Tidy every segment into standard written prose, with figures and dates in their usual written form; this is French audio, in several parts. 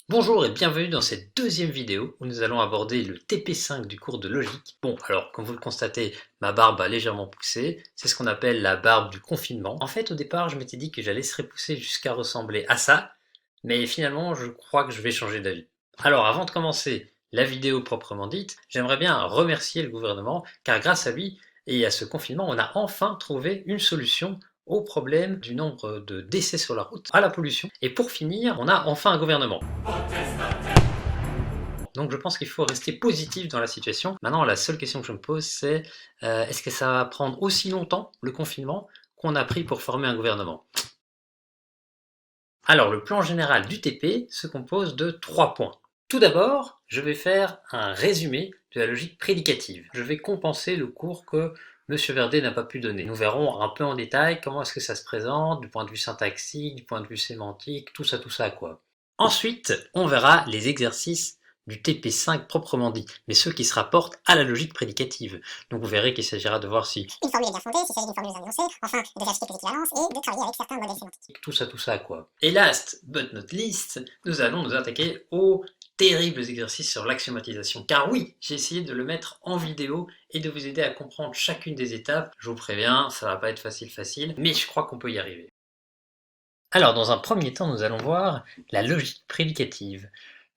Bonjour et bienvenue dans cette deuxième vidéo où nous allons aborder le TP5 du cours de logique. Bon, alors comme vous le constatez, ma barbe a légèrement poussé, c'est ce qu'on appelle la barbe du confinement. En fait, au départ, je m'étais dit que j'allais se repousser jusqu'à ressembler à ça, mais finalement, je crois que je vais changer d'avis. Alors, avant de commencer la vidéo proprement dite, j'aimerais bien remercier le gouvernement, car grâce à lui et à ce confinement, on a enfin trouvé une solution au problème du nombre de décès sur la route, à la pollution. Et pour finir, on a enfin un gouvernement. Donc je pense qu'il faut rester positif dans la situation. Maintenant, la seule question que je me pose, c'est est-ce que ça va prendre aussi longtemps, le confinement, qu'on a pris pour former un gouvernement? Alors, le plan général du TP se compose de 3 points. Tout d'abord, je vais faire un résumé de la logique prédicative. Je vais compenser le cours que M. Verdet n'a pas pu donner. Nous verrons un peu en détail comment est-ce que ça se présente, du point de vue syntaxique, du point de vue sémantique, tout ça quoi. Ensuite, on verra les exercices du TP5 proprement dit, mais ceux qui se rapportent à la logique prédicative. Donc vous verrez qu'il s'agira de voir si une formule est bien fondée, s'il s'agit d'une formule non énoncée, enfin de vérifier les équivalences et de travailler avec certains modèles sémantiques. tout ça quoi. Et last but not least, nous allons nous attaquer aux terribles exercices sur l'axiomatisation. Car oui, j'ai essayé de le mettre en vidéo et de vous aider à comprendre chacune des étapes. Je vous préviens, ça va pas être facile, mais je crois qu'on peut y arriver. Alors, dans un premier temps, nous allons voir la logique prédicative.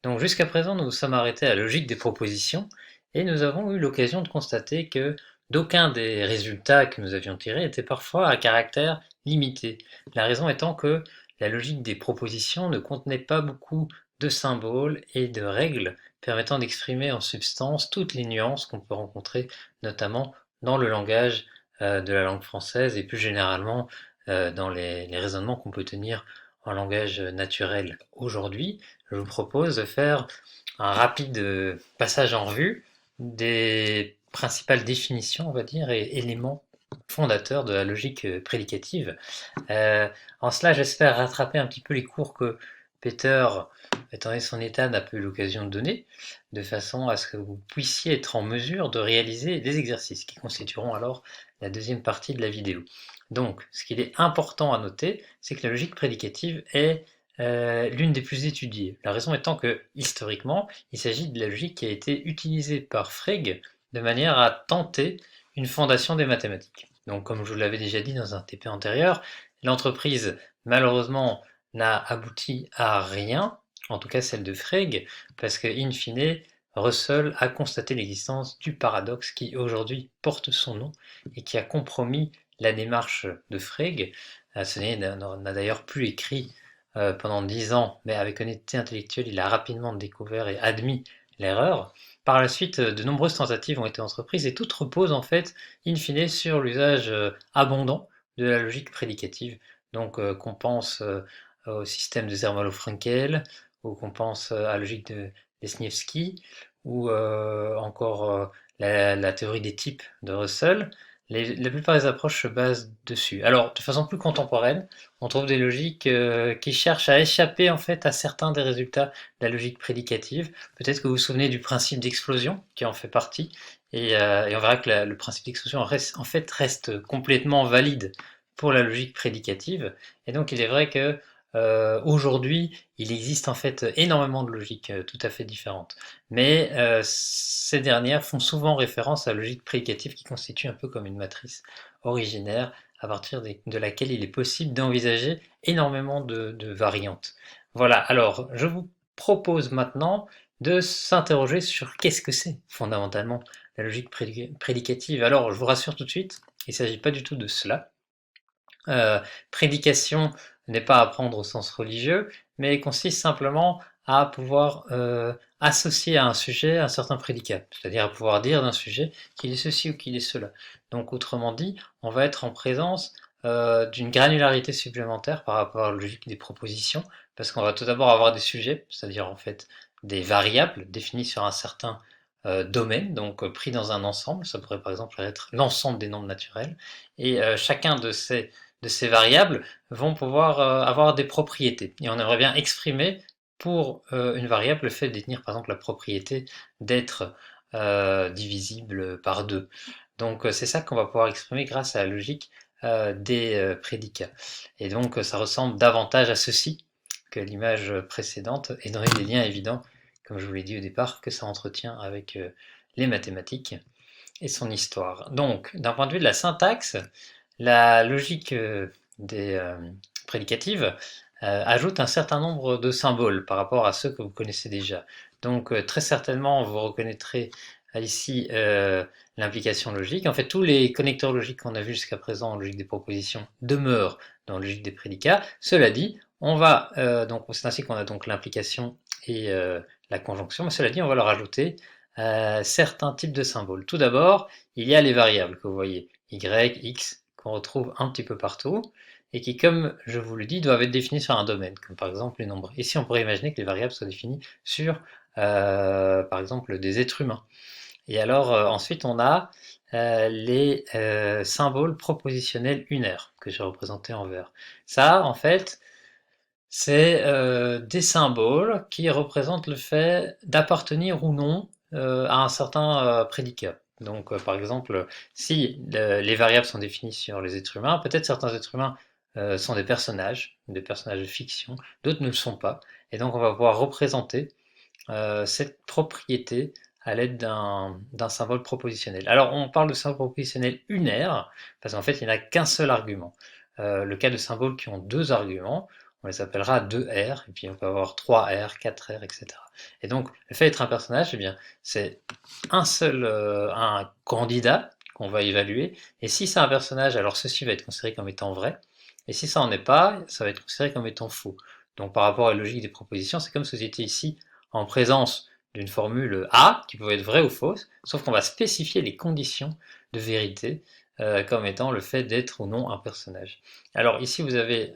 Donc jusqu'à présent, nous nous sommes arrêtés à la logique des propositions et nous avons eu l'occasion de constater que d'aucuns des résultats que nous avions tirés étaient parfois à caractère limité. La raison étant que la logique des propositions ne contenait pas beaucoup de symboles et de règles permettant d'exprimer en substance toutes les nuances qu'on peut rencontrer notamment dans le langage de la langue française et plus généralement dans les raisonnements qu'on peut tenir en langage naturel. Aujourd'hui, je vous propose de faire un rapide passage en revue des principales définitions, on va dire, et éléments fondateurs de la logique prédicative. En cela, j'espère rattraper un petit peu les cours que Peter, étant donné son état, n'a pas eu l'occasion de donner, de façon à ce que vous puissiez être en mesure de réaliser des exercices qui constitueront alors la deuxième partie de la vidéo. Donc, ce qu'il est important à noter, c'est que la logique prédicative est l'une des plus étudiées. La raison étant que, historiquement, il s'agit de la logique qui a été utilisée par Frege de manière à tenter une fondation des mathématiques. Donc, comme je vous l'avais déjà dit dans un TP antérieur, l'entreprise, malheureusement, n'a abouti à rien, en tout cas celle de Frege, parce que, in fine, Russell a constaté l'existence du paradoxe qui aujourd'hui porte son nom et qui a compromis la démarche de Frege. Ce n'a d'ailleurs plus écrit pendant 10 ans, mais avec honnêteté intellectuelle, il a rapidement découvert et admis l'erreur. Par la suite, de nombreuses tentatives ont été entreprises et toutes reposent en fait, in fine, sur l'usage abondant de la logique prédicative. Donc qu'on pense au système de Zermelo-Frankel, ou qu'on pense à la logique de Lesniewski, ou encore la théorie des types de Russell. La plupart des approches se basent dessus. Alors, de façon plus contemporaine, on trouve des logiques qui cherchent à échapper en fait à certains des résultats de la logique prédicative. Peut-être que vous vous souvenez du principe d'explosion qui en fait partie, et on verra que le principe d'explosion en fait reste complètement valide pour la logique prédicative. Et donc, il est vrai que aujourd'hui, il existe en fait énormément de logiques tout à fait différentes. Mais ces dernières font souvent référence à la logique prédicative qui constitue un peu comme une matrice originaire à partir de laquelle il est possible d'envisager énormément de variantes. Voilà, alors je vous propose maintenant de s'interroger sur qu'est-ce que c'est fondamentalement la logique prédicative. Alors je vous rassure tout de suite, il ne s'agit pas du tout de cela. Prédication n'est pas à prendre au sens religieux, mais consiste simplement à pouvoir associer à un sujet un certain prédicat, c'est-à-dire à pouvoir dire d'un sujet qu'il est ceci ou qu'il est cela. Donc autrement dit, on va être en présence d'une granularité supplémentaire par rapport à la logique des propositions, parce qu'on va tout d'abord avoir des sujets, c'est-à-dire en fait des variables définies sur un certain domaine, donc pris dans un ensemble, ça pourrait par exemple être l'ensemble des nombres naturels, et chacun de ces variables vont pouvoir avoir des propriétés. Et on aimerait bien exprimer pour une variable le fait de détenir par exemple la propriété d'être divisible par 2. Donc c'est ça qu'on va pouvoir exprimer grâce à la logique des prédicats. Et donc ça ressemble davantage à ceci que l'image précédente et donner des liens évidents, comme je vous l'ai dit au départ, que ça entretient avec les mathématiques et son histoire. Donc, d'un point de vue de la syntaxe, la logique des prédicatives ajoute un certain nombre de symboles par rapport à ceux que vous connaissez déjà. Donc, très certainement, vous reconnaîtrez ici l'implication logique. En fait, tous les connecteurs logiques qu'on a vus jusqu'à présent en logique des propositions demeurent dans la logique des prédicats. Cela dit, on va donc c'est ainsi qu'on a donc l'implication et la conjonction. Mais cela dit, on va leur ajouter certains types de symboles. Tout d'abord, il y a les variables que vous voyez, y, x, qu'on retrouve un petit peu partout, et qui, comme je vous le dis, doivent être définies sur un domaine, comme par exemple les nombres. Ici, on pourrait imaginer que les variables soient définies sur, par exemple, des êtres humains. Et alors, ensuite, on a les symboles propositionnels unaires, que j'ai représentés en vert. Ça, en fait, c'est des symboles qui représentent le fait d'appartenir ou non à un certain prédicat. Donc, par exemple, si les variables sont définies sur les êtres humains, peut-être certains êtres humains sont des personnages de fiction, d'autres ne le sont pas. Et donc, on va pouvoir représenter cette propriété à l'aide d'un symbole propositionnel. Alors, on parle de symbole propositionnel unaire, parce qu'en fait, il n'y a qu'un seul argument. Le cas de symboles qui ont deux arguments, on les appellera 2R, et puis on peut avoir 3R, 4R, etc. Et donc, le fait d'être un personnage, eh bien, c'est un seul un candidat qu'on va évaluer, et si c'est un personnage, alors ceci va être considéré comme étant vrai, et si ça n'en est pas, ça va être considéré comme étant faux. Donc par rapport à la logique des propositions, c'est comme si vous étiez ici en présence d'une formule A, qui pouvait être vraie ou fausse, sauf qu'on va spécifier les conditions de vérité comme étant le fait d'être ou non un personnage. Alors ici vous avez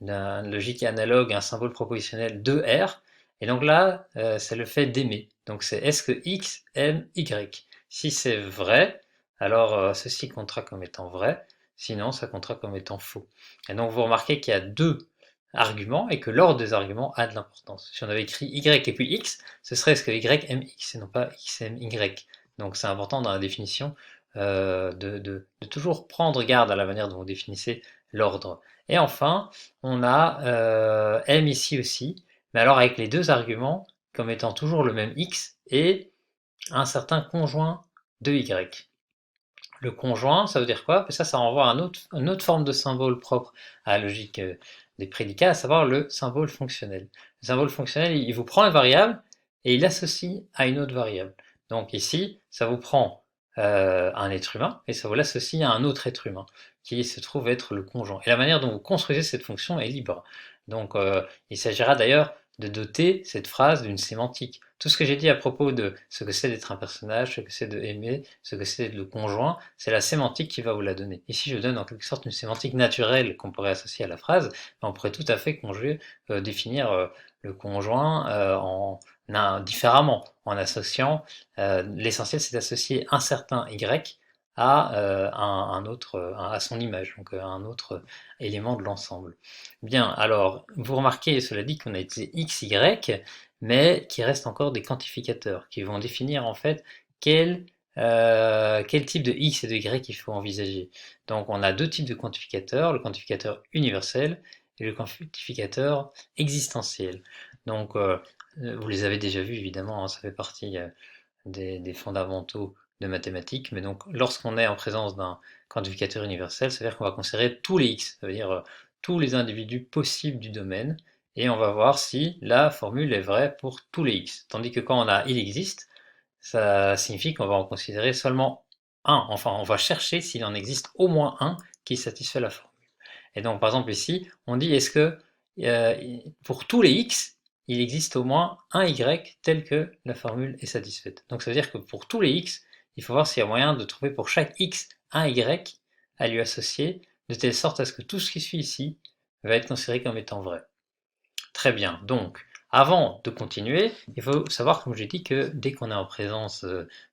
une logique analogue, un symbole propositionnel 2R, et donc là c'est le fait d'aimer. Donc c'est est-ce que X aime Y? Si c'est vrai, alors ceci comptera comme étant vrai, sinon ça comptera comme étant faux. Et donc vous remarquez qu'il y a deux arguments et que l'ordre des arguments a de l'importance. Si on avait écrit Y et puis X, ce serait est-ce que Y aime X et non pas X aime Y. Donc c'est important dans la définition de toujours prendre garde à la manière dont vous définissez l'ordre. Et enfin, on a M ici aussi, mais alors avec les deux arguments comme étant toujours le même X et un certain conjoint de Y. Le conjoint, ça veut dire quoi? Ça renvoie à une autre forme de symbole propre à la logique des prédicats, à savoir le symbole fonctionnel. Le symbole fonctionnel, il vous prend une variable et il l'associe à une autre variable. Donc ici, ça vous prend un être humain et ça vous l'associe à un autre être humain qui se trouve être le conjoint. Et la manière dont vous construisez cette fonction est libre. Donc il s'agira d'ailleurs de doter cette phrase d'une sémantique. Tout ce que j'ai dit à propos de ce que c'est d'être un personnage, ce que c'est de aimer, ce que c'est le conjoint, c'est la sémantique qui va vous la donner. Ici, je donne en quelque sorte une sémantique naturelle qu'on pourrait associer à la phrase, mais on pourrait tout à fait conjuguer, définir le conjoint différemment, en associant, l'essentiel c'est d'associer un certain Y à son image, donc à un autre élément de l'ensemble. Bien, alors, vous remarquez, cela dit, qu'on a été X, Y, mais qui restent encore des quantificateurs, qui vont définir en fait quel type de X et de Y il faut envisager. Donc on a deux types de quantificateurs, le quantificateur universel et le quantificateur existentiel. Donc vous les avez déjà vus évidemment, hein, ça fait partie des fondamentaux de mathématiques, mais donc lorsqu'on est en présence d'un quantificateur universel, ça veut dire qu'on va considérer tous les X, ça veut dire tous les individus possibles du domaine, et on va voir si la formule est vraie pour tous les X. Tandis que quand on a il existe, ça signifie qu'on va en considérer seulement un, enfin on va chercher s'il en existe au moins un qui satisfait la formule. Et donc par exemple ici, on dit est-ce que pour tous les X, il existe au moins un Y tel que la formule est satisfaite. Donc ça veut dire que pour tous les X, il faut voir s'il y a moyen de trouver pour chaque X un Y à lui associer, de telle sorte à ce que tout ce qui suit ici va être considéré comme étant vrai. Très bien, donc avant de continuer, il faut savoir, comme j'ai dit, que dès qu'on est en présence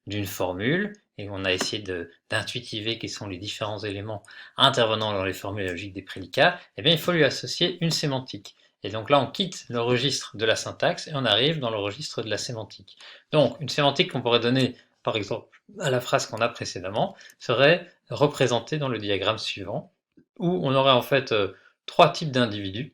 d'une formule, et qu'on a essayé d'intuitiver quels sont les différents éléments intervenant dans les formules logiques des prédicats, eh bien il faut lui associer une sémantique. Et donc là, on quitte le registre de la syntaxe et on arrive dans le registre de la sémantique. Donc, une sémantique qu'on pourrait donner, par exemple, à la phrase qu'on a précédemment, serait représentée dans le diagramme suivant, où on aurait en fait trois types d'individus.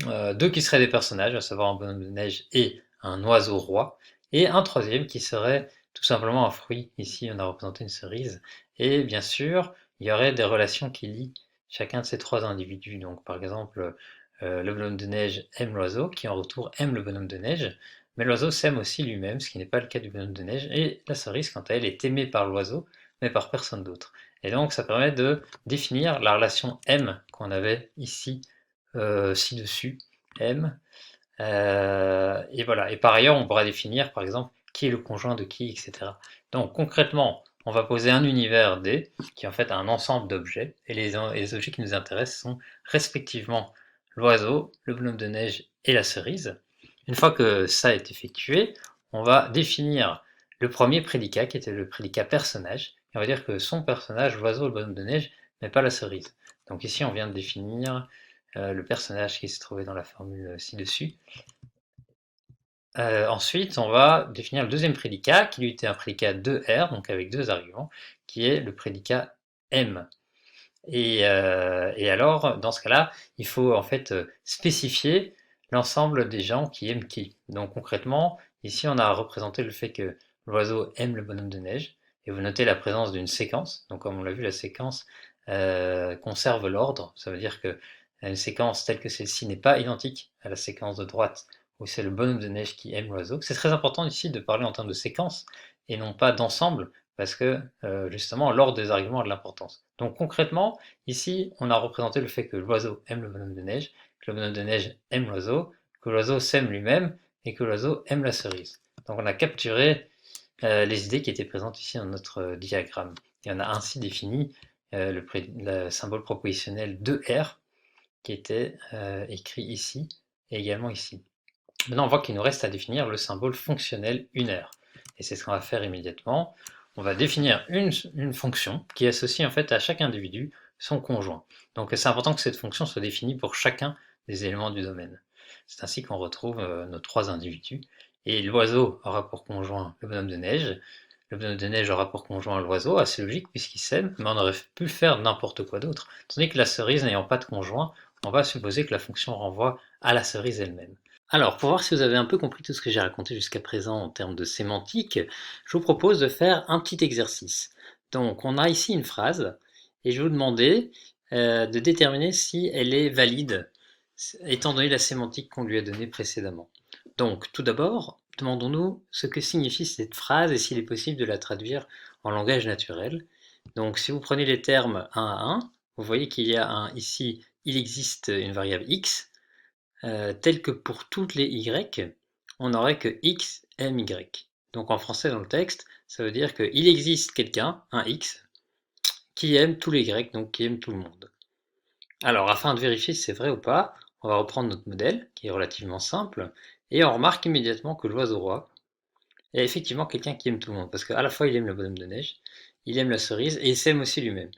deux qui seraient des personnages, à savoir un bonhomme de neige et un oiseau roi, et un troisième qui serait tout simplement un fruit. Ici, on a représenté une cerise. Et bien sûr, il y aurait des relations qui lient chacun de ces trois individus. Donc, par exemple, le bonhomme de neige aime l'oiseau, qui en retour aime le bonhomme de neige, mais l'oiseau s'aime aussi lui-même, ce qui n'est pas le cas du bonhomme de neige, et la cerise, quant à elle, est aimée par l'oiseau, mais par personne d'autre. Et donc, ça permet de définir la relation M qu'on avait ici ci-dessus, M. Et voilà. Et par ailleurs, on pourra définir, par exemple, qui est le conjoint de qui, etc. Donc concrètement, on va poser un univers D, qui est en fait un ensemble d'objets, et les objets qui nous intéressent sont respectivement l'oiseau, le bonhomme de neige et la cerise. Une fois que ça est effectué, on va définir le premier prédicat, qui était le prédicat personnage, et on va dire que son personnage, l'oiseau, le bonhomme de neige, n'est pas la cerise. Donc ici, on vient de définir le personnage qui se trouvait dans la formule ci-dessus. Ensuite, on va définir le deuxième prédicat, qui lui était un prédicat 2R, donc avec deux arguments, qui est le prédicat M. Et alors, dans ce cas-là, il faut en fait spécifier l'ensemble des gens qui aiment qui. Donc concrètement, ici on a représenté le fait que l'oiseau aime le bonhomme de neige, et vous notez la présence d'une séquence. Donc comme on l'a vu, la séquence conserve l'ordre. Ça veut dire que une séquence telle que celle-ci n'est pas identique à la séquence de droite où c'est le bonhomme de neige qui aime l'oiseau. C'est très important ici de parler en termes de séquence et non pas d'ensemble, parce que justement l'ordre des arguments a de l'importance. Donc concrètement, ici on a représenté le fait que l'oiseau aime le bonhomme de neige, que le bonhomme de neige aime l'oiseau, que l'oiseau s'aime lui-même et que l'oiseau aime la cerise. Donc on a capturé les idées qui étaient présentes ici dans notre diagramme. Et on a ainsi défini le symbole propositionnel 2R qui était écrit ici et également ici. Maintenant, on voit qu'il nous reste à définir le symbole fonctionnel unaire. Et c'est ce qu'on va faire immédiatement. On va définir une fonction qui associe en fait à chaque individu son conjoint. Donc c'est important que cette fonction soit définie pour chacun des éléments du domaine. C'est ainsi qu'on retrouve nos trois individus. Et l'oiseau aura pour conjoint le bonhomme de neige. Le bonhomme de neige aura pour conjoint l'oiseau, assez logique puisqu'ils s'aiment, mais on aurait pu faire n'importe quoi d'autre. Tandis que la cerise n'ayant pas de conjoint, on va supposer que la fonction renvoie à la cerise elle-même. Alors, pour voir si vous avez un peu compris tout ce que j'ai raconté jusqu'à présent en termes de sémantique, je vous propose de faire un petit exercice. Donc, on a ici une phrase, et je vais vous demander de déterminer si elle est valide, étant donné la sémantique qu'on lui a donnée précédemment. Donc, tout d'abord, demandons-nous ce que signifie cette phrase et s'il est possible de la traduire en langage naturel. Donc, si vous prenez les termes 1 à 1, vous voyez qu'il y a ici, il existe une variable x, tel que pour toutes les y, on n'aurait que x aime y. Donc en français dans le texte, ça veut dire qu'il existe quelqu'un, un x, qui aime tous les y, donc qui aime tout le monde. Alors afin de vérifier si c'est vrai ou pas, on va reprendre notre modèle, qui est relativement simple, et on remarque immédiatement que l'oiseau roi est effectivement quelqu'un qui aime tout le monde, parce qu'à la fois il aime le bonhomme de neige, il aime la cerise, et il s'aime aussi lui-même.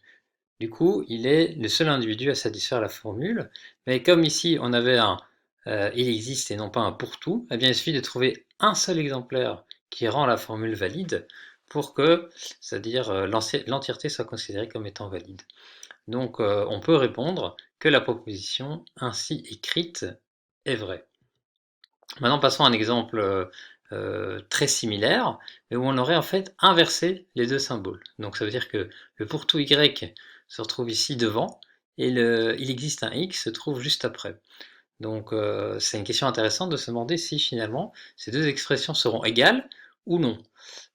Du coup, il est le seul individu à satisfaire la formule, mais comme ici on avait un il existe et non pas un pour tout, eh bien il suffit de trouver un seul exemplaire qui rend la formule valide pour que, c'est-à-dire l'entièreté soit considérée comme étant valide. Donc on peut répondre que la proposition ainsi écrite est vraie. Maintenant passons à un exemple très similaire, mais où on aurait en fait inversé les deux symboles. Donc ça veut dire que le pour tout y se retrouve ici devant, et il existe un x se trouve juste après. Donc c'est une question intéressante de se demander si finalement ces deux expressions seront égales ou non.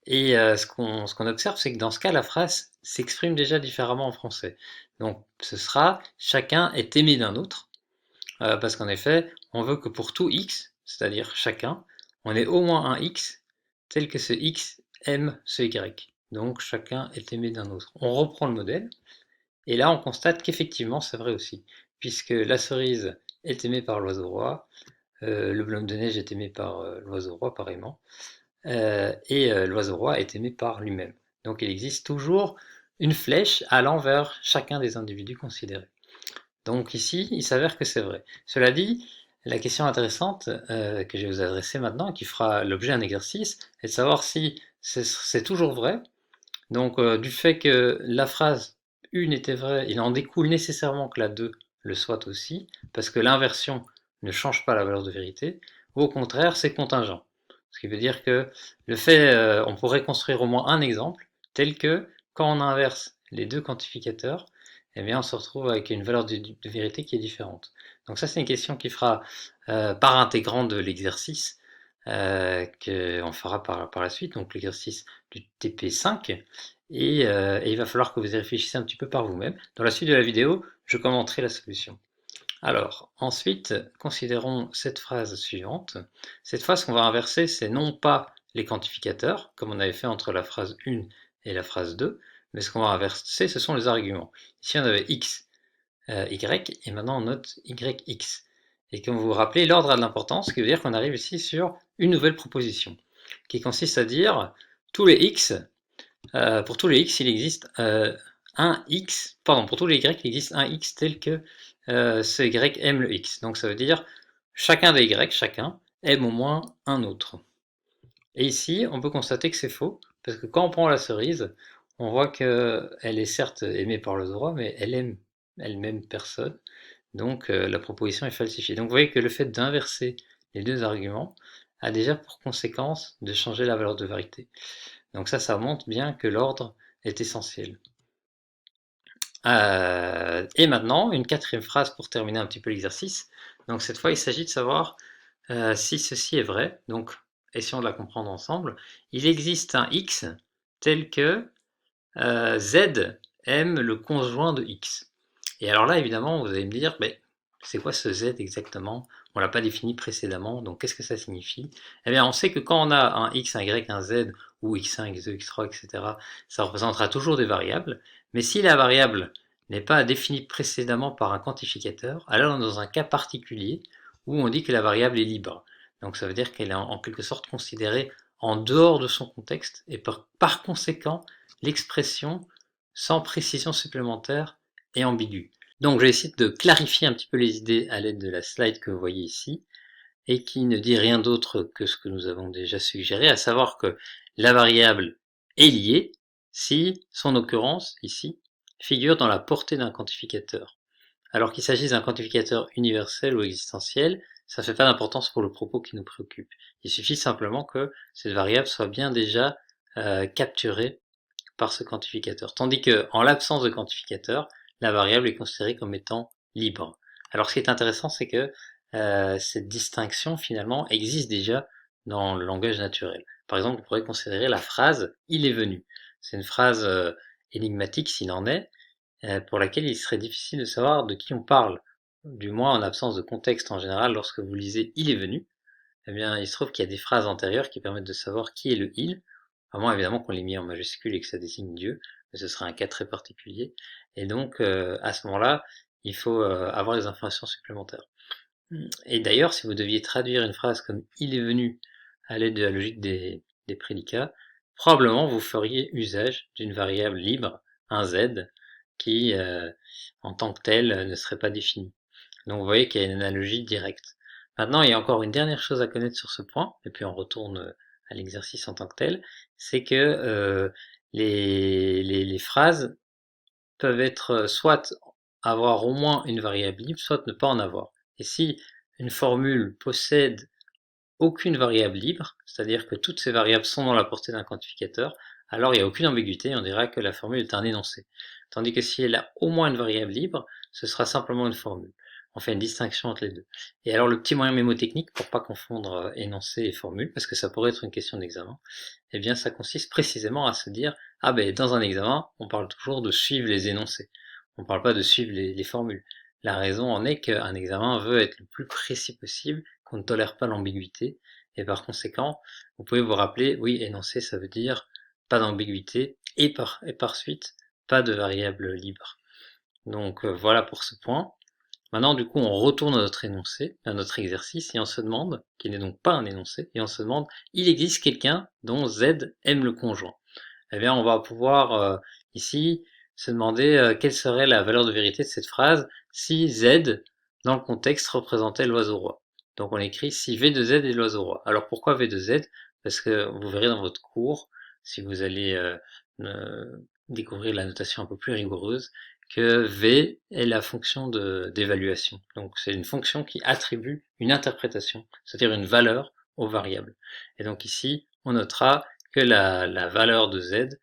Et ce qu'on observe, c'est que dans ce cas, la phrase s'exprime déjà différemment en français. Donc ce sera chacun est aimé d'un autre, parce qu'en effet, on veut que pour tout x, c'est-à-dire chacun, on ait au moins un x tel que ce x aime ce y. Donc chacun est aimé d'un autre. On reprend le modèle, et là on constate qu'effectivement c'est vrai aussi, puisque la cerise est aimée par l'oiseau roi, le bonhomme de neige est aimé par l'oiseau roi pareillement, et l'oiseau roi est aimé par lui-même. Donc il existe toujours une flèche allant vers chacun des individus considérés. Donc ici, il s'avère que c'est vrai. Cela dit, la question intéressante que je vais vous adresser maintenant, qui fera l'objet d'un exercice, est de savoir si c'est toujours vrai. Donc du fait que la phrase une était vraie, il en découle nécessairement que la 2 le soit aussi, parce que l'inversion ne change pas la valeur de vérité, ou au contraire, c'est contingent. Ce qui veut dire que le fait, on pourrait construire au moins un exemple, tel que quand on inverse les deux quantificateurs, eh bien on se retrouve avec une valeur de vérité qui est différente. Donc ça c'est une question qui fera par intégrant de l'exercice qu'on fera par la suite, donc l'exercice du TP5, et il va falloir que vous y réfléchissiez un petit peu par vous-même. Dans la suite de la vidéo, je commenterai la solution. Alors, ensuite, considérons cette phrase suivante. Cette fois, ce qu'on va inverser, c'est non pas les quantificateurs, comme on avait fait entre la phrase 1 et la phrase 2, mais ce qu'on va inverser, ce sont les arguments. Ici, on avait x, y, et maintenant on note yx. Et comme vous vous rappelez, l'ordre a de l'importance, ce qui veut dire qu'on arrive ici sur une nouvelle proposition, qui consiste à dire tous les x, pour tous les x, il existe un x, pardon, pour tous les y, il existe un x tel que ce y aime le x. Donc ça veut dire chacun des y, chacun, aime au moins un autre. Et ici, on peut constater que c'est faux, parce que quand on prend la cerise, on voit qu'elle est certes aimée par le droit, mais elle aime elle-même personne. Donc la proposition est falsifiée. Donc vous voyez que le fait d'inverser les deux arguments a déjà pour conséquence de changer la valeur de vérité. Donc ça montre bien que l'ordre est essentiel. Et maintenant, une quatrième phrase pour terminer un petit peu l'exercice. Donc cette fois, il s'agit de savoir si ceci est vrai. Donc essayons de la comprendre ensemble. Il existe un x tel que z aime le conjoint de x. Et alors là, évidemment, vous allez me dire, mais c'est quoi ce z exactement? On ne l'a pas défini précédemment, donc qu'est-ce que ça signifie? Eh bien, on sait que quand on a un x, un y, un z, ou x1, x2, x3, etc., ça représentera toujours des variables, mais si la variable n'est pas définie précédemment par un quantificateur, alors on est dans un cas particulier où on dit que la variable est libre. Donc ça veut dire qu'elle est en quelque sorte considérée en dehors de son contexte, et par conséquent, l'expression sans précision supplémentaire est ambiguë. Donc je vais essayer de clarifier un petit peu les idées à l'aide de la slide que vous voyez ici, et qui ne dit rien d'autre que ce que nous avons déjà suggéré, à savoir que la variable est liée si son occurrence, ici, figure dans la portée d'un quantificateur. Alors qu'il s'agisse d'un quantificateur universel ou existentiel, ça ne fait pas d'importance pour le propos qui nous préoccupe. Il suffit simplement que cette variable soit bien déjà capturée par ce quantificateur. Tandis que, en l'absence de quantificateur, la variable est considérée comme étant libre. Alors ce qui est intéressant, c'est que cette distinction finalement existe déjà dans le langage naturel. Par exemple, on pourrait considérer la phrase « il est venu ». C'est une phrase énigmatique s'il en est, pour laquelle il serait difficile de savoir de qui on parle, du moins en absence de contexte en général. Lorsque vous lisez « il est venu », eh bien il se trouve qu'il y a des phrases antérieures qui permettent de savoir qui est le « il », à moins évidemment qu'on l'ait mis en majuscule et que ça désigne Dieu, mais ce serait un cas très particulier. Et donc à ce moment-là, il faut avoir des informations supplémentaires. Et d'ailleurs, si vous deviez traduire une phrase comme « il est venu » à l'aide de la logique des prédicats, probablement vous feriez usage d'une variable libre, un z, qui en tant que telle ne serait pas définie. Donc vous voyez qu'il y a une analogie directe. Maintenant, il y a encore une dernière chose à connaître sur ce point, et puis on retourne à l'exercice en tant que tel, c'est que les phrases peuvent être soit avoir au moins une variable libre, soit ne pas en avoir. Et si une formule possède aucune variable libre, c'est-à-dire que toutes ces variables sont dans la portée d'un quantificateur, alors il n'y a aucune ambiguïté, on dira que la formule est un énoncé. Tandis que si elle a au moins une variable libre, ce sera simplement une formule. On fait une distinction entre les deux. Et alors le petit moyen mémotechnique, pour pas confondre énoncé et formule, parce que ça pourrait être une question d'examen, eh bien ça consiste précisément à se dire, ah ben dans un examen, on parle toujours de suivre les énoncés. On ne parle pas de suivre les formules. La raison en est qu'un examen veut être le plus précis possible, qu'on ne tolère pas l'ambiguïté, et par conséquent, vous pouvez vous rappeler, oui, énoncé, ça veut dire pas d'ambiguïté, et par suite, pas de variable libre. Donc voilà pour ce point. Maintenant, du coup, on retourne à notre énoncé, à notre exercice, et on se demande, qui n'est donc pas un énoncé, et on se demande, il existe quelqu'un dont Z aime le conjoint. Eh bien, on va pouvoir ici se demander quelle serait la valeur de vérité de cette phrase si Z, dans le contexte, représentait l'oiseau roi. Donc on écrit si V de Z est l'oiseau roi. Alors pourquoi V de Z? Parce que vous verrez dans votre cours, si vous allez découvrir la notation un peu plus rigoureuse, que V est la fonction d'évaluation. Donc c'est une fonction qui attribue une interprétation, c'est-à-dire une valeur aux variables. Et donc ici, on notera que la valeur de Z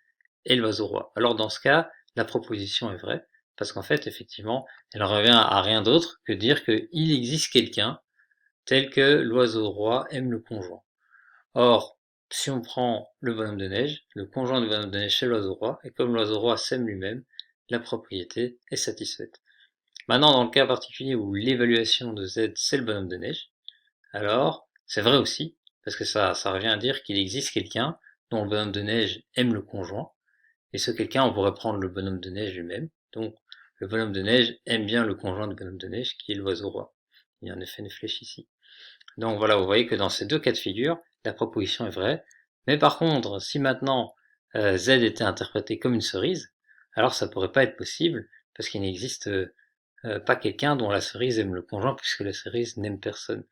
est l'oiseau roi. Alors dans ce cas, la proposition est vraie, parce qu'en fait, effectivement, elle revient à rien d'autre que dire qu'il existe quelqu'un tel que l'oiseau roi aime le conjoint. Or, si on prend le bonhomme de neige, le conjoint du bonhomme de neige c'est l'oiseau roi, et comme l'oiseau roi s'aime lui-même, la propriété est satisfaite. Maintenant, dans le cas particulier où l'évaluation de Z c'est le bonhomme de neige, alors c'est vrai aussi, parce que ça revient à dire qu'il existe quelqu'un dont le bonhomme de neige aime le conjoint, et ce quelqu'un on pourrait prendre le bonhomme de neige lui-même, donc le bonhomme de neige aime bien le conjoint du bonhomme de neige qui est l'oiseau roi. Il y a en effet une flèche ici. Donc voilà, vous voyez que dans ces deux cas de figure, la proposition est vraie. Mais par contre, si maintenant Z était interprété comme une cerise, alors ça pourrait pas être possible, parce qu'il n'existe pas quelqu'un dont la cerise aime le conjoint, puisque la cerise n'aime personne,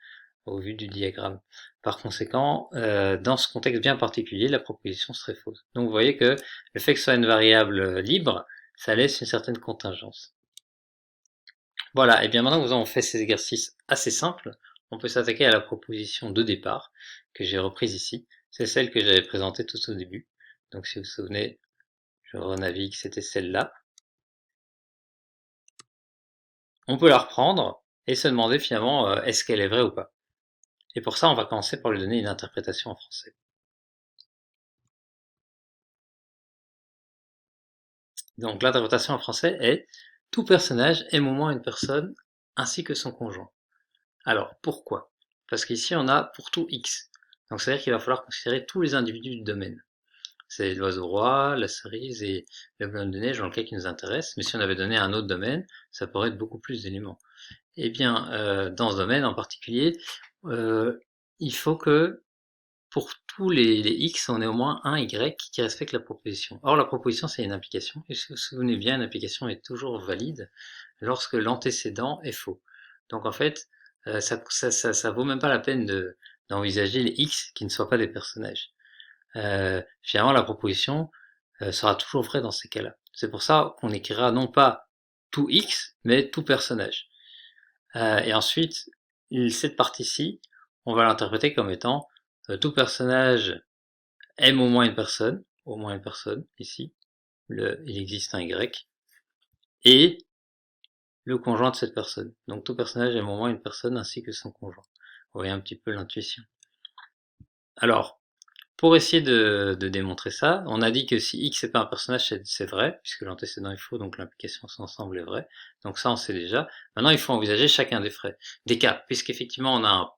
au vu du diagramme. Par conséquent, dans ce contexte bien particulier, la proposition serait fausse. Donc vous voyez que le fait que ce soit une variable libre, ça laisse une certaine contingence. Voilà, et bien maintenant que nous avons fait ces exercices assez simples, on peut s'attaquer à la proposition de départ, que j'ai reprise ici. C'est celle que j'avais présentée tout au début. Donc si vous vous souvenez, je renavigue, c'était celle-là. On peut la reprendre et se demander finalement est-ce qu'elle est vraie ou pas. Et pour ça, on va commencer par lui donner une interprétation en français. Donc l'interprétation en français est « Tout personnage aime au moins une personne ainsi que son conjoint ». Alors, pourquoi? Parce qu'ici, on a pour tout X. Donc, c'est-à-dire qu'il va falloir considérer tous les individus du domaine. C'est l'oiseau roi, la cerise et le bonhomme de neige dans le cas qui nous intéresse. Mais si on avait donné un autre domaine, ça pourrait être beaucoup plus d'éléments. Eh bien, dans ce domaine en particulier, il faut que pour tous les X, on ait au moins un Y qui respecte la proposition. Or, la proposition, c'est une implication. Et si vous vous souvenez bien, une implication est toujours valide lorsque l'antécédent est faux. Donc, en fait, ça vaut même pas la peine d'envisager les X qui ne soient pas des personnages. Finalement, la proposition sera toujours vraie dans ces cas-là. C'est pour ça qu'on écrira non pas tout X, mais tout personnage. Et ensuite, cette partie-ci, on va l'interpréter comme étant tout personnage aime au moins une personne, ici, il existe un Y, et le conjoint de cette personne. Donc tout personnage aime au moins une personne ainsi que son conjoint. Vous voyez un petit peu l'intuition. Alors, pour essayer de démontrer ça, on a dit que si X n'est pas un personnage, c'est vrai, puisque l'antécédent est faux, donc l'implication sans ensemble est vraie. Donc ça, on sait déjà. Maintenant, il faut envisager chacun des cas, puisqu'effectivement, on a un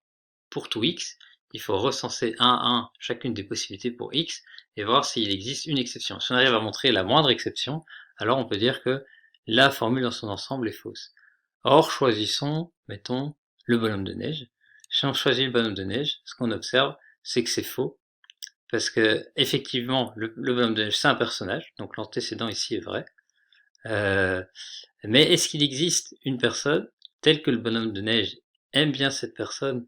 pour tout X, il faut recenser un à un chacune des possibilités pour X et voir s'il existe une exception. Si on arrive à montrer la moindre exception, alors on peut dire que la formule dans son ensemble est fausse. Or, choisissons, mettons, le bonhomme de neige. Si on choisit le bonhomme de neige, ce qu'on observe, c'est que c'est faux, parce que effectivement, le bonhomme de neige, c'est un personnage, donc l'antécédent ici est vrai. Mais est-ce qu'il existe une personne telle que le bonhomme de neige aime bien cette personne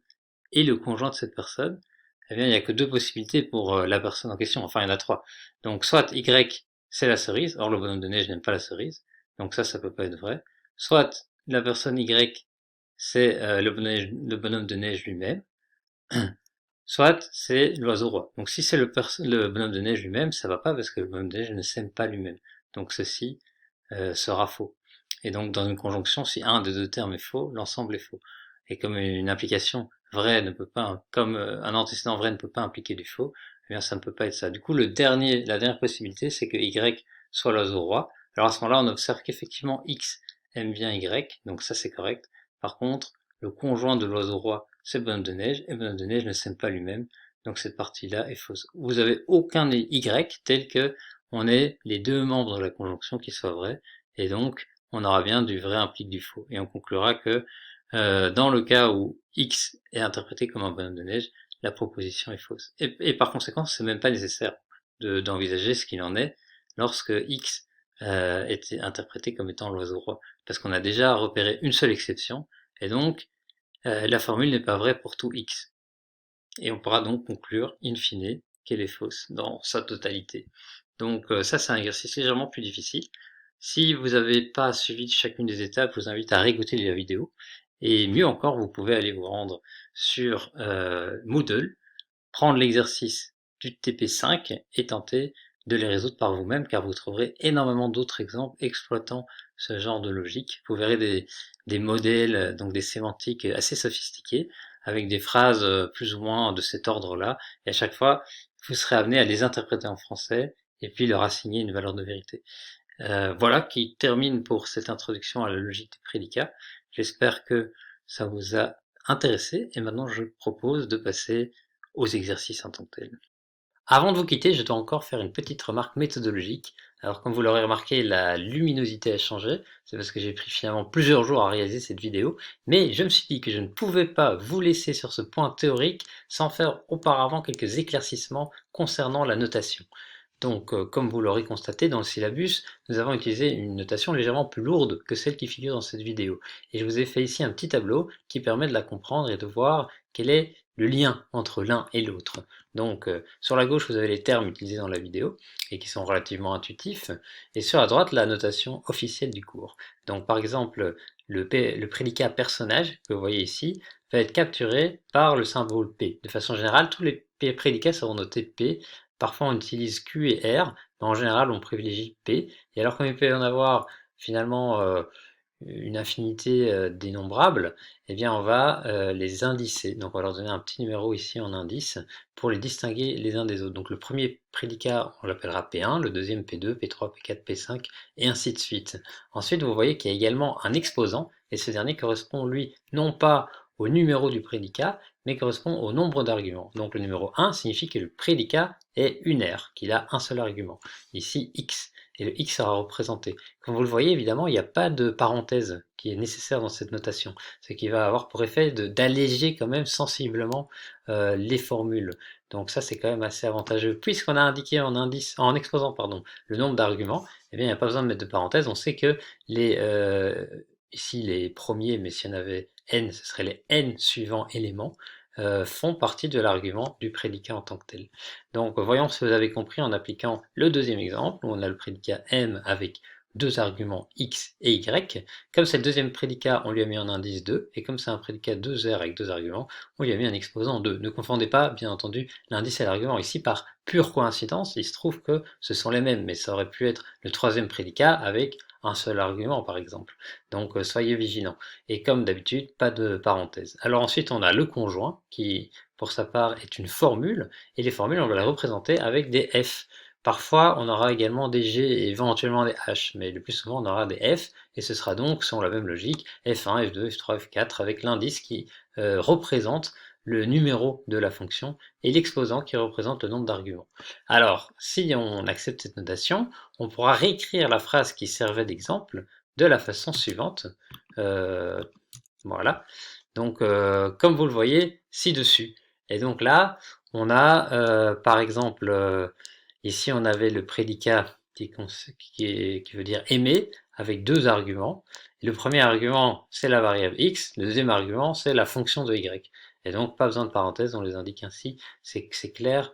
et le conjoint de cette personne? Eh bien, il n'y a que deux possibilités pour la personne en question. Enfin, il y en a trois. Donc, soit Y, c'est la cerise. Or, le bonhomme de neige n'aime pas la cerise. Donc ça peut pas être vrai. Soit la personne Y, c'est le bonhomme de neige lui-même. Soit c'est l'oiseau roi. Donc si c'est le bonhomme de neige lui-même, ça va pas parce que le bonhomme de neige ne s'aime pas lui-même. Donc ceci sera faux. Et donc dans une conjonction, si un des deux termes est faux, l'ensemble est faux. Et comme une implication vraie ne peut pas, comme un antécédent vrai ne peut pas impliquer du faux, eh bien ça ne peut pas être ça. Du coup, la dernière possibilité, c'est que Y soit l'oiseau roi. Alors à ce moment-là, on observe qu'effectivement X aime bien Y, donc ça c'est correct. Par contre, le conjoint de l'oiseau roi, c'est le bonhomme de neige, et le bonhomme de neige ne s'aime pas lui-même, donc cette partie-là est fausse. Vous avez aucun Y tel que on ait les deux membres de la conjonction qui soient vrais, et donc on aura bien du vrai implique du faux. Et on conclura que dans le cas où X est interprété comme un bonhomme de neige, la proposition est fausse. Et par conséquent, c'est même pas nécessaire d'envisager ce qu'il en est lorsque X est interprété comme étant l'oiseau roi, parce qu'on a déjà repéré une seule exception, et donc la formule n'est pas vraie pour tout X. Et on pourra donc conclure, in fine, qu'elle est fausse dans sa totalité. Donc ça, c'est un exercice légèrement plus difficile. Si vous n'avez pas suivi chacune des étapes, je vous invite à réécouter la vidéo. Et mieux encore, vous pouvez aller vous rendre sur Moodle, prendre l'exercice du TP5 et tenter de les résoudre par vous-même, car vous trouverez énormément d'autres exemples exploitant ce genre de logique. Vous verrez des modèles, donc des sémantiques assez sophistiqués, avec des phrases plus ou moins de cet ordre-là, et à chaque fois, vous serez amené à les interpréter en français, et puis leur assigner une valeur de vérité. Voilà qui termine pour cette introduction à la logique des prédicats. J'espère que ça vous a intéressé, et maintenant je propose de passer aux exercices en tant que tels. Avant de vous quitter, je dois encore faire une petite remarque méthodologique. Alors comme vous l'aurez remarqué, la luminosité a changé, c'est parce que j'ai pris finalement plusieurs jours à réaliser cette vidéo, mais je me suis dit que je ne pouvais pas vous laisser sur ce point théorique sans faire auparavant quelques éclaircissements concernant la notation. Donc, comme vous l'aurez constaté dans le syllabus, nous avons utilisé une notation légèrement plus lourde que celle qui figure dans cette vidéo. Et je vous ai fait ici un petit tableau qui permet de la comprendre et de voir quel est le lien entre l'un et l'autre. Donc, sur la gauche, vous avez les termes utilisés dans la vidéo et qui sont relativement intuitifs. Et sur la droite, la notation officielle du cours. Donc, par exemple, le prédicat personnage, que vous voyez ici, va être capturé par le symbole P. De façon générale, tous les prédicats seront notés P. Parfois on utilise Q et R, mais en général on privilégie P. Et alors comme il peut y en avoir finalement une infinité dénombrable, eh bien on va les indicer. Donc on va leur donner un petit numéro ici en indice pour les distinguer les uns des autres. Donc le premier prédicat on l'appellera P1, le deuxième P2, P3, P4, P5 et ainsi de suite. Ensuite vous voyez qu'il y a également un exposant et ce dernier correspond lui non pas au numéro du prédicat, mais correspond au nombre d'arguments. Donc le numéro 1 signifie que le prédicat est unaire, qu'il a un seul argument. Ici x, et le x sera représenté. Comme vous le voyez, évidemment, il n'y a pas de parenthèse qui est nécessaire dans cette notation, ce qui va avoir pour effet d'alléger quand même sensiblement les formules. Donc ça c'est quand même assez avantageux. Puisqu'on a indiqué en exposant le nombre d'arguments, eh bien il n'y a pas besoin de mettre de parenthèse. On sait que ici les premiers, mais s'il y en avait n, ce serait les n suivants éléments, font partie de l'argument du prédicat en tant que tel. Donc voyons si vous avez compris en appliquant le deuxième exemple, où on a le prédicat M avec deux arguments x et y. Comme c'est le deuxième prédicat, on lui a mis un indice 2, et comme c'est un prédicat 2R avec deux arguments, on lui a mis un exposant 2. Ne confondez pas, bien entendu, l'indice et l'argument. Ici, par pure coïncidence, il se trouve que ce sont les mêmes, mais ça aurait pu être le troisième prédicat avec un seul argument, par exemple. Donc soyez vigilants. Et comme d'habitude, pas de parenthèse. Alors ensuite, on a le conjoint, qui pour sa part est une formule, et les formules, on va les représenter avec des f. Parfois, on aura également des G et éventuellement des H, mais le plus souvent, on aura des F, et ce sera donc, selon la même logique, F1, F2, F3, F4, avec l'indice qui représente le numéro de la fonction et l'exposant qui représente le nombre d'arguments. Alors, si on accepte cette notation, on pourra réécrire la phrase qui servait d'exemple de la façon suivante. Voilà. Donc, comme vous le voyez ci-dessus. Et donc là, on a, par exemple, ici on avait le prédicat qui veut dire aimer, avec deux arguments. Et le premier argument, c'est la variable x, le deuxième argument, c'est la fonction de y. Et donc, pas besoin de parenthèses, on les indique ainsi, c'est clair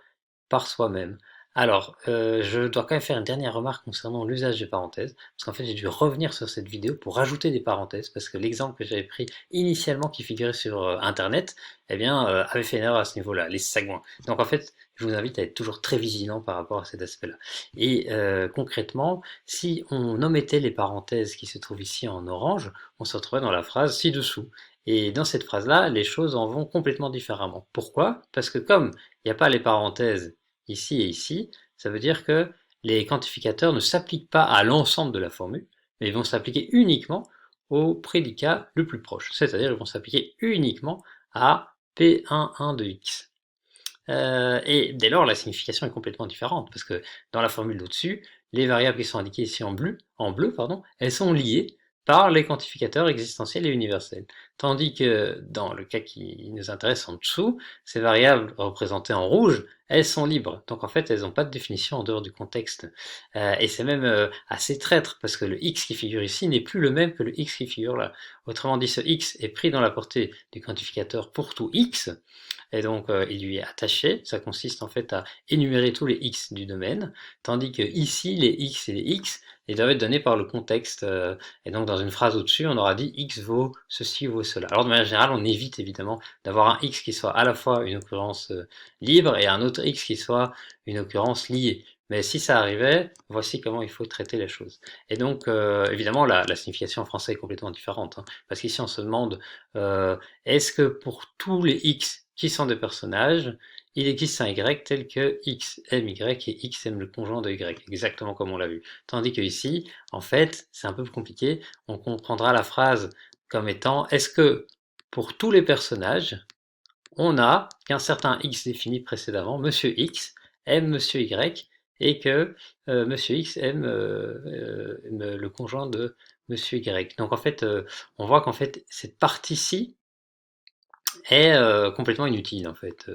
par soi-même. Alors, je dois quand même faire une dernière remarque concernant l'usage des parenthèses, parce qu'en fait j'ai dû revenir sur cette vidéo pour rajouter des parenthèses, parce que l'exemple que j'avais pris initialement qui figurait sur internet, eh bien, avait fait une erreur à ce niveau-là, les sagouins. Donc en fait, je vous invite à être toujours très vigilant par rapport à cet aspect-là. Et concrètement, si on omettait les parenthèses qui se trouvent ici en orange, on se retrouvait dans la phrase ci-dessous. Et dans cette phrase-là, les choses en vont complètement différemment. Pourquoi? Parce que comme il n'y a pas les parenthèses ici et ici, ça veut dire que les quantificateurs ne s'appliquent pas à l'ensemble de la formule, mais ils vont s'appliquer uniquement au prédicat le plus proche, c'est-à-dire ils vont s'appliquer uniquement à P11 de x. Et dès lors, la signification est complètement différente, parce que dans la formule d'au-dessus, les variables qui sont indiquées ici en bleu, elles sont liées par les quantificateurs existentiels et universels. Tandis que dans le cas qui nous intéresse en dessous, ces variables représentées en rouge, elles sont libres. Donc en fait, elles n'ont pas de définition en dehors du contexte. Et c'est même assez traître, parce que le x qui figure ici n'est plus le même que le x qui figure là. Autrement dit, ce x est pris dans la portée du quantificateur pour tout x, et donc il lui est attaché. Ça consiste en fait à énumérer tous les x du domaine, tandis que ici, les x et les x, ils doivent être donnés par le contexte. Et donc dans une phrase au-dessus, on aura dit x vaut ceci vaut cela. Alors de manière générale, on évite évidemment d'avoir un x qui soit à la fois une occurrence libre et un autre x qui soit une occurrence liée. Mais si ça arrivait, voici comment il faut traiter les choses. Et donc, évidemment, la signification en français est complètement différente, hein, parce qu'ici on se demande, est-ce que pour tous les x qui sont des personnages, il existe un y tel que x aime y et x aime le conjoint de y, exactement comme on l'a vu. Tandis que ici, en fait, c'est un peu plus compliqué, on comprendra la phrase comme étant, est-ce que pour tous les personnages, on a qu'un certain x défini précédemment, monsieur x, aime monsieur y, et que monsieur x aime le conjoint de monsieur y. Donc en fait, on voit qu'en fait, cette partie-ci est complètement inutile, en fait,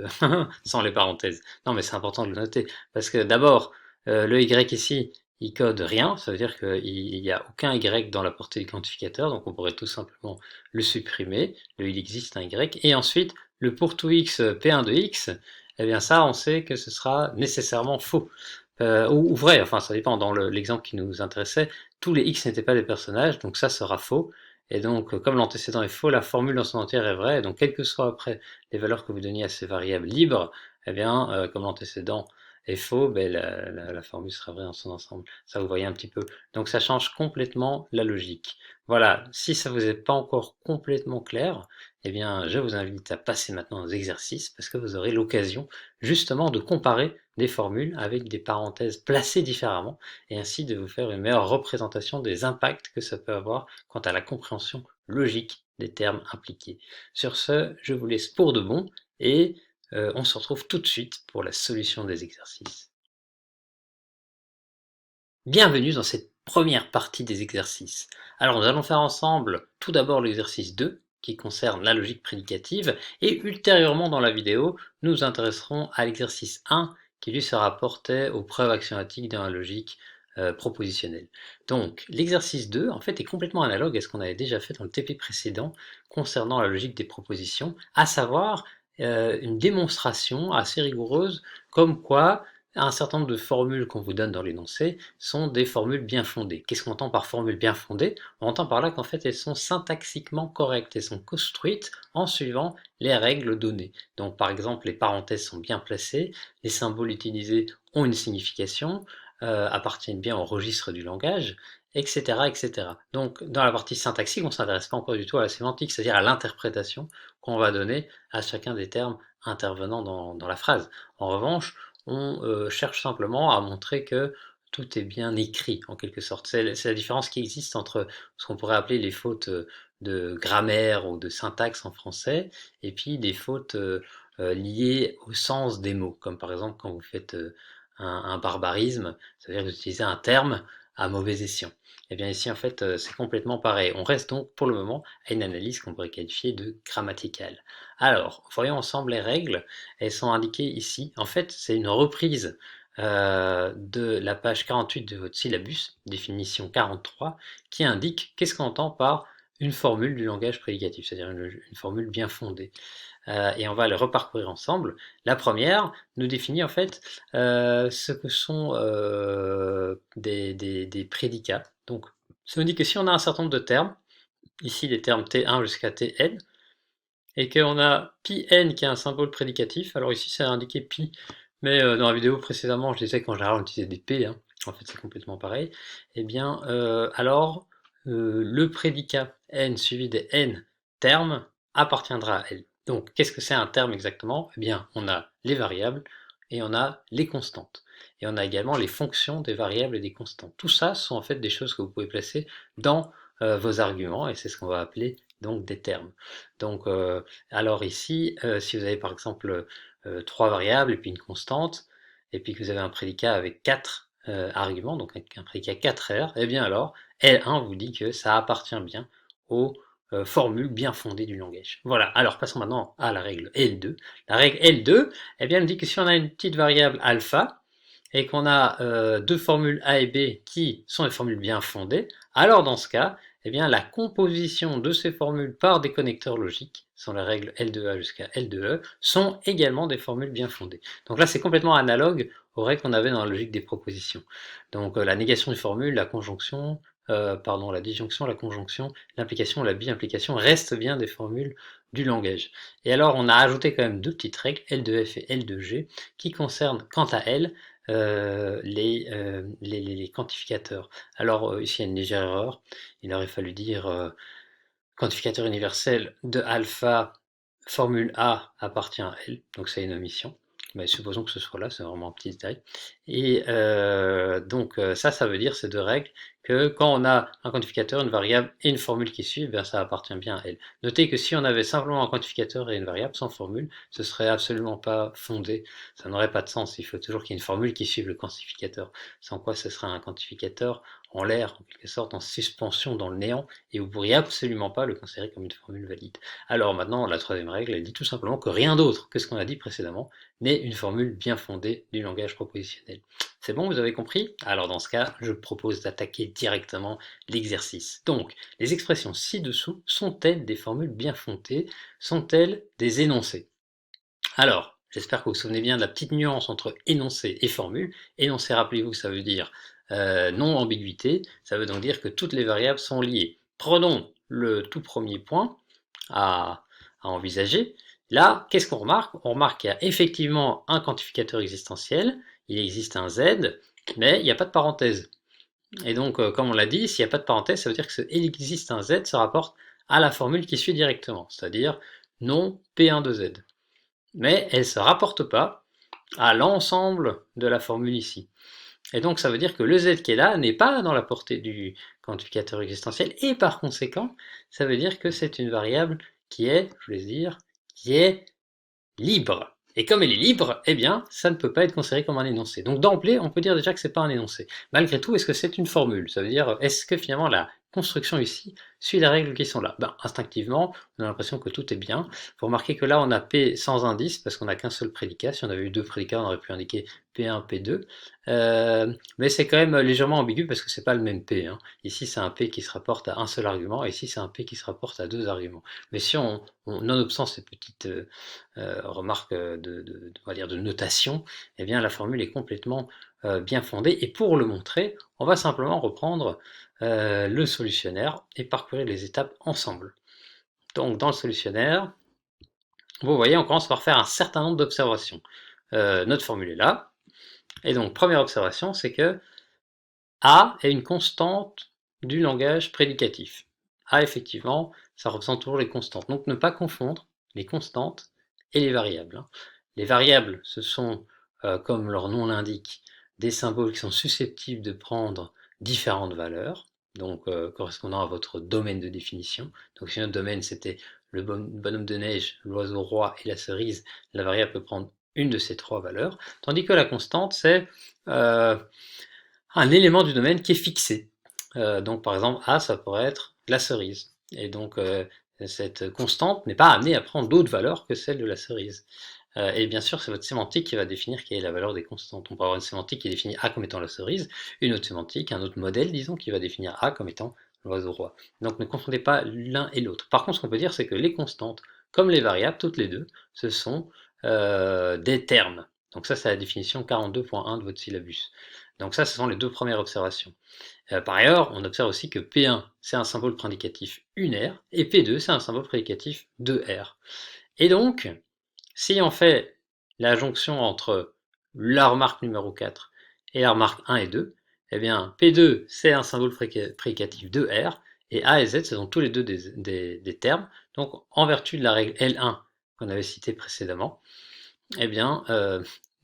sans les parenthèses. Non, mais c'est important de le noter, parce que d'abord, le y ici, il code rien, ça veut dire qu'il n'y a aucun y dans la portée du quantificateur, donc on pourrait tout simplement le supprimer, il existe un y, et ensuite, le pour tout x p1 de x, eh bien ça, on sait que ce sera nécessairement faux. Ou vrai, enfin ça dépend, dans l'exemple qui nous intéressait, tous les x n'étaient pas des personnages, donc ça sera faux, et donc comme l'antécédent est faux, la formule dans son entière est vraie, et donc quelles que soient après les valeurs que vous donniez à ces variables libres, eh bien comme l'antécédent est faux, ben, la formule sera vraie dans son ensemble. Ça vous voyez un petit peu. Donc ça change complètement la logique. Voilà, si ça vous est pas encore complètement clair, eh bien je vous invite à passer maintenant aux exercices, parce que vous aurez l'occasion justement de comparer des formules avec des parenthèses placées différemment, et ainsi de vous faire une meilleure représentation des impacts que ça peut avoir quant à la compréhension logique des termes impliqués. Sur ce, je vous laisse pour de bon, et on se retrouve tout de suite pour la solution des exercices. Bienvenue dans cette première partie des exercices. Alors nous allons faire ensemble tout d'abord l'exercice 2, qui concerne la logique prédicative, et ultérieurement dans la vidéo, nous nous intéresserons à l'exercice 1, qui lui sera porté aux preuves axiomatiques dans la logique propositionnelle. Donc l'exercice 2, en fait, est complètement analogue à ce qu'on avait déjà fait dans le TP précédent concernant la logique des propositions, à savoir une démonstration assez rigoureuse comme quoi un certain nombre de formules qu'on vous donne dans l'énoncé sont des formules bien fondées. Qu'est-ce qu'on entend par formule bien fondée? On entend par là qu'en fait elles sont syntaxiquement correctes, elles sont construites en suivant les règles données. Donc par exemple les parenthèses sont bien placées, les symboles utilisés ont une signification, appartiennent bien au registre du langage, etc., etc. Donc dans la partie syntaxique, on ne s'intéresse pas encore du tout à la sémantique, c'est-à-dire à l'interprétation qu'on va donner à chacun des termes intervenant dans la phrase. En revanche, on cherche simplement à montrer que tout est bien écrit, en quelque sorte. C'est la différence qui existe entre ce qu'on pourrait appeler les fautes de grammaire ou de syntaxe en français, et puis des fautes liées au sens des mots, comme par exemple quand vous faites un barbarisme, ça veut dire que vous utilisez un terme à mauvais escient. Et bien ici, en fait, c'est complètement pareil. On reste donc pour le moment à une analyse qu'on pourrait qualifier de grammaticale. Alors, voyons ensemble les règles. Elles sont indiquées ici. En fait, c'est une reprise de la page 48 de votre syllabus, définition 43, qui indique qu'est-ce qu'on entend par une formule du langage prédicatif, c'est-à-dire une formule bien fondée. Et on va les reparcourir ensemble. La première nous définit en fait ce que sont des prédicats. Donc, ça nous dit que si on a un certain nombre de termes, ici les termes T1 jusqu'à Tn, et qu'on a Pn qui est un symbole prédicatif, alors ici c'est indiqué pi, mais dans la vidéo précédemment je disais qu'en général on utilisait des P, hein. En fait c'est complètement pareil, et bien alors le prédicat n suivi des n termes appartiendra à L. Donc qu'est-ce que c'est un terme exactement? Eh bien on a les variables et on a les constantes. Et on a également les fonctions des variables et des constantes. Tout ça sont en fait des choses que vous pouvez placer dans vos arguments, et c'est ce qu'on va appeler donc des termes. Donc, alors ici, si vous avez par exemple 3 variables et puis une constante, et puis que vous avez un prédicat avec 4 arguments, donc un prédicat 4R, et bien alors L1 vous dit que ça appartient bien aux formule bien fondée du langage. Voilà, alors passons maintenant à la règle L2. La règle L2, eh bien, elle dit que si on a une petite variable alpha, et qu'on a deux formules A et B qui sont des formules bien fondées, alors dans ce cas, eh bien, la composition de ces formules par des connecteurs logiques, sont les règles L2A jusqu'à L2E, sont également des formules bien fondées. Donc là, c'est complètement analogue aux règles qu'on avait dans la logique des propositions. Donc la négation d'une formule, la conjonction, la disjonction, la conjonction, l'implication, la bi-implication restent bien des formules du langage. Et alors, on a ajouté quand même deux petites règles, L2F et L2G, qui concernent, quant à elles, les quantificateurs. Alors ici il y a une légère erreur, il aurait fallu dire quantificateur universel de alpha, formule A appartient à L, donc c'est une omission. Mais supposons que ce soit là, c'est vraiment un petit détail. Et ça veut dire ces deux règles que quand on a un quantificateur, une variable et une formule qui suivent, bien ça appartient bien à L. Notez que si on avait simplement un quantificateur et une variable sans formule, ce serait absolument pas fondé, ça n'aurait pas de sens. Il faut toujours qu'il y ait une formule qui suive le quantificateur, sans quoi ce serait un quantificateur en l'air, en quelque sorte en suspension dans le néant, et vous ne pourriez absolument pas le considérer comme une formule valide. Alors maintenant, la troisième règle, elle dit tout simplement que rien d'autre que ce qu'on a dit précédemment n'est une formule bien fondée du langage propositionnel. C'est bon, vous avez compris? Alors dans ce cas, je propose d'attaquer directement l'exercice. Donc, les expressions ci-dessous sont-elles des formules bien fondées? Sont-elles des énoncés? Alors, j'espère que vous vous souvenez bien de la petite nuance entre énoncé et formule. Énoncé, rappelez-vous, ça veut dire non-ambiguïté, ça veut donc dire que toutes les variables sont liées. Prenons le tout premier point à envisager. Là, qu'est-ce qu'on remarque? On remarque qu'il y a effectivement un quantificateur existentiel, il existe un z, mais il n'y a pas de parenthèse. Et donc, comme on l'a dit, s'il n'y a pas de parenthèse, ça veut dire que il existe un z se rapporte à la formule qui suit directement, c'est-à-dire non P1 de z. Mais elle ne se rapporte pas à l'ensemble de la formule ici. Et donc ça veut dire que le z qui est là n'est pas dans la portée du quantificateur existentiel, et par conséquent, ça veut dire que c'est une variable qui est, je voulais dire, qui est libre. Et comme elle est libre, eh bien, ça ne peut pas être considéré comme un énoncé. Donc d'emblée, on peut dire déjà que c'est pas un énoncé. Malgré tout, est-ce que c'est une formule? Ça veut dire, est-ce que finalement la construction ici suit les règles qui sont là? Ben, instinctivement, on a l'impression que tout est bien. Vous remarquez que là, on a P sans indice, parce qu'on n'a qu'un seul prédicat. Si on avait eu deux prédicats, on aurait pu indiquer P1, P2. Mais c'est quand même légèrement ambigu parce que c'est pas le même P. Hein. Ici, c'est un P qui se rapporte à un seul argument, et ici, c'est un P qui se rapporte à deux arguments. Mais si nonobstant ces petites remarques on va dire de notation, eh bien la formule est complètement bien fondée. Et pour le montrer, on va simplement reprendre le solutionnaire et parcourir les étapes ensemble. Donc dans le solutionnaire, vous voyez, on commence par faire un certain nombre d'observations. Notre formule est là. Et donc première observation, c'est que A est une constante du langage prédicatif. A, effectivement, ça représente toujours les constantes. Donc ne pas confondre les constantes et les variables. Les variables, ce sont, comme leur nom l'indique, des symboles qui sont susceptibles de prendre différentes valeurs, donc correspondant à votre domaine de définition. Donc si notre domaine c'était le bonhomme de neige, l'oiseau roi et la cerise, la variable peut prendre une de ces trois valeurs, tandis que la constante c'est un élément du domaine qui est fixé. Donc par exemple A ça pourrait être la cerise, et donc cette constante n'est pas amenée à prendre d'autres valeurs que celle de la cerise. Et bien sûr, c'est votre sémantique qui va définir quelle est la valeur des constantes. On peut avoir une sémantique qui définit A comme étant la cerise, une autre sémantique, un autre modèle, disons, qui va définir A comme étant l'oiseau roi. Donc ne confondez pas l'un et l'autre. Par contre, ce qu'on peut dire, c'est que les constantes, comme les variables, toutes les deux, ce sont des termes. Donc ça, c'est la définition 42.1 de votre syllabus. Donc ça, ce sont les deux premières observations. Par ailleurs, on observe aussi que P1, c'est un symbole prédicatif unaire, et P2, c'est un symbole prédicatif 2R. Et donc, si on fait la jonction entre la remarque numéro 4 et la remarque 1 et 2, eh bien, P2, c'est un symbole prédicatif 2R, et A et Z, ce sont tous les deux des termes. Donc, en vertu de la règle L1 qu'on avait citée précédemment, eh bien,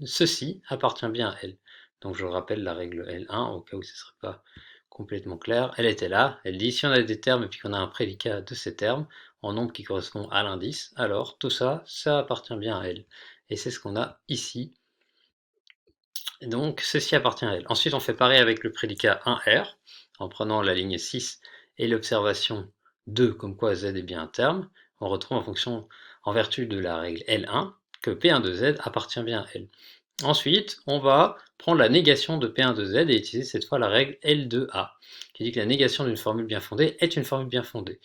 ceci appartient bien à L. Donc, je rappelle la règle L1, au cas où ce ne serait pas complètement clair. Elle était là, elle dit si on a des termes et puis qu'on a un prédicat de ces termes, en nombre qui correspond à l'indice, alors tout ça, ça appartient bien à L. Et c'est ce qu'on a ici. Donc, ceci appartient à L. Ensuite, on fait pareil avec le prédicat 1R, en prenant la ligne 6 et l'observation 2 comme quoi z est bien un terme, on retrouve en vertu de la règle L1 que P1 de z appartient bien à L. Ensuite, on va prendre la négation de P1 de z et utiliser cette fois la règle L2A, qui dit que la négation d'une formule bien fondée est une formule bien fondée.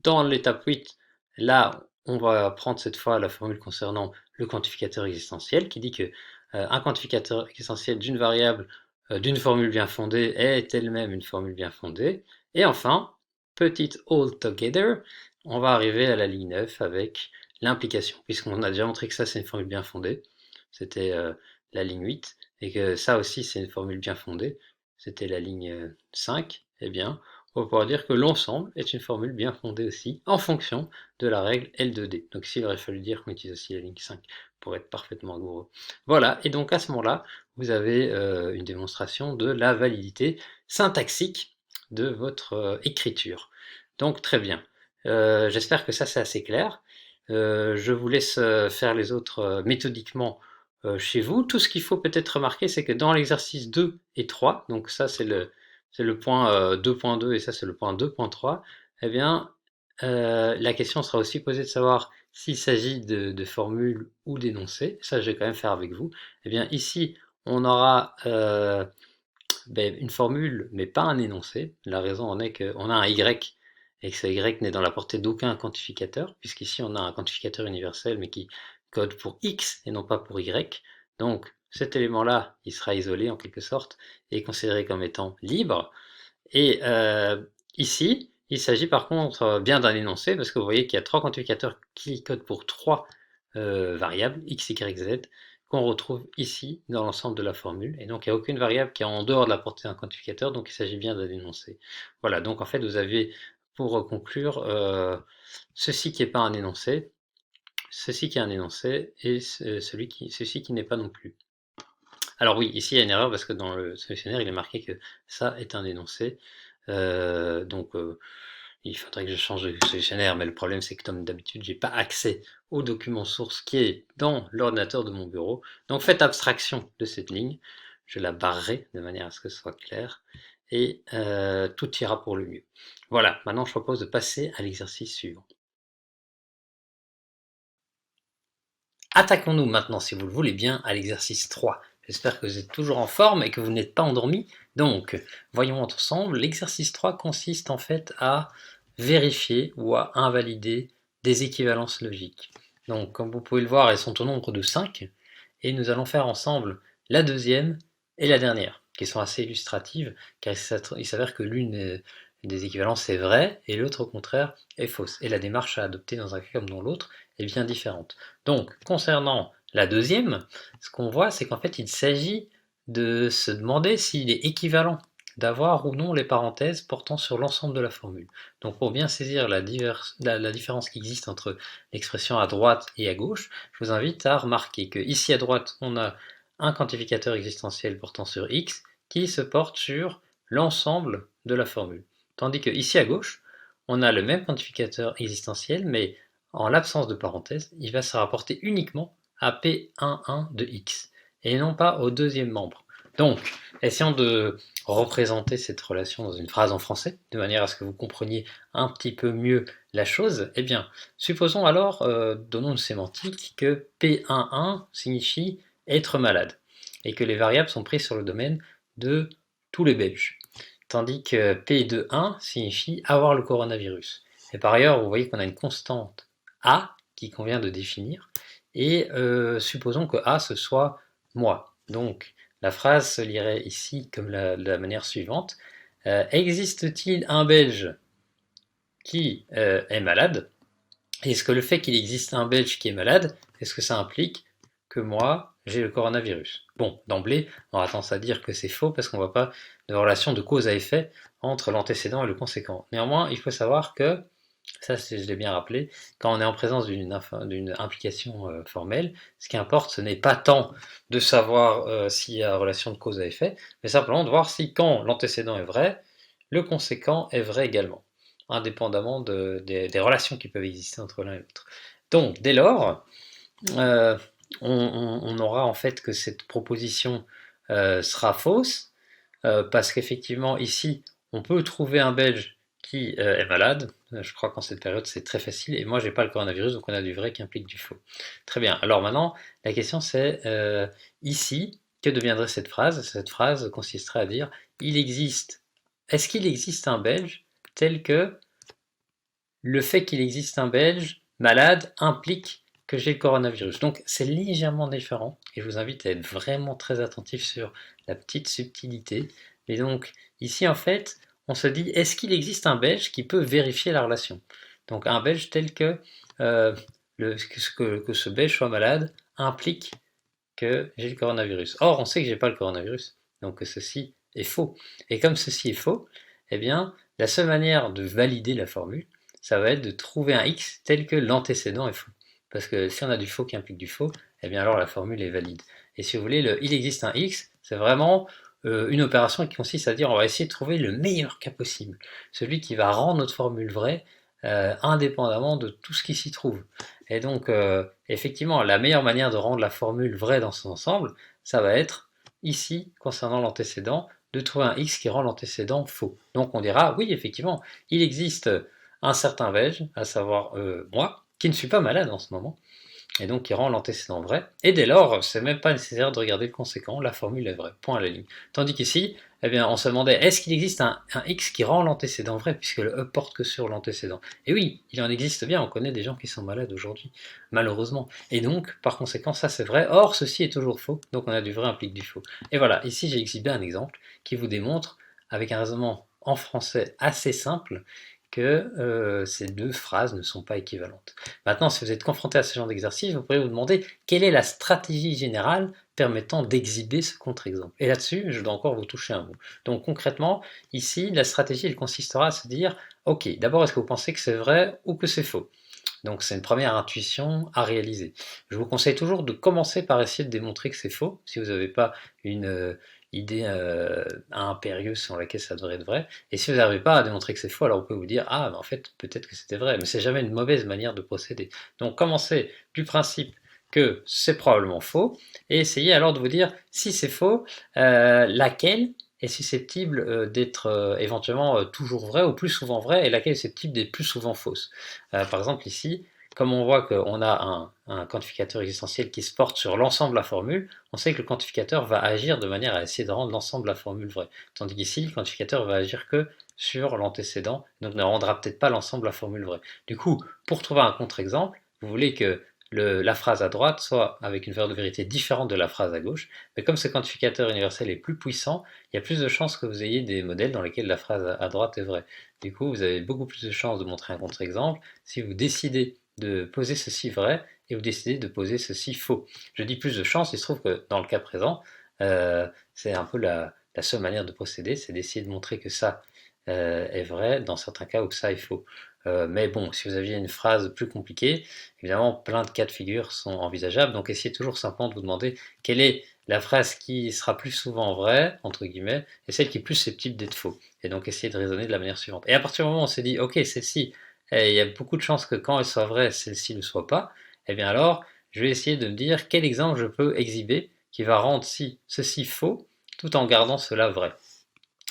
Dans l'étape 8, là, on va prendre cette fois la formule concernant le quantificateur existentiel, qui dit que un quantificateur existentiel d'une variable d'une formule bien fondée est elle-même une formule bien fondée. Et enfin, petite all together, on va arriver à la ligne 9 avec l'implication, puisqu'on a déjà montré que ça c'est une formule bien fondée, c'était la ligne 8, et que ça aussi c'est une formule bien fondée, c'était la ligne 5, eh bien, on va pouvoir dire que l'ensemble est une formule bien fondée aussi, en fonction de la règle L2D. Donc ici, il aurait fallu dire qu'on utilise aussi la ligne 5 pour être parfaitement rigoureux. Voilà, et donc à ce moment-là, vous avez une démonstration de la validité syntaxique de votre écriture. Donc très bien. J'espère que ça c'est assez clair. Je vous laisse faire les autres méthodiquement chez vous. Tout ce qu'il faut peut-être remarquer, c'est que dans l'exercice 2 et 3, donc ça c'est le point 2.2 et ça c'est le point 2.3, eh bien la question sera aussi posée de savoir s'il s'agit de formules ou d'énoncés. Ça je vais quand même faire avec vous. Eh bien ici on aura une formule mais pas un énoncé. La raison en est qu'on a un y et que ce y n'est dans la portée d'aucun quantificateur, puisqu'ici on a un quantificateur universel mais qui code pour x et non pas pour y. Donc cet élément-là, il sera isolé en quelque sorte et considéré comme étant libre. Et ici, il s'agit par contre bien d'un énoncé, parce que vous voyez qu'il y a trois quantificateurs qui codent pour trois variables, x, y, z, qu'on retrouve ici dans l'ensemble de la formule. Et donc il n'y a aucune variable qui est en dehors de la portée d'un quantificateur, donc il s'agit bien d'un énoncé. Voilà, donc en fait vous avez, pour conclure, ceci qui n'est pas un énoncé, ceci qui est un énoncé, et ceci qui n'est pas non plus. Alors oui, ici il y a une erreur parce que dans le solutionnaire il est marqué que ça est un énoncé. Donc il faudrait que je change de solutionnaire, mais le problème c'est que comme d'habitude j'ai pas accès au document source qui est dans l'ordinateur de mon bureau. Donc faites abstraction de cette ligne, je la barrerai de manière à ce que ce soit clair et tout ira pour le mieux. Voilà, maintenant je propose de passer à l'exercice suivant. Attaquons-nous maintenant, si vous le voulez bien, à l'exercice 3. J'espère que vous êtes toujours en forme et que vous n'êtes pas endormi. Donc, voyons ensemble, l'exercice 3 consiste en fait à vérifier ou à invalider des équivalences logiques. Donc, comme vous pouvez le voir, elles sont au nombre de 5, et nous allons faire ensemble la deuxième et la dernière, qui sont assez illustratives, car il s'avère que l'une des équivalences est vraie et l'autre au contraire est fausse. Et la démarche à adopter dans un cas comme dans l'autre est bien différente. Donc, concernant la deuxième, ce qu'on voit, c'est qu'en fait, il s'agit de se demander s'il est équivalent d'avoir ou non les parenthèses portant sur l'ensemble de la formule. Donc pour bien saisir la différence qui existe entre l'expression à droite et à gauche, je vous invite à remarquer que ici à droite, on a un quantificateur existentiel portant sur x qui se porte sur l'ensemble de la formule. Tandis que ici à gauche, on a le même quantificateur existentiel, mais en l'absence de parenthèse, il va se rapporter uniquement à P11 de x, et non pas au deuxième membre. Donc, essayons de représenter cette relation dans une phrase en français, de manière à ce que vous compreniez un petit peu mieux la chose. Eh bien, supposons alors, donnons une sémantique, que P11 signifie être malade, et que les variables sont prises sur le domaine de tous les Belges. Tandis que P21 signifie avoir le coronavirus. Et par ailleurs, vous voyez qu'on a une constante A qui convient de définir, et supposons que A ce soit moi. Donc, la phrase se lirait ici comme de la manière suivante. Existe-t-il un Belge qui est malade? Est-ce que le fait qu'il existe un Belge qui est malade, est-ce que ça implique que moi, j'ai le coronavirus? Bon, d'emblée, on a tendance à dire que c'est faux parce qu'on ne voit pas de relation de cause à effet entre l'antécédent et le conséquent. Néanmoins, il faut savoir que, ça je l'ai bien rappelé, quand on est en présence d'une implication formelle, ce qui importe, ce n'est pas tant de savoir s'il y a relation de cause à effet, mais simplement de voir si quand l'antécédent est vrai, le conséquent est vrai également, indépendamment des relations qui peuvent exister entre l'un et l'autre. Donc, dès lors, on aura en fait que cette proposition sera fausse, parce qu'effectivement, ici, on peut trouver un Belge qui est malade, Je crois qu'en cette période, c'est très facile. Et moi, j'ai pas le coronavirus, donc on a du vrai qui implique du faux. Très bien. Alors maintenant, la question c'est ici, que deviendrait cette phrase? Cette phrase consisterait à dire est-ce qu'il existe un Belge tel que le fait qu'il existe un Belge malade implique que j'ai le coronavirus. Donc c'est légèrement différent et je vous invite à être vraiment très attentif sur la petite subtilité. Et donc ici en fait, on se dit est-ce qu'il existe un Belge qui peut vérifier la relation? Donc un Belge tel que, que ce Belge soit malade implique que j'ai le coronavirus. Or on sait que j'ai pas le coronavirus, donc ceci est faux. Et comme ceci est faux, eh bien la seule manière de valider la formule, ça va être de trouver un x tel que l'antécédent est faux. Parce que si on a du faux qui implique du faux, eh bien alors la formule est valide. Et si vous voulez, il existe un x, c'est vraiment une opération qui consiste à dire on va essayer de trouver le meilleur cas possible, celui qui va rendre notre formule vraie indépendamment de tout ce qui s'y trouve. Et donc, effectivement, la meilleure manière de rendre la formule vraie dans son ensemble, ça va être, ici, concernant l'antécédent, de trouver un x qui rend l'antécédent faux. Donc on dira, oui, effectivement, il existe un certain Belge, à savoir moi, qui ne suis pas malade en ce moment, et donc qui rend l'antécédent vrai. Et dès lors, c'est même pas nécessaire de regarder le conséquent, la formule est vraie, point à la ligne. Tandis qu'ici, eh bien, on se demandait, est-ce qu'il existe un x qui rend l'antécédent vrai, puisque le e porte que sur l'antécédent? Et oui, il en existe bien, on connaît des gens qui sont malades aujourd'hui, malheureusement. Et donc, par conséquent, ça c'est vrai, or ceci est toujours faux, donc on a du vrai implique du faux. Et voilà, ici j'ai exhibé un exemple qui vous démontre, avec un raisonnement en français assez simple, que ces deux phrases ne sont pas équivalentes. Maintenant, si vous êtes confronté à ce genre d'exercice, vous pourrez vous demander quelle est la stratégie générale permettant d'exhiber ce contre-exemple. Et là-dessus, je dois encore vous toucher un mot. Donc concrètement, ici, la stratégie, elle consistera à se dire, ok, d'abord, est-ce que vous pensez que c'est vrai ou que c'est faux? Donc c'est une première intuition à réaliser. Je vous conseille toujours de commencer par essayer de démontrer que c'est faux, si vous n'avez pas une idée impérieuse sur laquelle ça devrait être vrai. Et si vous n'arrivez pas à démontrer que c'est faux, alors vous pouvez vous dire ah, mais en fait, peut-être que c'était vrai. Mais c'est jamais une mauvaise manière de procéder. Donc commencez du principe que c'est probablement faux, et essayez alors de vous dire si c'est faux, laquelle est susceptible d'être éventuellement toujours vraie ou plus souvent vraie, et laquelle est susceptible d'être plus souvent fausse. Par exemple ici, comme on voit qu'on a un quantificateur existentiel qui se porte sur l'ensemble de la formule, on sait que le quantificateur va agir de manière à essayer de rendre l'ensemble de la formule vraie. Tandis qu'ici, le quantificateur va agir que sur l'antécédent, donc ne rendra peut-être pas l'ensemble de la formule vraie. Du coup, pour trouver un contre-exemple, vous voulez que la phrase à droite soit avec une valeur de vérité différente de la phrase à gauche, mais comme ce quantificateur universel est plus puissant, il y a plus de chances que vous ayez des modèles dans lesquels la phrase à droite est vraie. Du coup, vous avez beaucoup plus de chances de montrer un contre-exemple si vous décidez de poser ceci vrai et vous décidez de poser ceci faux. Je dis plus de chance, il se trouve que dans le cas présent, c'est un peu la seule manière de procéder, c'est d'essayer de montrer que ça est vrai dans certains cas où ça est faux. Mais bon, si vous aviez une phrase plus compliquée, évidemment, plein de cas de figure sont envisageables, donc essayez toujours simplement de vous demander quelle est la phrase qui sera plus souvent vraie, entre guillemets, et celle qui est plus susceptible d'être faux. Et donc essayez de raisonner de la manière suivante. Et à partir du moment où on s'est dit, ok, celle-ci, il y a beaucoup de chances que quand elle soit vraie, celle-ci ne soit pas, et bien alors, je vais essayer de me dire quel exemple je peux exhiber qui va rendre ceci faux, tout en gardant cela vrai.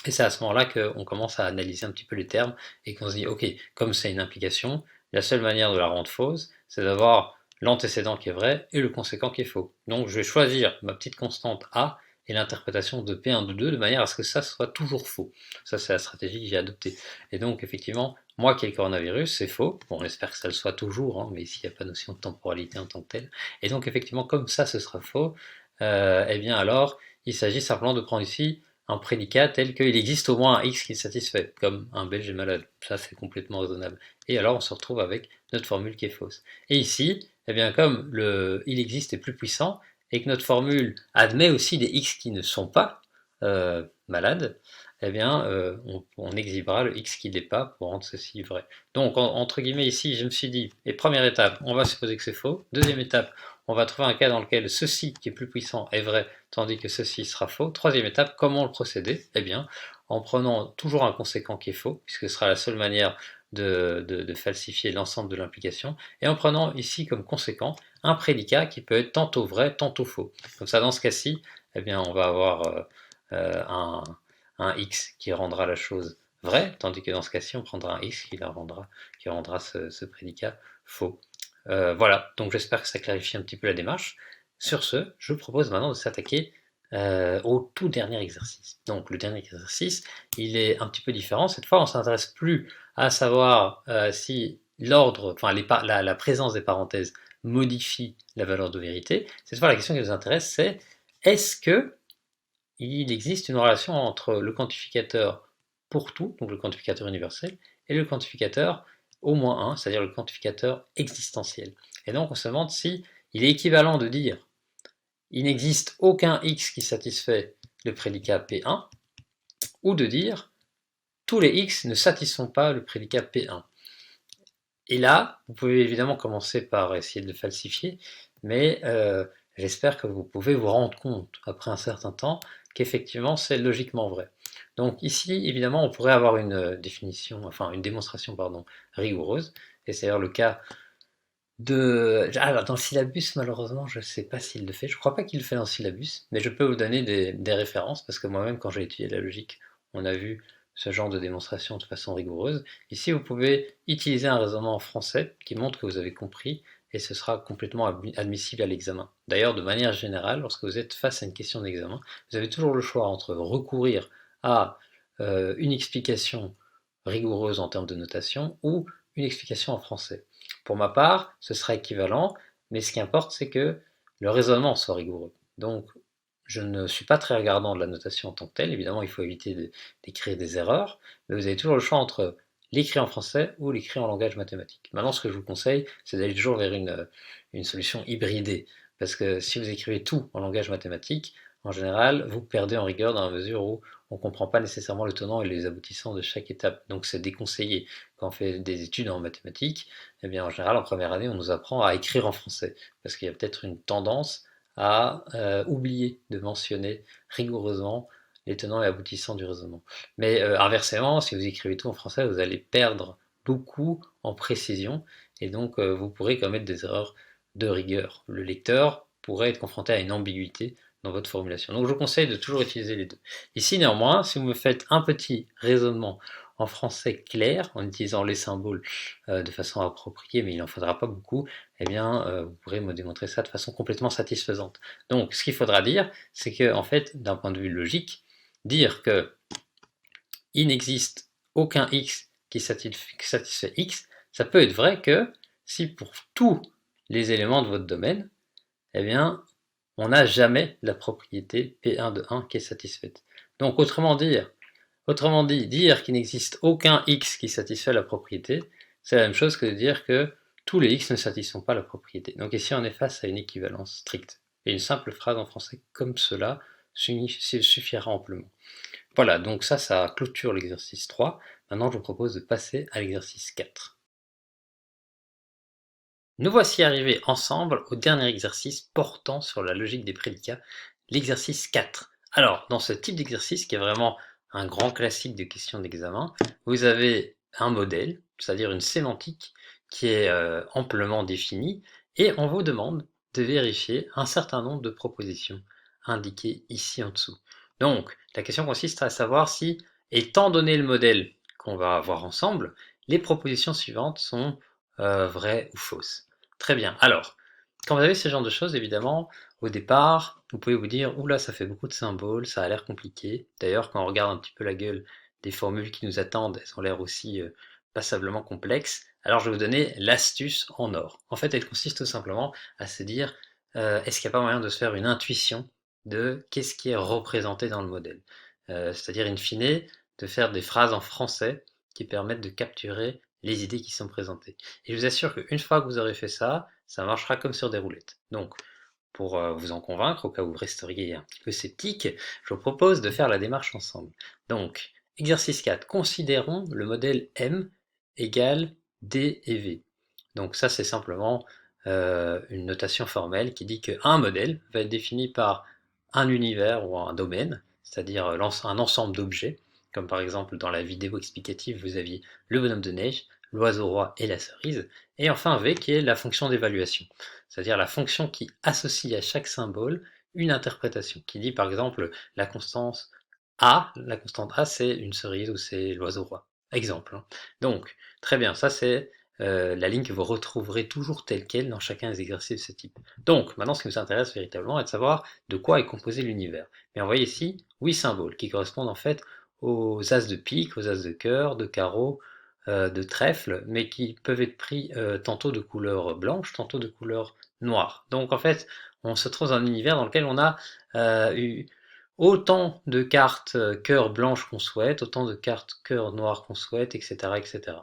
Et c'est à ce moment-là qu'on commence à analyser un petit peu les termes et qu'on se dit, ok, comme c'est une implication, la seule manière de la rendre fausse, c'est d'avoir l'antécédent qui est vrai et le conséquent qui est faux. Donc je vais choisir ma petite constante A et l'interprétation de P1 de 2 de manière à ce que ça soit toujours faux. Ça, c'est la stratégie que j'ai adoptée. Et donc, effectivement, moi qui ai le coronavirus, c'est faux. Bon, on espère que ça le soit toujours, hein, mais ici, il n'y a pas de notion de temporalité en tant que telle. Et donc, effectivement, comme ça, ce sera faux, eh bien alors, il s'agit simplement de prendre ici un prédicat tel qu'il existe au moins un X qui le satisfait, comme un Belge est malade. Ça, c'est complètement raisonnable. Et alors, on se retrouve avec notre formule qui est fausse. Et ici, eh bien, comme il existe est plus puissant, et que notre formule admet aussi des X qui ne sont pas malades, eh bien, on exhibera le X qui n'est pas pour rendre ceci vrai. Donc, entre guillemets, ici, je me suis dit, et première étape, on va supposer que c'est faux. Deuxième étape, on va trouver un cas dans lequel ceci qui est plus puissant est vrai, tandis que ceci sera faux. Troisième étape, comment le procéder? Eh bien, en prenant toujours un conséquent qui est faux, puisque ce sera la seule manière de falsifier l'ensemble de l'implication, et en prenant ici comme conséquent un prédicat qui peut être tantôt vrai, tantôt faux. Comme ça, dans ce cas-ci, eh bien, on va avoir un X qui rendra la chose vrai, tandis que dans ce cas-ci, on prendra un x qui rendra ce prédicat faux. Voilà, donc j'espère que ça clarifie un petit peu la démarche. Sur ce, je vous propose maintenant de s'attaquer au tout dernier exercice. Donc le dernier exercice, il est un petit peu différent. Cette fois, on ne s'intéresse plus à savoir si l'ordre, enfin la présence des parenthèses modifie la valeur de vérité. Cette fois, la question qui nous intéresse, c'est est-ce que il existe une relation entre le quantificateur pour tout, donc le quantificateur universel, et le quantificateur au moins 1, c'est-à-dire le quantificateur existentiel. Et donc on se demande si il est équivalent de dire il n'existe aucun x qui satisfait le prédicat P1, ou de dire tous les x ne satisfont pas le prédicat P1. Et là, vous pouvez évidemment commencer par essayer de le falsifier, mais j'espère que vous pouvez vous rendre compte, après un certain temps, qu'effectivement c'est logiquement vrai. Donc ici, évidemment, on pourrait avoir une définition, enfin une démonstration, pardon, rigoureuse, et c'est d'ailleurs le cas alors dans le syllabus, malheureusement, je ne sais pas s'il le fait. Je ne crois pas qu'il le fait dans le syllabus, mais je peux vous donner des références, parce que moi-même, quand j'ai étudié la logique, on a vu ce genre de démonstration de façon rigoureuse. Ici, vous pouvez utiliser un raisonnement en français qui montre que vous avez compris, et ce sera complètement admissible à l'examen. D'ailleurs, de manière générale, lorsque vous êtes face à une question d'examen, vous avez toujours le choix entre recourir à une explication rigoureuse en termes de notation ou une explication en français. Pour ma part, ce sera équivalent, mais ce qui importe, c'est que le raisonnement soit rigoureux. Donc, je ne suis pas très regardant de la notation en tant que telle. Évidemment, il faut éviter d'écrire des erreurs, mais vous avez toujours le choix entre l'écrit en français ou l'écrit en langage mathématique. Maintenant, ce que je vous conseille, c'est d'aller toujours vers une solution hybridée, parce que si vous écrivez tout en langage mathématique, en général, vous perdez en rigueur dans la mesure où on ne comprend pas nécessairement le tenant et les aboutissants de chaque étape. Donc c'est déconseillé. Quand on fait des études en mathématiques, eh bien en général, en première année, on nous apprend à écrire en français, parce qu'il y a peut-être une tendance à oublier de mentionner rigoureusement les tenants et aboutissants du raisonnement. Mais inversement, si vous écrivez tout en français, vous allez perdre beaucoup en précision, et donc vous pourrez commettre des erreurs de rigueur. Le lecteur pourrait être confronté à une ambiguïté dans votre formulation. Donc je vous conseille de toujours utiliser les deux. Ici néanmoins, si vous me faites un petit raisonnement en français clair, en utilisant les symboles de façon appropriée, mais il n'en faudra pas beaucoup, eh bien vous pourrez me démontrer ça de façon complètement satisfaisante. Donc ce qu'il faudra dire, c'est que en fait, d'un point de vue logique, dire que il n'existe aucun x qui satisfait x, ça peut être vrai que si pour tous les éléments de votre domaine, eh bien, on n'a jamais la propriété P1 de 1 qui est satisfaite. Donc autrement dit, dire qu'il n'existe aucun x qui satisfait la propriété, c'est la même chose que de dire que tous les x ne satisfont pas la propriété. Donc ici on est face à une équivalence stricte. Et une simple phrase en français comme cela suffira amplement. Voilà, donc ça clôture l'exercice 3. Maintenant je vous propose de passer à l'exercice 4. Nous voici arrivés ensemble au dernier exercice portant sur la logique des prédicats, l'exercice 4. Alors, dans ce type d'exercice, qui est vraiment un grand classique de questions d'examen, vous avez un modèle, c'est-à-dire une sémantique, qui est amplement définie, et on vous demande de vérifier un certain nombre de propositions indiquées ici en dessous. Donc, la question consiste à savoir si, étant donné le modèle qu'on va voir ensemble, les propositions suivantes sont vraies ou fausses. Très bien. Alors, quand vous avez ce genre de choses, évidemment, au départ, vous pouvez vous dire, oula, ça fait beaucoup de symboles, ça a l'air compliqué. D'ailleurs, quand on regarde un petit peu la gueule des formules qui nous attendent, elles ont l'air aussi passablement complexes. Alors, je vais vous donner l'astuce en or. En fait, elle consiste tout simplement à se dire, est-ce qu'il n'y a pas moyen de se faire une intuition de qu'est-ce qui est représenté dans le modèle? C'est-à-dire, in fine, de faire des phrases en français qui permettent de capturer les idées qui sont présentées. Et je vous assure qu'une fois que vous aurez fait ça, ça marchera comme sur des roulettes. Donc, pour vous en convaincre, au cas où vous resteriez un petit peu sceptique, je vous propose de faire la démarche ensemble. Donc, exercice 4, considérons le modèle M égale D et V. Donc ça, c'est simplement une notation formelle qui dit qu'un modèle va être défini par un univers ou un domaine, c'est-à-dire un ensemble d'objets, comme par exemple dans la vidéo explicative, vous aviez le bonhomme de neige, l'oiseau roi et la cerise, et enfin V qui est la fonction d'évaluation, c'est-à-dire la fonction qui associe à chaque symbole une interprétation, qui dit par exemple la constance A, la constante A, c'est une cerise ou c'est l'oiseau roi. Exemple, hein. Donc, très bien, ça c'est la ligne que vous retrouverez toujours telle quelle dans chacun des exercices de ce type. Donc, maintenant, ce qui nous intéresse véritablement est de savoir de quoi est composé l'univers. Et on voit ici 8 symboles qui correspondent en fait aux as de pique, aux as de cœur, de carreau, de trèfle, mais qui peuvent être pris tantôt de couleur blanche, tantôt de couleur noire. Donc, en fait, on se trouve dans un univers dans lequel on a eu autant de cartes cœur blanches qu'on souhaite, autant de cartes cœur noir qu'on souhaite, etc., etc.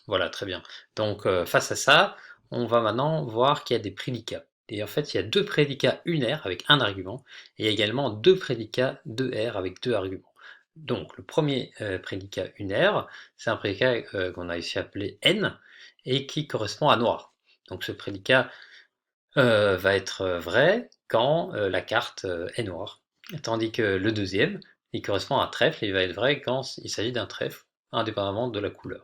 Voilà, très bien. Donc, face à ça, on va maintenant voir qu'il y a des prédicats. Et en fait, il y a deux prédicats unaires avec un argument, et également deux prédicats 2R avec deux arguments. Donc, le premier prédicat unaire, c'est un prédicat qu'on a ici appelé N, et qui correspond à noir. Donc, ce prédicat va être vrai quand la carte est noire. Tandis que le deuxième, il correspond à un trèfle, et il va être vrai quand il s'agit d'un trèfle, indépendamment de la couleur.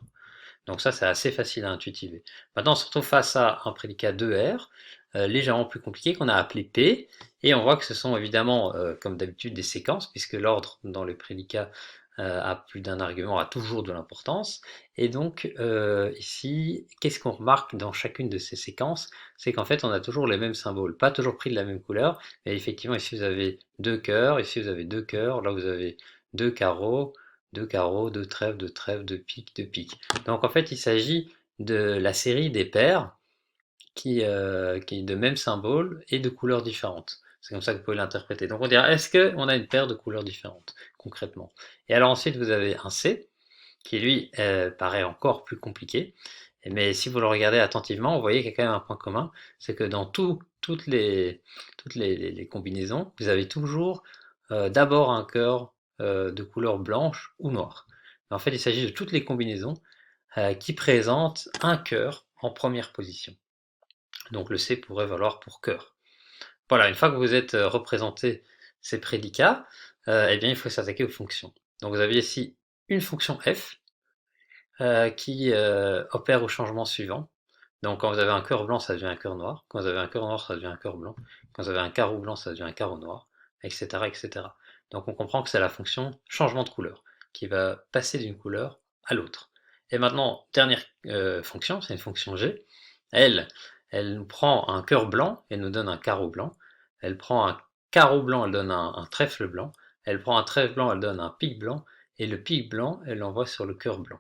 Donc ça, c'est assez facile à intuitiver. Maintenant, on se retrouve face à un prédicat 2R, légèrement plus compliqué, qu'on a appelé P, et on voit que ce sont évidemment, comme d'habitude, des séquences, puisque l'ordre dans les prédicats a plus d'un argument, a toujours de l'importance. Et donc, ici, qu'est-ce qu'on remarque dans chacune de ces séquences? C'est qu'en fait, on a toujours les mêmes symboles, pas toujours pris de la même couleur, mais effectivement, ici, vous avez deux cœurs, ici, vous avez deux cœurs, là, vous avez deux carreaux, deux trèfles, deux piques, deux piques. Donc en fait, il s'agit de la série des paires qui est de même symbole et de couleurs différentes. C'est comme ça que vous pouvez l'interpréter. Donc on dirait, est-ce qu'on a une paire de couleurs différentes, concrètement? Et alors ensuite, vous avez un C, qui lui paraît encore plus compliqué. Mais si vous le regardez attentivement, vous voyez qu'il y a quand même un point commun, c'est que dans toutes les combinaisons, vous avez toujours d'abord un cœur de couleur blanche ou noire. Mais en fait, il s'agit de toutes les combinaisons qui présentent un cœur en première position. Donc le C pourrait valoir pour cœur. Voilà, une fois que vous êtes représenté ces prédicats, eh bien, il faut s'attaquer aux fonctions. Donc vous avez ici une fonction f qui opère au changement suivant. Donc quand vous avez un cœur blanc, ça devient un cœur noir. Quand vous avez un cœur noir, ça devient un cœur blanc. Quand vous avez un carreau blanc, ça devient un carreau noir, etc., etc. Donc on comprend que c'est la fonction changement de couleur qui va passer d'une couleur à l'autre. Et maintenant, dernière fonction, c'est une fonction g. Elle nous prend un cœur blanc et nous donne un carreau blanc. Elle prend un carreau blanc, elle donne un trèfle blanc. Elle prend un trèfle blanc, elle donne un pic blanc. Et le pic blanc, elle l'envoie sur le cœur blanc.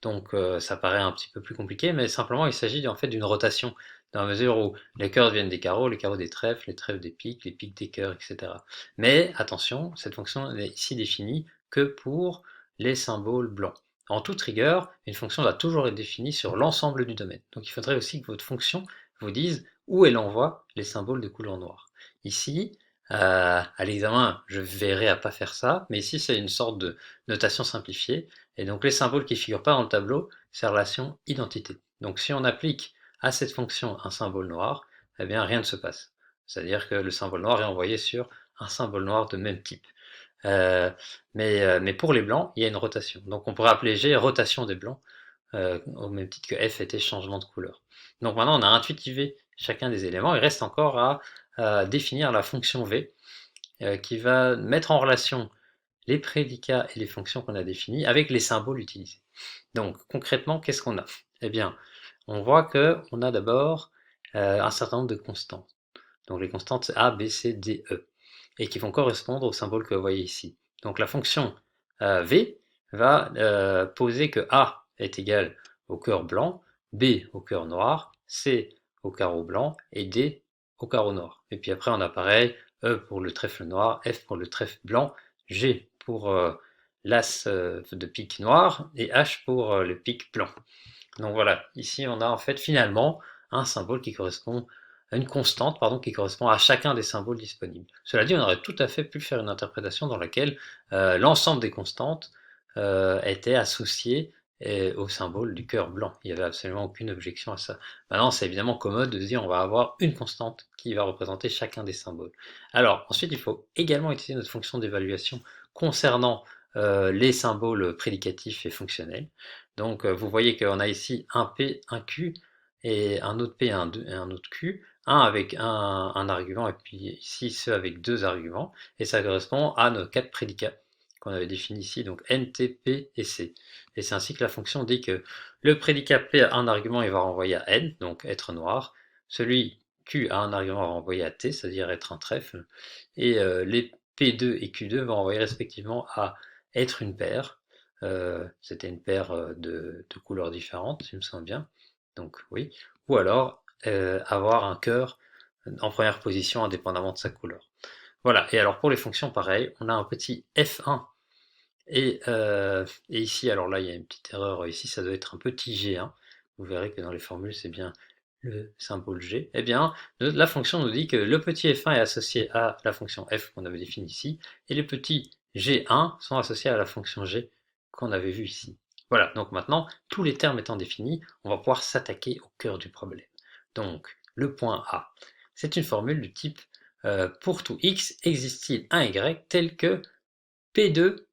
Donc ça paraît un petit peu plus compliqué, mais simplement il s'agit en fait d'une rotation, dans la mesure où les cœurs deviennent des carreaux, les carreaux des trèfles, les trèfles des pics, les pics des cœurs, etc. Mais attention, cette fonction n'est ici définie que pour les symboles blancs. En toute rigueur, une fonction doit toujours être définie sur l'ensemble du domaine. Donc il faudrait aussi que votre fonction vous dise où elle envoie les symboles de couleur noire. Ici, à l'examen, je verrai à pas faire ça, mais ici c'est une sorte de notation simplifiée. Et donc les symboles qui ne figurent pas dans le tableau, c'est la relation identité. Donc si on applique à cette fonction un symbole noir, eh bien rien ne se passe. C'est-à-dire que le symbole noir est envoyé sur un symbole noir de même type. Mais pour les blancs, il y a une rotation. Donc on pourrait appeler G rotation des blancs, au même titre que F était changement de couleur. Donc maintenant on a intuitivé chacun des éléments, il reste encore à définir la fonction V, qui va mettre en relation les prédicats et les fonctions qu'on a définies avec les symboles utilisés. Donc concrètement, qu'est-ce qu'on a? Eh bien, on voit qu'on a d'abord un certain nombre de constantes. Donc les constantes c'est A, B, C, D, E, et qui vont correspondre aux symboles que vous voyez ici. Donc la fonction V va poser que A est égal au cœur blanc, B au cœur noir, C au carreau blanc et D au carreau noir. Et puis après on a pareil, E pour le trèfle noir, F pour le trèfle blanc, G pour l'as de pique noir et H pour le pique blanc. Donc voilà, ici on a en fait finalement un symbole qui correspond à une constante, pardon, qui correspond à chacun des symboles disponibles. Cela dit, on aurait tout à fait pu faire une interprétation dans laquelle l'ensemble des constantes était associé au symbole du cœur blanc. Il n'y avait absolument aucune objection à ça. Maintenant, c'est évidemment commode de se dire on va avoir une constante qui va représenter chacun des symboles. Alors, ensuite, il faut également utiliser notre fonction d'évaluation concernant les symboles prédicatifs et fonctionnels. Donc, vous voyez qu'on a ici un P, un Q, et un autre P et un autre Q, un avec un argument, et puis ici ceux avec deux arguments, et ça correspond à nos quatre prédicats. qu'on avait défini ici, donc n, t, p et c. Et c'est ainsi que la fonction dit que le prédicat p a un argument, il va renvoyer à n, donc être noir. Celui q a un argument, va renvoyer à t, c'est-à-dire être un trèfle. Et les p2 et q2 vont renvoyer respectivement à être une paire. C'était une paire de couleurs différentes, si je me souviens bien. Donc oui. Ou alors avoir un cœur en première position indépendamment de sa couleur. Voilà, et alors pour les fonctions, pareil, on a un petit f1, et ici, alors là, il y a une petite erreur, ici, ça doit être un petit g1, vous verrez que dans les formules, c'est bien le symbole g. Eh bien, la fonction nous dit que le petit f1 est associé à la fonction f qu'on avait définie ici, et les petits g1 sont associés à la fonction g qu'on avait vue ici. Voilà, donc maintenant, tous les termes étant définis, on va pouvoir s'attaquer au cœur du problème. Donc, le point A, c'est une formule du type pour tout x, existe-t-il un y tel que P2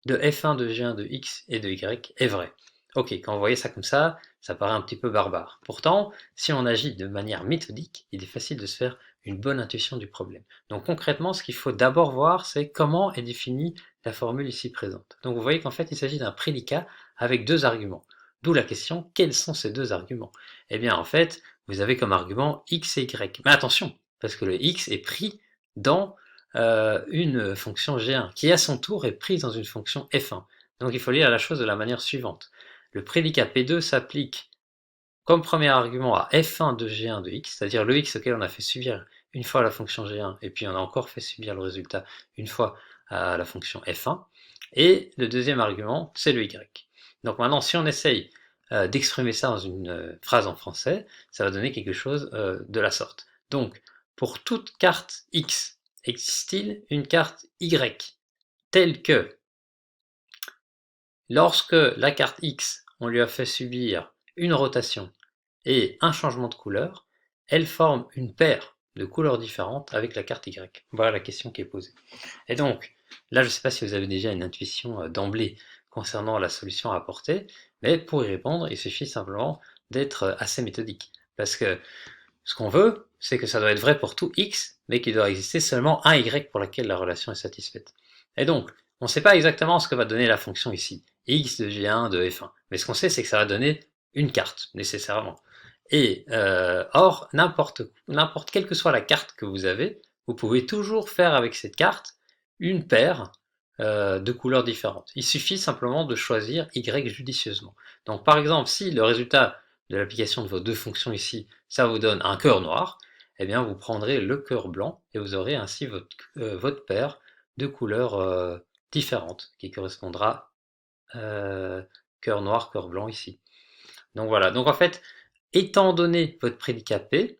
de f1 de g1 de x et de y est vrai? Ok, quand vous voyez ça comme ça paraît un petit peu barbare. Pourtant, si on agit de manière méthodique, il est facile de se faire une bonne intuition du problème. Donc concrètement, ce qu'il faut d'abord voir, c'est comment est définie la formule ici présente. Donc vous voyez qu'en fait, il s'agit d'un prédicat avec deux arguments. D'où la question, quels sont ces deux arguments? Eh bien, en fait, vous avez comme argument x et y. Mais attention, parce que le x est pris dans une fonction g1, qui à son tour est prise dans une fonction f1. Donc il faut lire la chose de la manière suivante. Le prédicat P2 s'applique comme premier argument à f1 de g1 de x, c'est-à-dire le x auquel on a fait subir une fois la fonction g1, et puis on a encore fait subir le résultat une fois à la fonction f1, et le deuxième argument, c'est le y. Donc maintenant, si on essaye d'exprimer ça dans une phrase en français, ça va donner quelque chose de la sorte. Donc, pour toute carte x, existe-t-il une carte y telle que, lorsque la carte x, on lui a fait subir une rotation et un changement de couleur, elle forme une paire de couleurs différentes avec la carte y? Voilà la question qui est posée. Et donc, là, je ne sais pas si vous avez déjà une intuition d'emblée concernant la solution à apporter, mais pour y répondre, il suffit simplement d'être assez méthodique. Parce que ce qu'on veut, c'est que ça doit être vrai pour tout x, mais qu'il doit exister seulement un y pour lequel la relation est satisfaite. Et donc, on ne sait pas exactement ce que va donner la fonction ici, x de g1 de f1. Mais ce qu'on sait, c'est que ça va donner une carte, nécessairement. Et or, n'importe quelle que soit la carte que vous avez, vous pouvez toujours faire avec cette carte une paire de couleurs différentes. Il suffit simplement de choisir y judicieusement. Donc par exemple, si le résultat de l'application de vos deux fonctions ici, ça vous donne un cœur noir, eh bien vous prendrez le cœur blanc et vous aurez ainsi votre paire de couleurs différentes qui correspondra cœur noir, cœur blanc ici. Donc voilà, donc en fait, étant donné votre prédicat P,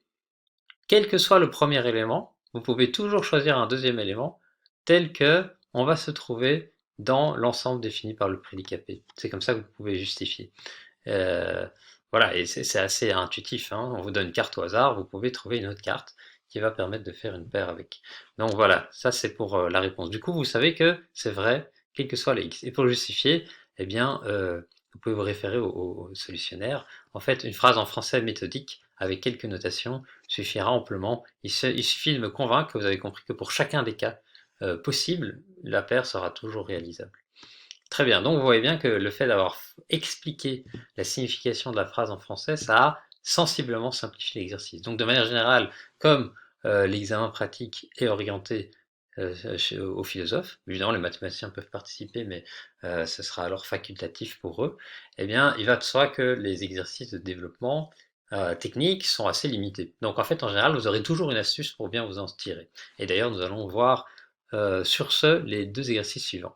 quel que soit le premier élément, vous pouvez toujours choisir un deuxième élément tel que on va se trouver dans l'ensemble défini par le prédicat P. C'est comme ça que vous pouvez justifier. Voilà, et c'est assez intuitif, hein. On vous donne une carte au hasard, vous pouvez trouver une autre carte qui va permettre de faire une paire avec. Donc voilà, ça c'est pour la réponse. Du coup, vous savez que c'est vrai, quel que soit les x. Et pour le justifier, eh bien, vous pouvez vous référer au solutionnaire. En fait, une phrase en français méthodique avec quelques notations suffira amplement. Il suffit de me convaincre que vous avez compris que pour chacun des cas possibles, la paire sera toujours réalisable. Très bien, donc vous voyez bien que le fait d'avoir expliqué la signification de la phrase en français, ça a sensiblement simplifié l'exercice. Donc de manière générale, comme l'examen pratique est orienté aux philosophes, évidemment les mathématiciens peuvent participer, mais ce sera alors facultatif pour eux, eh bien il va de soi que les exercices de développement technique sont assez limités. Donc en fait, en général, vous aurez toujours une astuce pour bien vous en tirer. Et d'ailleurs, nous allons voir sur ce les deux exercices suivants.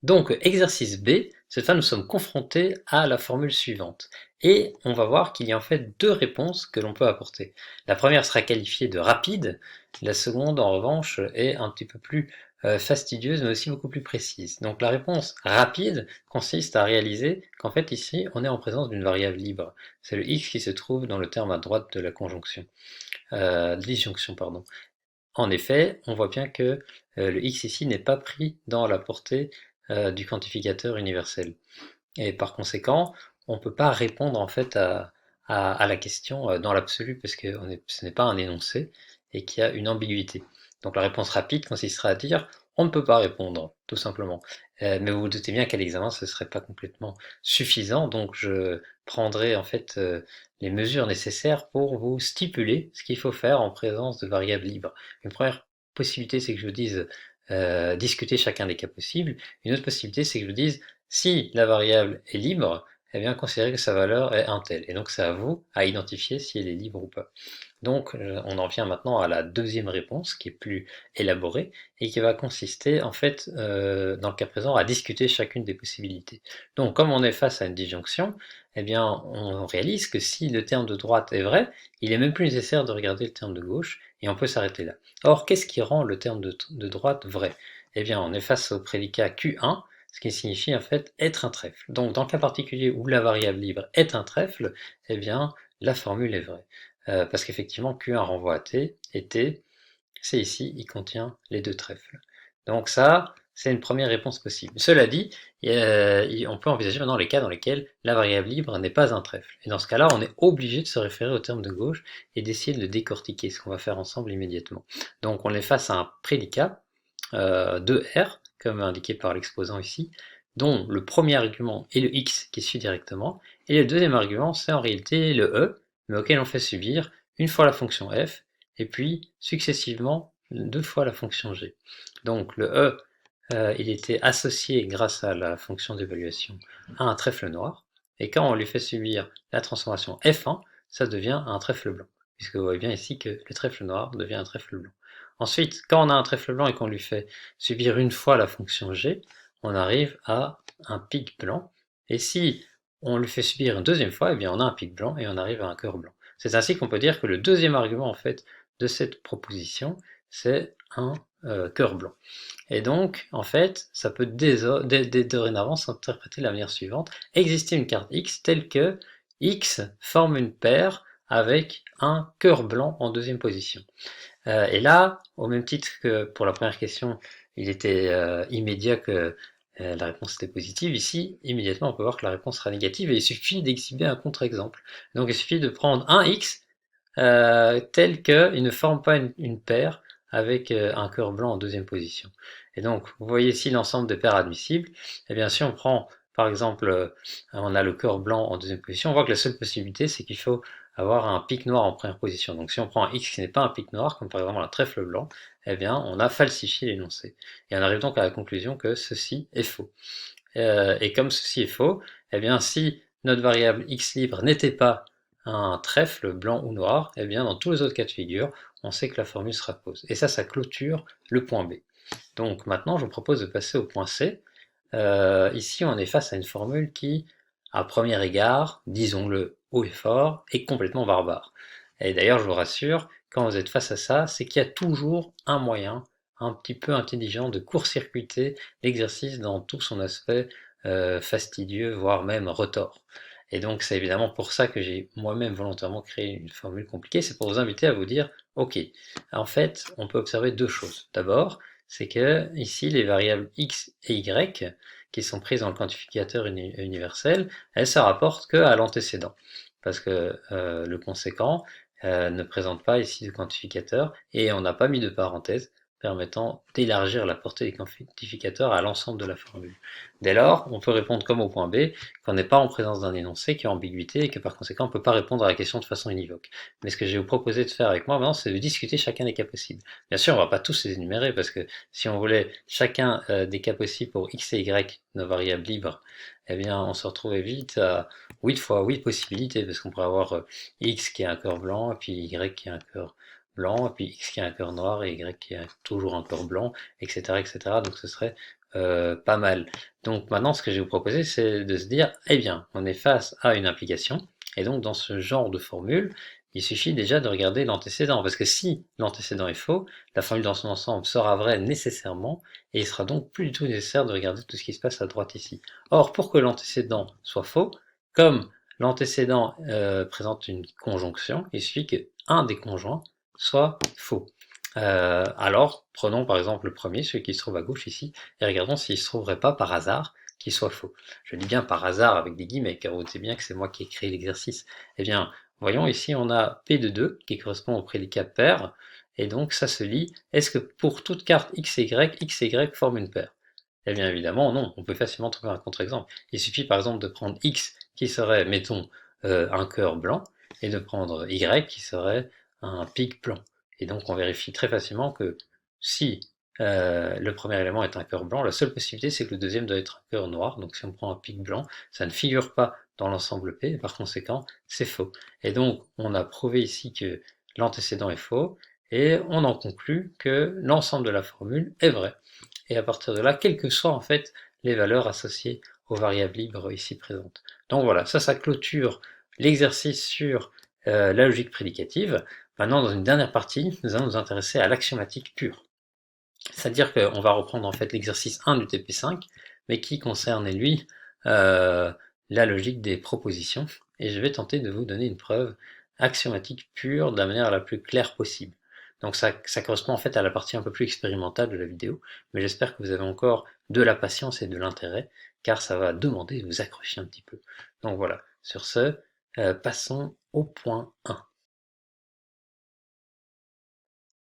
Donc, exercice B, cette fois nous sommes confrontés à la formule suivante. Et on va voir qu'il y a en fait deux réponses que l'on peut apporter. La première sera qualifiée de rapide, la seconde en revanche est un petit peu plus fastidieuse mais aussi beaucoup plus précise. Donc la réponse rapide consiste à réaliser qu'en fait ici on est en présence d'une variable libre. C'est le x qui se trouve dans le terme à droite de la conjonction, disjonction pardon. En effet, on voit bien que le x ici n'est pas pris dans la portée du quantificateur universel. Et par conséquent, on ne peut pas répondre en fait à la question dans l'absolu parce que ce n'est pas un énoncé et qu'il y a une ambiguïté. Donc la réponse rapide consistera à dire on ne peut pas répondre, tout simplement. Mais vous vous doutez bien qu'à l'examen, ce ne serait pas complètement suffisant, donc je prendrai en fait les mesures nécessaires pour vous stipuler ce qu'il faut faire en présence de variables libres. Une première possibilité, c'est que je vous dise discuter chacun des cas possibles. Une autre possibilité, c'est que je vous dise si la variable est libre, eh bien considérez que sa valeur est un tel. Et donc c'est à vous à identifier si elle est libre ou pas. Donc on en vient maintenant à la deuxième réponse qui est plus élaborée et qui va consister en fait dans le cas présent à discuter chacune des possibilités. Donc comme on est face à une disjonction, eh bien on réalise que si le terme de droite est vrai, il est même plus nécessaire de regarder le terme de gauche et on peut s'arrêter là. Or qu'est-ce qui rend le terme de droite vrai? Eh bien on est face au prédicat Q1, ce qui signifie en fait être un trèfle. Donc dans le cas particulier où la variable libre est un trèfle, eh bien la formule est vraie. Parce qu'effectivement Q1 renvoie à T, et T, c'est ici, il contient les deux trèfles. Donc ça, c'est une première réponse possible. Cela dit, on peut envisager maintenant les cas dans lesquels la variable libre n'est pas un trèfle. Et dans ce cas-là, on est obligé de se référer au terme de gauche et d'essayer de le décortiquer, ce qu'on va faire ensemble immédiatement. Donc on est face à un prédicat de R, comme indiqué par l'exposant ici, dont le premier argument est le x qui suit directement, et le deuxième argument c'est en réalité le e, mais auquel on fait subir une fois la fonction f, et puis successivement deux fois la fonction g. Donc le e, il était associé grâce à la fonction d'évaluation à un trèfle noir, et quand on lui fait subir la transformation f1, ça devient un trèfle blanc, puisque vous voyez bien ici que le trèfle noir devient un trèfle blanc. Ensuite, quand on a un trèfle blanc et qu'on lui fait subir une fois la fonction g, on arrive à un pic blanc, et si on lui fait subir une deuxième fois, eh bien on a un pic blanc et on arrive à un cœur blanc. C'est ainsi qu'on peut dire que le deuxième argument en fait de cette proposition, c'est un cœur blanc. Et donc, en fait, ça peut dorénavant s'interpréter de la manière suivante. Exister une carte X telle que X forme une paire avec un cœur blanc en deuxième position. Et là, au même titre que pour la première question, il était immédiat que la réponse était positive, ici, immédiatement, on peut voir que la réponse sera négative et il suffit d'exhiber un contre-exemple. Donc il suffit de prendre un X tel qu'il ne forme pas une paire avec un cœur blanc en deuxième position. Et donc, vous voyez ici l'ensemble des paires admissibles. Et bien, si on prend, par exemple, on a le cœur blanc en deuxième position, on voit que la seule possibilité, c'est qu'il faut avoir un pic noir en première position. Donc si on prend un X qui n'est pas un pic noir, comme par exemple un trèfle blanc, eh bien, on a falsifié l'énoncé. Et on arrive donc à la conclusion que ceci est faux. Et comme ceci est faux, eh bien, si notre variable X libre n'était pas un trèfle blanc ou noir, eh bien dans tous les autres cas de figure, on sait que la formule sera fausse. Et ça clôture le point B. Donc maintenant, je vous propose de passer au point C. Ici, on est face à une formule qui, à premier égard, disons-le haut et fort, est complètement barbare. Et d'ailleurs, je vous rassure, quand vous êtes face à ça, c'est qu'il y a toujours un moyen un petit peu intelligent de court-circuiter l'exercice dans tout son aspect fastidieux, voire même retors. Et donc c'est évidemment pour ça que j'ai moi-même volontairement créé une formule compliquée, c'est pour vous inviter à vous dire, ok, en fait, on peut observer deux choses. D'abord, c'est que ici, les variables x et y, qui sont prises dans le quantificateur universel, elles se rapportent qu'à l'antécédent, parce que le conséquent ne présente pas ici de quantificateur, et on n'a pas mis de parenthèse, permettant d'élargir la portée des quantificateurs à l'ensemble de la formule. Dès lors, on peut répondre comme au point B, qu'on n'est pas en présence d'un énoncé qui a ambiguïté et que par conséquent on ne peut pas répondre à la question de façon univoque. Mais ce que je vais vous proposer de faire avec moi maintenant, c'est de discuter chacun des cas possibles. Bien sûr, on ne va pas tous les énumérer parce que si on voulait chacun des cas possibles pour x et y, nos variables libres, eh bien on se retrouvait vite à 8 fois 8 possibilités parce qu'on pourrait avoir x qui a un cœur blanc et puis y qui a un cœur blanc, et puis X qui a un cœur noir, et Y qui a toujours un cœur blanc, etc. etc. Donc ce serait pas mal. Donc maintenant, ce que je vais vous proposer, c'est de se dire, eh bien, on est face à une implication, et donc dans ce genre de formule, il suffit déjà de regarder l'antécédent, parce que si l'antécédent est faux, la formule dans son ensemble sera vraie nécessairement, et il sera donc plus du tout nécessaire de regarder tout ce qui se passe à droite ici. Or, pour que l'antécédent soit faux, comme l'antécédent présente une conjonction, il suffit qu'un des conjoints soit faux. Alors, prenons par exemple le premier, celui qui se trouve à gauche ici, et regardons s'il ne se trouverait pas par hasard qu'il soit faux. Je dis bien par hasard avec des guillemets, car vous savez bien que c'est moi qui ai créé l'exercice. Eh bien, voyons ici, on a P de 2, qui correspond au prédicat pair, et donc ça se lit, est-ce que pour toute carte x et y forme une paire? Eh bien évidemment non, on peut facilement trouver un contre-exemple. Il suffit par exemple de prendre x qui serait, mettons, un cœur blanc, et de prendre y qui serait un pic blanc. Et donc on vérifie très facilement que si le premier élément est un cœur blanc, la seule possibilité c'est que le deuxième doit être un cœur noir. Donc si on prend un pic blanc, ça ne figure pas dans l'ensemble P, et par conséquent c'est faux. Et donc on a prouvé ici que l'antécédent est faux, et on en conclut que l'ensemble de la formule est vrai. Et à partir de là, quelles que soient en fait les valeurs associées aux variables libres ici présentes. Donc voilà, ça clôture l'exercice sur la logique prédicative. Maintenant, dans une dernière partie, nous allons nous intéresser à l'axiomatique pure. C'est-à-dire qu'on va reprendre en fait l'exercice 1 du TP5, mais qui concerne, lui, la logique des propositions. Et je vais tenter de vous donner une preuve axiomatique pure de la manière la plus claire possible. Donc ça correspond en fait à la partie un peu plus expérimentale de la vidéo, mais j'espère que vous avez encore de la patience et de l'intérêt, car ça va demander de vous accrocher un petit peu. Donc voilà, sur ce, passons au point 1.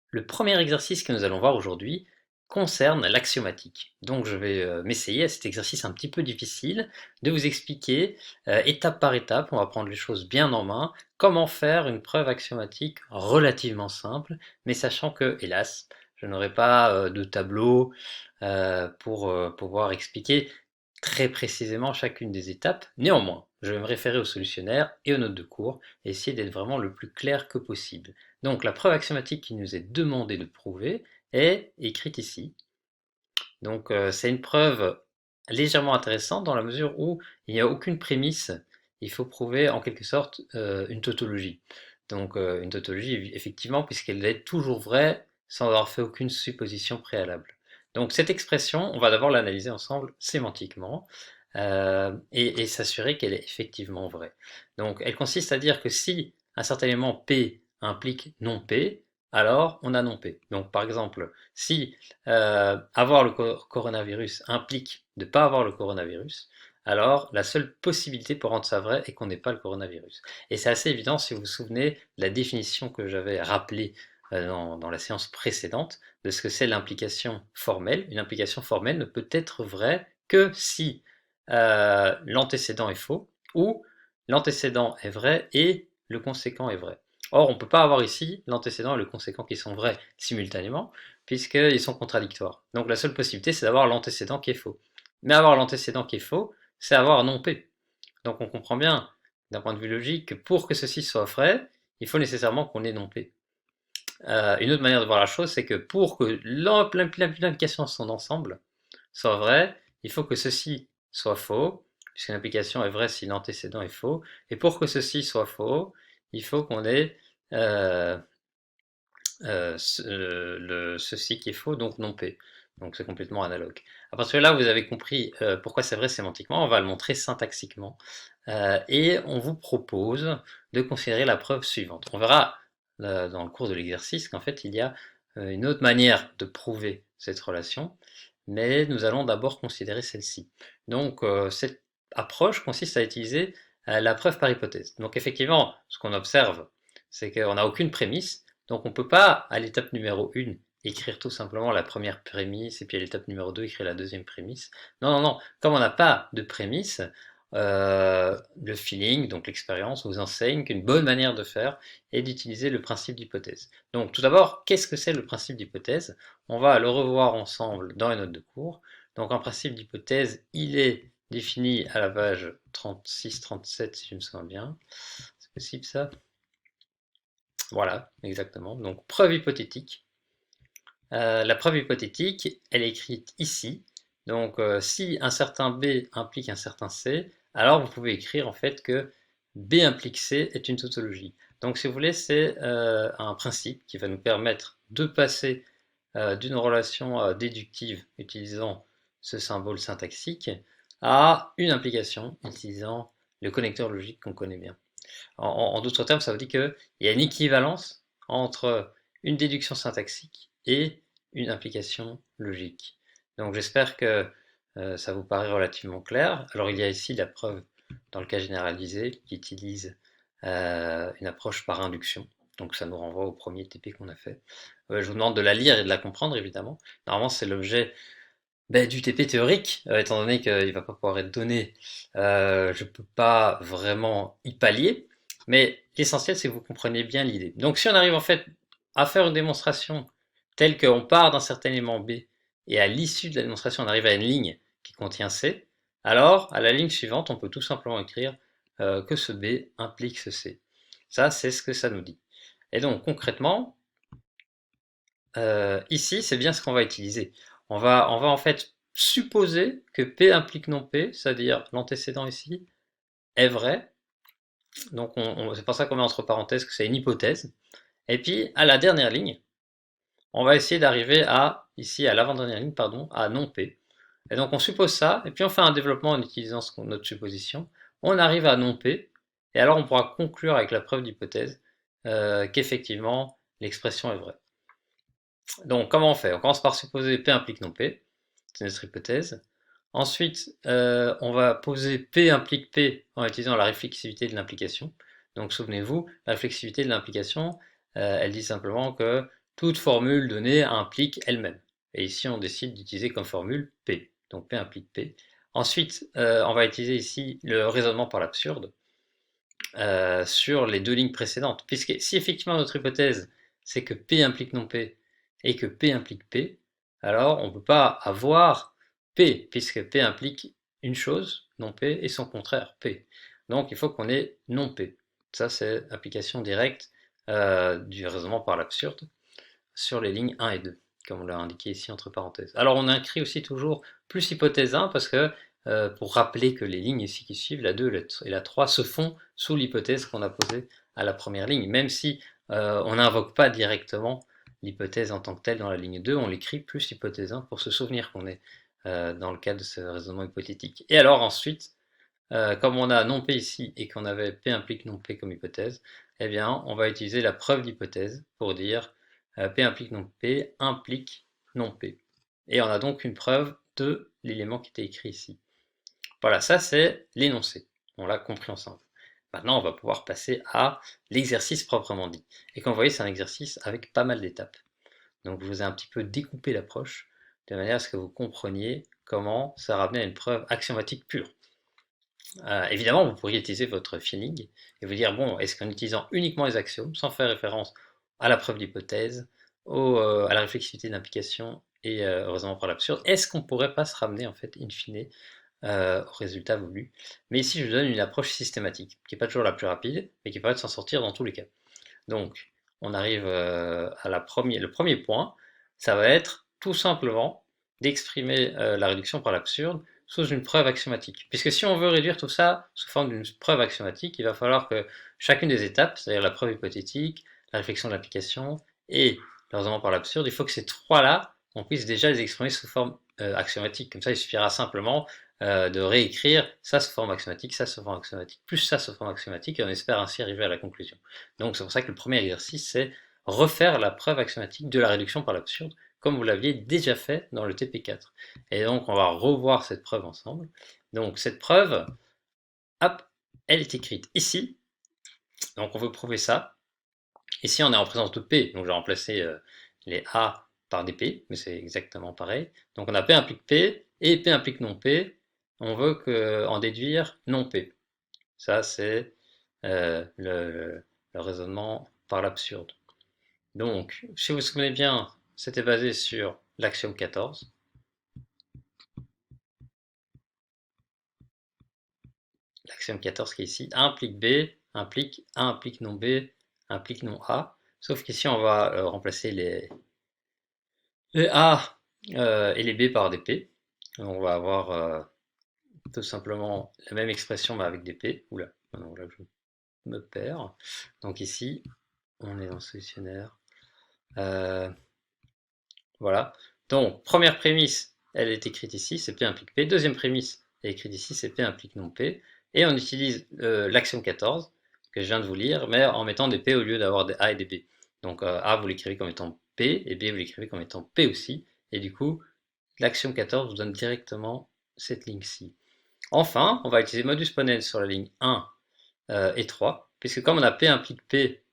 Le premier exercice que nous allons voir aujourd'hui concerne l'axiomatique. Donc je vais m'essayer à cet exercice un petit peu difficile de vous expliquer étape par étape, on va prendre les choses bien en main, comment faire une preuve axiomatique relativement simple, mais sachant que, hélas, je n'aurai pas de tableau pour pouvoir expliquer très précisément chacune des étapes. Néanmoins, je vais me référer au solutionnaire et aux notes de cours et essayer d'être vraiment le plus clair que possible. Donc la preuve axiomatique qui nous est demandé de prouver est écrite ici. Donc c'est une preuve légèrement intéressante dans la mesure où il n'y a aucune prémisse. Il faut prouver en quelque sorte une tautologie. Donc une tautologie effectivement puisqu'elle est toujours vraie sans avoir fait aucune supposition préalable. Donc cette expression, on va d'abord l'analyser ensemble sémantiquement et s'assurer qu'elle est effectivement vraie. Donc elle consiste à dire que si un certain élément P implique non P, alors on a non P. Donc par exemple, si avoir le coronavirus implique de ne pas avoir le coronavirus, alors la seule possibilité pour rendre ça vrai est qu'on n'ait pas le coronavirus. Et c'est assez évident si vous vous souvenez de la définition que j'avais rappelée dans la séance précédente de ce que c'est l'implication formelle. Une implication formelle ne peut être vraie que si l'antécédent est faux ou l'antécédent est vrai et le conséquent est vrai. Or, on ne peut pas avoir ici l'antécédent et le conséquent qui sont vrais simultanément, puisqu'ils sont contradictoires. Donc la seule possibilité, c'est d'avoir l'antécédent qui est faux. Mais avoir l'antécédent qui est faux, c'est avoir non P. Donc on comprend bien, d'un point de vue logique, que pour que ceci soit vrai, il faut nécessairement qu'on ait non P. Une autre manière de voir la chose, c'est que pour que l'implication de son ensemble soit vraie, il faut que ceci soit faux, puisque l'implication est vraie si l'antécédent est faux, et pour que ceci soit faux, il faut qu'on ait ceci qui est faux, donc non P. Donc c'est complètement analogue. À partir de là, vous avez compris pourquoi c'est vrai sémantiquement, on va le montrer syntaxiquement. Et on vous propose de considérer la preuve suivante. On verra dans le cours de l'exercice qu'en fait il y a une autre manière de prouver cette relation, mais nous allons d'abord considérer celle-ci. Donc cette approche consiste à utiliser la preuve par hypothèse. Donc effectivement, ce qu'on observe, c'est qu'on n'a aucune prémisse, donc on ne peut pas, à l'étape numéro 1, écrire tout simplement la première prémisse, et puis à l'étape numéro 2, écrire la deuxième prémisse. Non, non, non, comme on n'a pas de prémisse, le feeling, donc l'expérience, vous enseigne qu'une bonne manière de faire est d'utiliser le principe d'hypothèse. Donc tout d'abord, qu'est-ce que c'est le principe d'hypothèse? On va le revoir ensemble dans les notes de cours. Donc un principe d'hypothèse, il est défini à la page 36-37 si je me souviens bien. C'est possible ça? Voilà, exactement. Donc preuve hypothétique. La preuve hypothétique, elle est écrite ici. Donc si un certain B implique un certain C, alors vous pouvez écrire en fait que B implique C est une tautologie. Donc si vous voulez, c'est un principe qui va nous permettre de passer d'une relation déductive utilisant ce symbole syntaxique à une implication utilisant le connecteur logique qu'on connaît bien. En d'autres termes, ça veut dire qu'il y a une équivalence entre une déduction syntaxique et une implication logique. Donc j'espère que ça vous paraît relativement clair. Alors il y a ici la preuve dans le cas généralisé qui utilise une approche par induction. Donc ça nous renvoie au premier TP qu'on a fait. Je vous demande de la lire et de la comprendre, évidemment. Normalement, c'est l'objet du TP théorique, étant donné qu'il ne va pas pouvoir être donné, je ne peux pas vraiment y pallier, mais l'essentiel c'est que vous compreniez bien l'idée. Donc si on arrive en fait à faire une démonstration telle qu'on part d'un certain élément B, et à l'issue de la démonstration on arrive à une ligne qui contient C, alors à la ligne suivante on peut tout simplement écrire que ce B implique ce C. Ça c'est ce que ça nous dit. Et donc concrètement, ici c'est bien ce qu'on va utiliser. On va en fait supposer que P implique non P, c'est-à-dire l'antécédent ici est vrai. Donc c'est pour ça qu'on met entre parenthèses que c'est une hypothèse. Et puis à la dernière ligne, on va essayer d'arriver à, ici à l'avant-dernière ligne, pardon, à non P. Et donc on suppose ça, et puis on fait un développement en utilisant notre supposition. On arrive à non P, et alors on pourra conclure avec la preuve d'hypothèse qu'effectivement l'expression est vraie. Donc comment on fait? On commence par supposer P implique non P. C'est notre hypothèse. Ensuite, on va poser P implique P en utilisant la réflexivité de l'implication. Donc souvenez-vous, la réflexivité de l'implication, elle dit simplement que toute formule donnée implique elle-même. Et ici, on décide d'utiliser comme formule P. Donc P implique P. Ensuite, on va utiliser ici le raisonnement par l'absurde sur les deux lignes précédentes. Puisque si effectivement notre hypothèse, c'est que P implique non P et que P implique P, alors on ne peut pas avoir P, puisque P implique une chose, non P, et son contraire, P. Donc il faut qu'on ait non P. Ça, c'est l'application directe du raisonnement par l'absurde sur les lignes 1 et 2, comme on l'a indiqué ici entre parenthèses. Alors on écrit aussi toujours plus hypothèse 1, parce que pour rappeler que les lignes ici qui suivent, la 2 et la 3, se font sous l'hypothèse qu'on a posée à la première ligne, même si on n'invoque pas directement l'hypothèse en tant que telle dans la ligne 2, on l'écrit plus hypothèse 1 pour se souvenir qu'on est dans le cadre de ce raisonnement hypothétique. Et alors ensuite, comme on a non P ici et qu'on avait P implique non P comme hypothèse, eh bien on va utiliser la preuve d'hypothèse pour dire P implique non P implique non P. Et on a donc une preuve de l'élément qui était écrit ici. Voilà, ça c'est l'énoncé. On l'a compris ensemble. Maintenant, on va pouvoir passer à l'exercice proprement dit. Et comme vous voyez, c'est un exercice avec pas mal d'étapes. Donc je vous ai un petit peu découpé l'approche de manière à ce que vous compreniez comment ça ramenait à une preuve axiomatique pure. Évidemment, vous pourriez utiliser votre feeling et vous dire, bon, est-ce qu'en utilisant uniquement les axiomes, sans faire référence à la preuve d'hypothèse, à la réflexivité d'implication et au raisonnement par l'absurde, est-ce qu'on ne pourrait pas se ramener, en fait, in fine, au résultat voulu? Mais ici, je vous donne une approche systématique, qui n'est pas toujours la plus rapide, mais qui permet de s'en sortir dans tous les cas. Donc, on arrive à le premier point, ça va être tout simplement d'exprimer la réduction par l'absurde sous une preuve axiomatique. Puisque si on veut réduire tout ça sous forme d'une preuve axiomatique, il va falloir que chacune des étapes, c'est-à-dire la preuve hypothétique, la réflexion de l'application et le raisonnement par l'absurde, il faut que ces trois-là, on puisse déjà les exprimer sous forme axiomatique. Comme ça, il suffira simplement de réécrire ça sous forme axiomatique, ça sous forme axiomatique, plus ça sous forme axiomatique, et on espère ainsi arriver à la conclusion. Donc c'est pour ça que le premier exercice, c'est refaire la preuve axiomatique de la réduction par l'absurde, comme vous l'aviez déjà fait dans le TP4. Et donc on va revoir cette preuve ensemble. Donc cette preuve, hop, elle est écrite ici. Donc on veut prouver ça. Ici on est en présence de P, donc je vais remplacer les A par des P, mais c'est exactement pareil. Donc on a P implique P, et P implique non P, on veut en déduire non P. Ça c'est le raisonnement par l'absurde. Donc, si vous vous souvenez bien, c'était basé sur l'axiome 14. L'axiome 14 qui est ici, A implique B, implique A implique non B, implique non A. Sauf qu'ici, on va remplacer les A et les B par des P. On va avoir tout simplement la même expression mais avec des P. Oula, non, là je me perds. Donc ici, on est dans le solutionnaire. Voilà. Donc, première prémisse, elle est écrite ici, c'est P implique P. Deuxième prémisse, elle est écrite ici, c'est P implique non P. Et on utilise l'axiome 14, que je viens de vous lire, mais en mettant des P au lieu d'avoir des A et des B. Donc A, vous l'écrivez comme étant P, et B, vous l'écrivez comme étant P aussi. Et du coup, l'axiome 14 vous donne directement cette ligne-ci. Enfin, on va utiliser modus ponens sur la ligne 1 et 3, puisque comme on a P implique P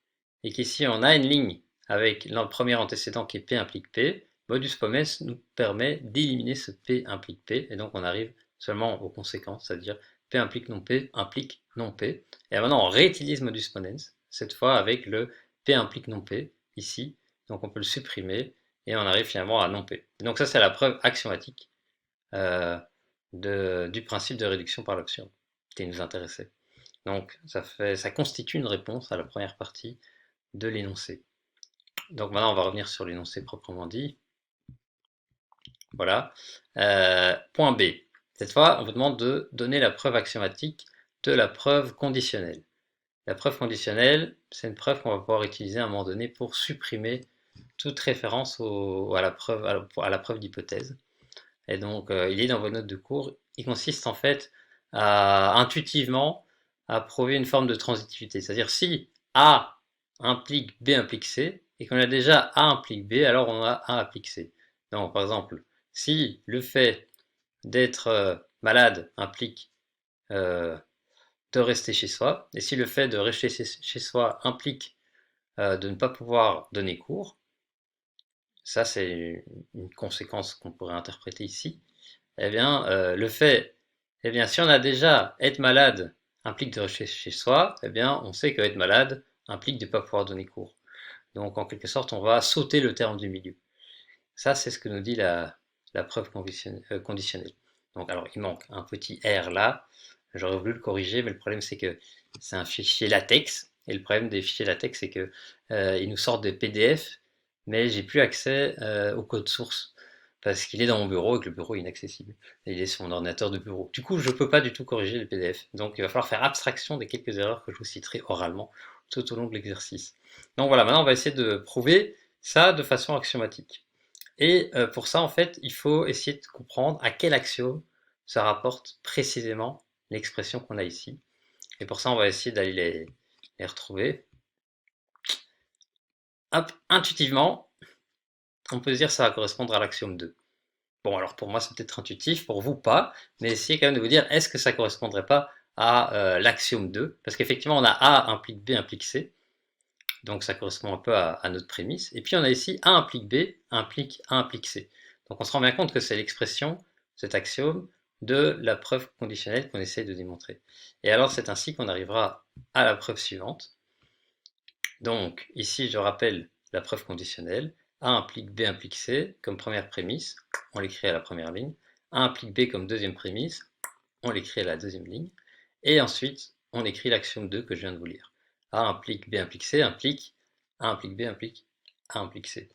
et qu'ici on a une ligne avec le premier antécédent qui est P implique P, modus ponens nous permet d'éliminer ce P implique P, et donc on arrive seulement aux conséquences, c'est-à-dire P implique non P implique non P. Et maintenant on réutilise modus ponens, cette fois avec le P implique non P, ici, donc on peut le supprimer, et on arrive finalement à non P. Et donc ça c'est la preuve axiomatique du principe de réduction par l'absurde qui nous intéressait. Donc ça constitue une réponse à la première partie de l'énoncé. Donc maintenant on va revenir sur l'énoncé proprement dit. Voilà. Point B. Cette fois on vous demande de donner la preuve axiomatique de la preuve conditionnelle. La preuve conditionnelle, c'est une preuve qu'on va pouvoir utiliser à un moment donné pour supprimer toute référence à la preuve d'hypothèse. Et donc il est dans vos notes de cours. Il consiste en fait intuitivement à prouver une forme de transitivité. C'est-à-dire si A implique B implique C, et qu'on a déjà A implique B, alors on a A implique C. Donc par exemple, si le fait d'être malade implique de rester chez soi, et si le fait de rester chez soi implique de ne pas pouvoir donner cours, ça c'est une conséquence qu'on pourrait interpréter ici, eh bien le fait, eh bien si on a déjà être malade implique de rester chez soi, eh bien on sait que être malade implique de ne pas pouvoir donner cours. Donc en quelque sorte on va sauter le terme du milieu. Ça c'est ce que nous dit la preuve conditionnelle. Donc alors il manque un petit R là, j'aurais voulu le corriger, mais le problème c'est que c'est un fichier latex, et le problème des fichiers latex c'est que ils nous sortent des PDF, mais j'ai plus accès au code source, parce qu'il est dans mon bureau et que le bureau est inaccessible. Et il est sur mon ordinateur de bureau. Du coup, je ne peux pas du tout corriger les PDF. Donc il va falloir faire abstraction des quelques erreurs que je vous citerai oralement tout au long de l'exercice. Donc voilà, maintenant on va essayer de prouver ça de façon axiomatique. Et pour ça, en fait, il faut essayer de comprendre à quel axiome ça rapporte précisément l'expression qu'on a ici. Et pour ça, on va essayer d'aller les retrouver. Hop, intuitivement, on peut se dire que ça va correspondre à l'axiome 2. Bon, alors pour moi, c'est peut-être intuitif, pour vous pas, mais essayez quand même de vous dire, est-ce que ça ne correspondrait pas à l'axiome 2? Parce qu'effectivement, on a A implique B implique C, donc ça correspond un peu à notre prémisse. Et puis on a ici A implique B implique A implique C. Donc on se rend bien compte que c'est l'expression, cet axiome, de la preuve conditionnelle qu'on essaie de démontrer. Et alors c'est ainsi qu'on arrivera à la preuve suivante. Donc ici je rappelle la preuve conditionnelle. A implique B implique C comme première prémisse, on l'écrit à la première ligne. A implique B comme deuxième prémisse, on l'écrit à la deuxième ligne. Et ensuite on écrit l'axiome 2 que je viens de vous lire. A implique B implique C implique A implique B implique A implique C.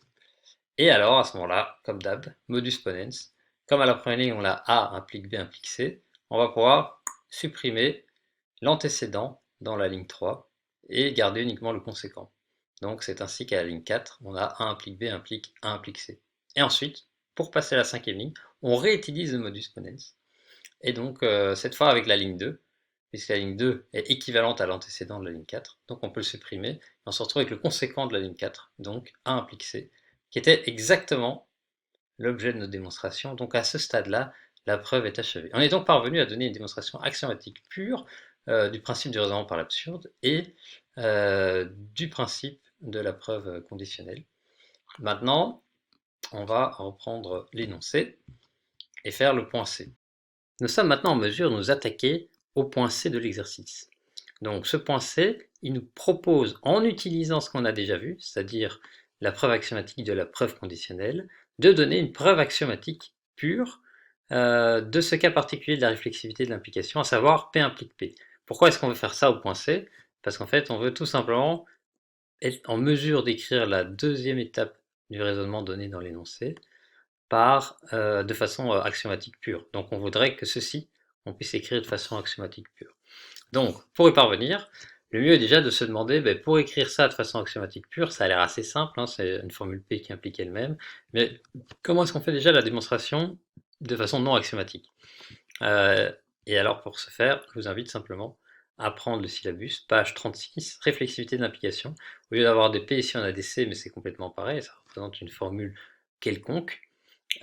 Et alors à ce moment-là, comme d'hab, modus ponens, comme à la première ligne on a A implique B implique C, on va pouvoir supprimer l'antécédent dans la ligne 3 et garder uniquement le conséquent. Donc c'est ainsi qu'à la ligne 4, on a A implique B implique A implique C. Et ensuite, pour passer à la cinquième ligne, on réutilise le modus ponens. Et donc cette fois avec la ligne 2, puisque la ligne 2 est équivalente à l'antécédent de la ligne 4, donc on peut le supprimer, et on se retrouve avec le conséquent de la ligne 4, donc A implique C, qui était exactement l'objet de notre démonstration. Donc à ce stade-là, la preuve est achevée. On est donc parvenu à donner une démonstration axiomatique pure du principe du raisonnement par l'absurde et du principe de la preuve conditionnelle. Maintenant, on va reprendre l'énoncé et faire le point C. Nous sommes maintenant en mesure de nous attaquer au point C de l'exercice. Donc ce point C, il nous propose, en utilisant ce qu'on a déjà vu, c'est-à-dire la preuve axiomatique de la preuve conditionnelle, de donner une preuve axiomatique pure de ce cas particulier de la réflexivité de l'implication, à savoir P implique P. Pourquoi est-ce qu'on veut faire ça au point C? Parce qu'en fait, on veut tout simplement être en mesure d'écrire la deuxième étape du raisonnement donné dans l'énoncé de façon axiomatique pure. Donc on voudrait que ceci, on puisse écrire de façon axiomatique pure. Donc, pour y parvenir, le mieux est déjà de se demander, pour écrire ça de façon axiomatique pure, ça a l'air assez simple, hein, c'est une formule P qui implique elle-même, mais comment est-ce qu'on fait déjà la démonstration de façon non axiomatique? Et alors pour ce faire, je vous invite simplement à prendre le syllabus, page 36, réflexivité de l'implication. Au lieu d'avoir des P, ici on a des C, mais c'est complètement pareil, ça représente une formule quelconque.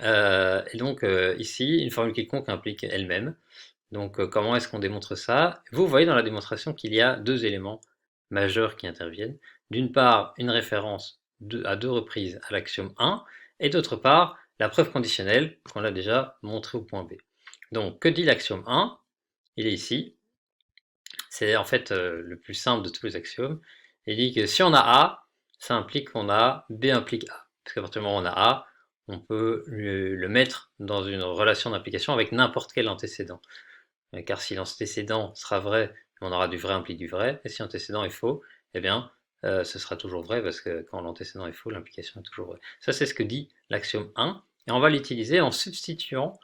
Et donc ici, une formule quelconque implique elle-même. Donc comment est-ce qu'on démontre ça? Vous voyez dans la démonstration qu'il y a deux éléments majeurs qui interviennent. d'une part une référence à 2 reprises à l'axiome 1, et d'autre part la preuve conditionnelle qu'on a déjà montrée au point B. Donc que dit l'axiome 1? Il est ici. C'est en fait le plus simple de tous les axiomes. Il dit que si on a A, ça implique qu'on a B implique A. Parce qu'à partir du moment où on a A, on peut le mettre dans une relation d'implication avec n'importe quel antécédent. Car si l'antécédent sera vrai, on aura du vrai implique du vrai, et si l'antécédent est faux, eh bien, ce sera toujours vrai, parce que quand l'antécédent est faux, l'implication est toujours vraie. Ça, c'est ce que dit l'axiome 1, et on va l'utiliser en substituant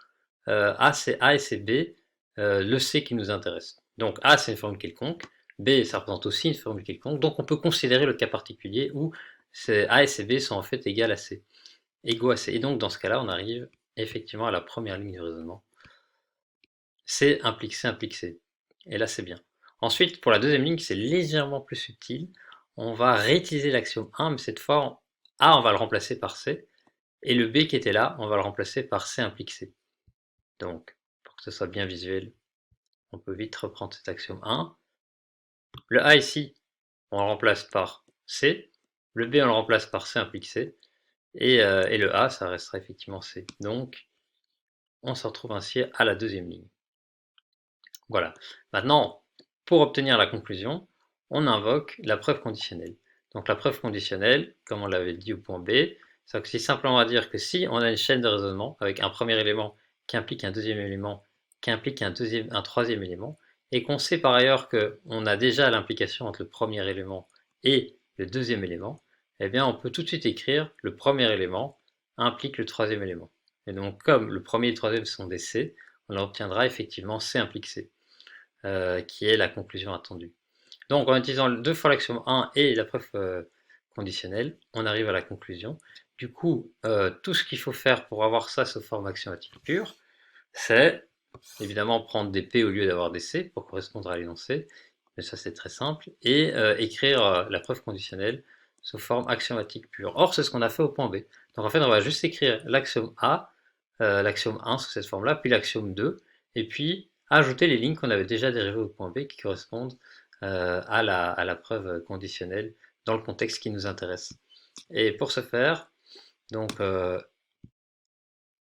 A et c'est B, le C qui nous intéresse. Donc A, c'est une formule quelconque, B, ça représente aussi une formule quelconque, donc on peut considérer le cas particulier où A et c'est B sont en fait égaux à C. Et donc dans ce cas-là, on arrive effectivement à la première ligne du raisonnement. C implique C. Et là, c'est bien. Ensuite, pour la deuxième ligne, c'est légèrement plus subtil. On va réutiliser l'axiome 1, mais cette fois, A, on va le remplacer par C. Et le B qui était là, on va le remplacer par C implique C. Donc, pour que ce soit bien visuel, on peut vite reprendre cet axiome 1. Le A ici, on le remplace par C. Le B, on le remplace par C implique C. Et le A, ça restera effectivement C. Donc, on se retrouve ainsi à la deuxième ligne. Voilà. Maintenant, pour obtenir la conclusion, on invoque la preuve conditionnelle. Donc la preuve conditionnelle, comme on l'avait dit au point B, ça consiste simplement à dire que si on a une chaîne de raisonnement avec un premier élément qui implique un deuxième élément, qui implique un troisième élément, et qu'on sait par ailleurs qu'on a déjà l'implication entre le premier élément et le deuxième élément, eh bien on peut tout de suite écrire le premier élément implique le troisième élément. Et donc comme le premier et le troisième sont des C, on obtiendra effectivement C implique C. Qui est la conclusion attendue. Donc en utilisant deux fois l'axiome 1 et la preuve conditionnelle, on arrive à la conclusion. Du coup, tout ce qu'il faut faire pour avoir ça sous forme axiomatique pure, c'est évidemment prendre des P au lieu d'avoir des C pour correspondre à l'énoncé, mais ça c'est très simple, et écrire la preuve conditionnelle sous forme axiomatique pure. Or, c'est ce qu'on a fait au point B. Donc en fait, on va juste écrire l'axiome A, l'axiome 1 sous cette forme-là, puis l'axiome 2, et puis ajouter les lignes qu'on avait déjà dérivées au point B qui correspondent à la preuve conditionnelle dans le contexte qui nous intéresse. Et pour ce faire, donc,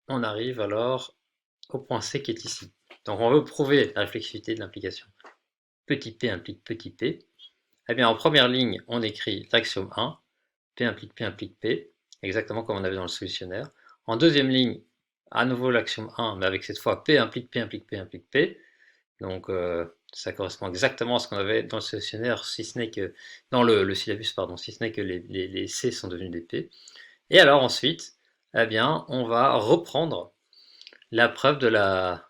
on arrive alors au point C qui est ici. Donc on veut prouver la réflexivité de l'implication. Petit p implique petit p. Eh bien en première ligne, on écrit l'axiome 1, p implique p, exactement comme on avait dans le solutionnaire. En deuxième ligne, à nouveau l'axiome 1, mais avec cette fois p implique p. Donc ça correspond exactement à ce qu'on avait dans le solutionnaire, si ce n'est que dans le syllabus, pardon, si ce n'est que les C sont devenus des P. Et alors ensuite, eh bien, on va reprendre la preuve de la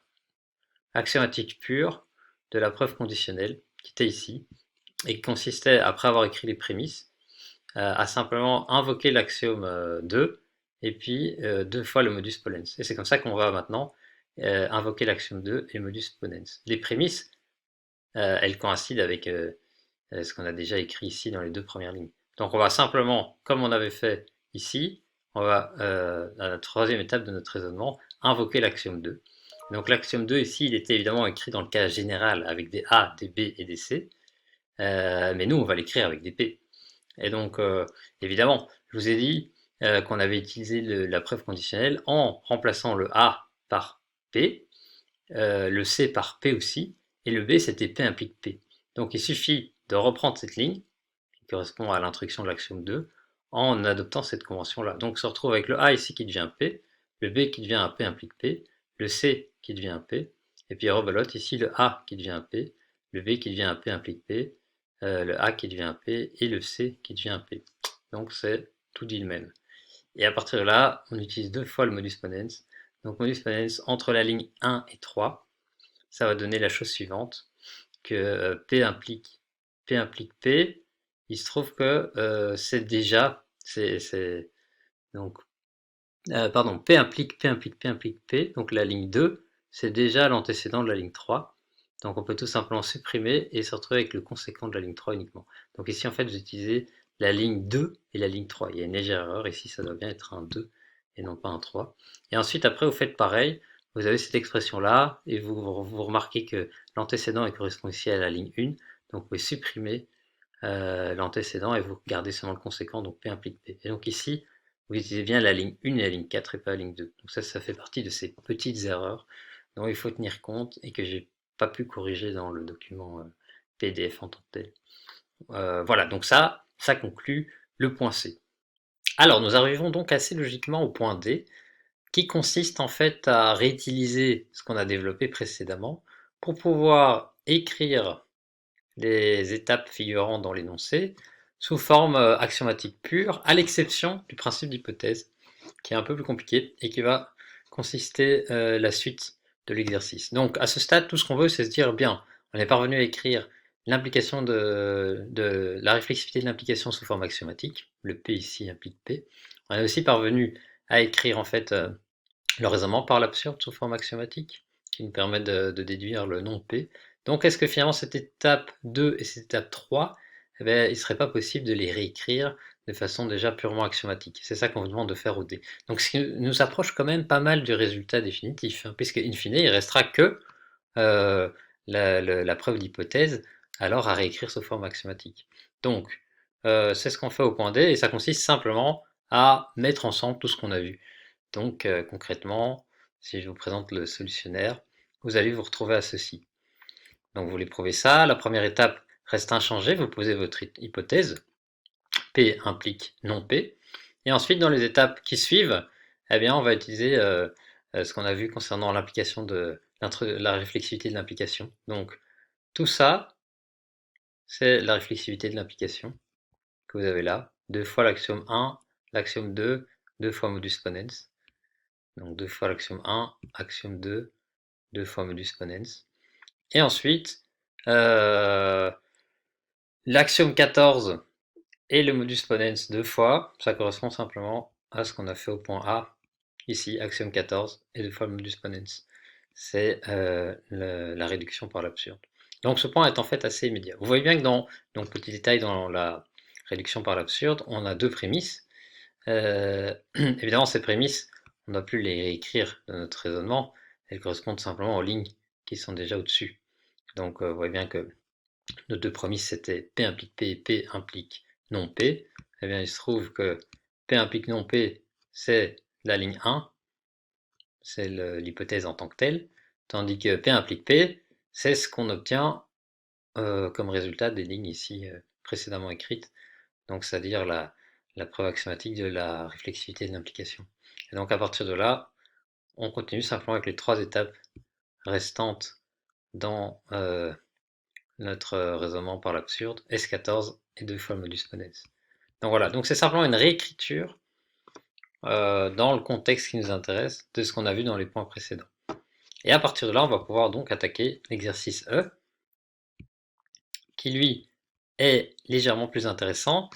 axiomatique pure de la preuve conditionnelle qui était ici et qui consistait, après avoir écrit les prémices, à simplement invoquer l'axiome 2 et puis deux fois le modus ponens. Et c'est comme ça qu'on va maintenant invoquer l'axiome 2 et le modus ponens. Les prémices, elles coïncident avec ce qu'on a déjà écrit ici dans les deux premières lignes. Donc on va simplement, comme on avait fait ici, on va, à la troisième étape de notre raisonnement, invoquer l'axiome 2. Donc l'axiome 2 ici, il était évidemment écrit dans le cas général avec des A, des B et des C, mais nous on va l'écrire avec des P. Et donc évidemment, je vous ai dit qu'on avait utilisé la preuve conditionnelle en remplaçant le A par P, le C par P aussi, et le B c'était P implique P. Donc il suffit de reprendre cette ligne, qui correspond à l'instruction de l'axiome 2, en adoptant cette convention-là. Donc on se retrouve avec le A ici qui devient P, le B qui devient un P implique P, le C qui devient un P, et puis rebelote ici le A qui devient un P, le B qui devient un P implique P, le A qui devient un P, et le C qui devient un P. Donc c'est tout dit le même. Et à partir de là, on utilise deux fois le modus ponens. Donc modus ponens entre la ligne 1 et 3, ça va donner la chose suivante, que P implique P, il se trouve que c'est déjà, donc, pardon, P implique P, donc la ligne 2, c'est déjà l'antécédent de la ligne 3, donc on peut tout simplement supprimer et se retrouver avec le conséquent de la ligne 3 uniquement. Donc ici en fait vous utilisez la ligne 2 et la ligne 3, il y a une légère erreur, ici ça doit bien être un 2 et non pas un 3. Et ensuite après vous faites pareil, vous avez cette expression-là, et vous remarquez que l'antécédent correspond ici à la ligne 1, donc vous pouvez supprimer l'antécédent et vous gardez seulement le conséquent, donc P implique P. Et donc ici, vous utilisez bien la ligne 1 et la ligne 4 et pas la ligne 2. Donc ça fait partie de ces petites erreurs dont il faut tenir compte et que j'ai pas pu corriger dans le document PDF en tant que tel. Voilà, donc ça conclut le point C. Alors, nous arrivons donc assez logiquement au point D, qui consiste en fait à réutiliser ce qu'on a développé précédemment pour pouvoir écrire les étapes figurant dans l'énoncé sous forme axiomatique pure, à l'exception du principe d'hypothèse, qui est un peu plus compliqué et qui va consister la suite de l'exercice. Donc à ce stade, tout ce qu'on veut, c'est se dire, bien, on est parvenu à écrire l'implication de la réflexivité de l'implication sous forme axiomatique, le P ici implique P. On est aussi parvenu à écrire en fait le raisonnement par l'absurde sous forme axiomatique, qui nous permet de déduire le non P. Donc est-ce que finalement cette étape 2 et cette étape 3, eh bien, il ne serait pas possible de les réécrire de façon déjà purement axiomatique? C'est ça qu'on vous demande de faire au D. Donc ce qui nous approche quand même pas mal du résultat définitif, hein, puisque in fine, il ne restera que la preuve d'hypothèse alors à réécrire sous forme axiomatique. Donc c'est ce qu'on fait au point D, et ça consiste simplement à mettre ensemble tout ce qu'on a vu. Donc concrètement, si je vous présente le solutionnaire, vous allez vous retrouver à ceci. Donc vous voulez prouver ça, la première étape reste inchangée, vous posez votre hypothèse, P implique non P, et ensuite dans les étapes qui suivent, eh bien on va utiliser ce qu'on a vu concernant l'implication de la réflexivité de l'implication. Donc tout ça, c'est la réflexivité de l'implication que vous avez là, 2 fois l'axiome 1, l'axiome 2, 2 fois modus ponens. Donc 2 fois l'axiome 1, axiome 2, 2 fois modus ponens. Et ensuite, l'axiome 14 et le modus ponens 2 fois, ça correspond simplement à ce qu'on a fait au point A, ici, axiome 14 et 2 fois le modus ponens. C'est la réduction par l'absurde. Donc ce point est en fait assez immédiat. Vous voyez bien que donc petit détail, dans la réduction par l'absurde, on a deux prémisses. Évidemment, ces prémisses, on n'a plus les réécrire de notre raisonnement, elles correspondent simplement aux lignes qui sont déjà au-dessus. Donc vous voyez bien que nos deux prémisses c'était P implique P et P implique non P. Eh bien il se trouve que P implique non P, c'est la ligne 1, c'est l'hypothèse en tant que telle, tandis que P implique P, c'est ce qu'on obtient comme résultat des lignes ici précédemment écrites, donc c'est-à-dire la preuve axiomatique de la réflexivité de l'implication. Et donc à partir de là, on continue simplement avec les trois étapes restantes dans notre raisonnement par l'absurde, S14 et 2 fois le modus ponens. Donc voilà, donc c'est simplement une réécriture dans le contexte qui nous intéresse de ce qu'on a vu dans les points précédents. Et à partir de là, on va pouvoir donc attaquer l'exercice E, qui lui est légèrement plus intéressant,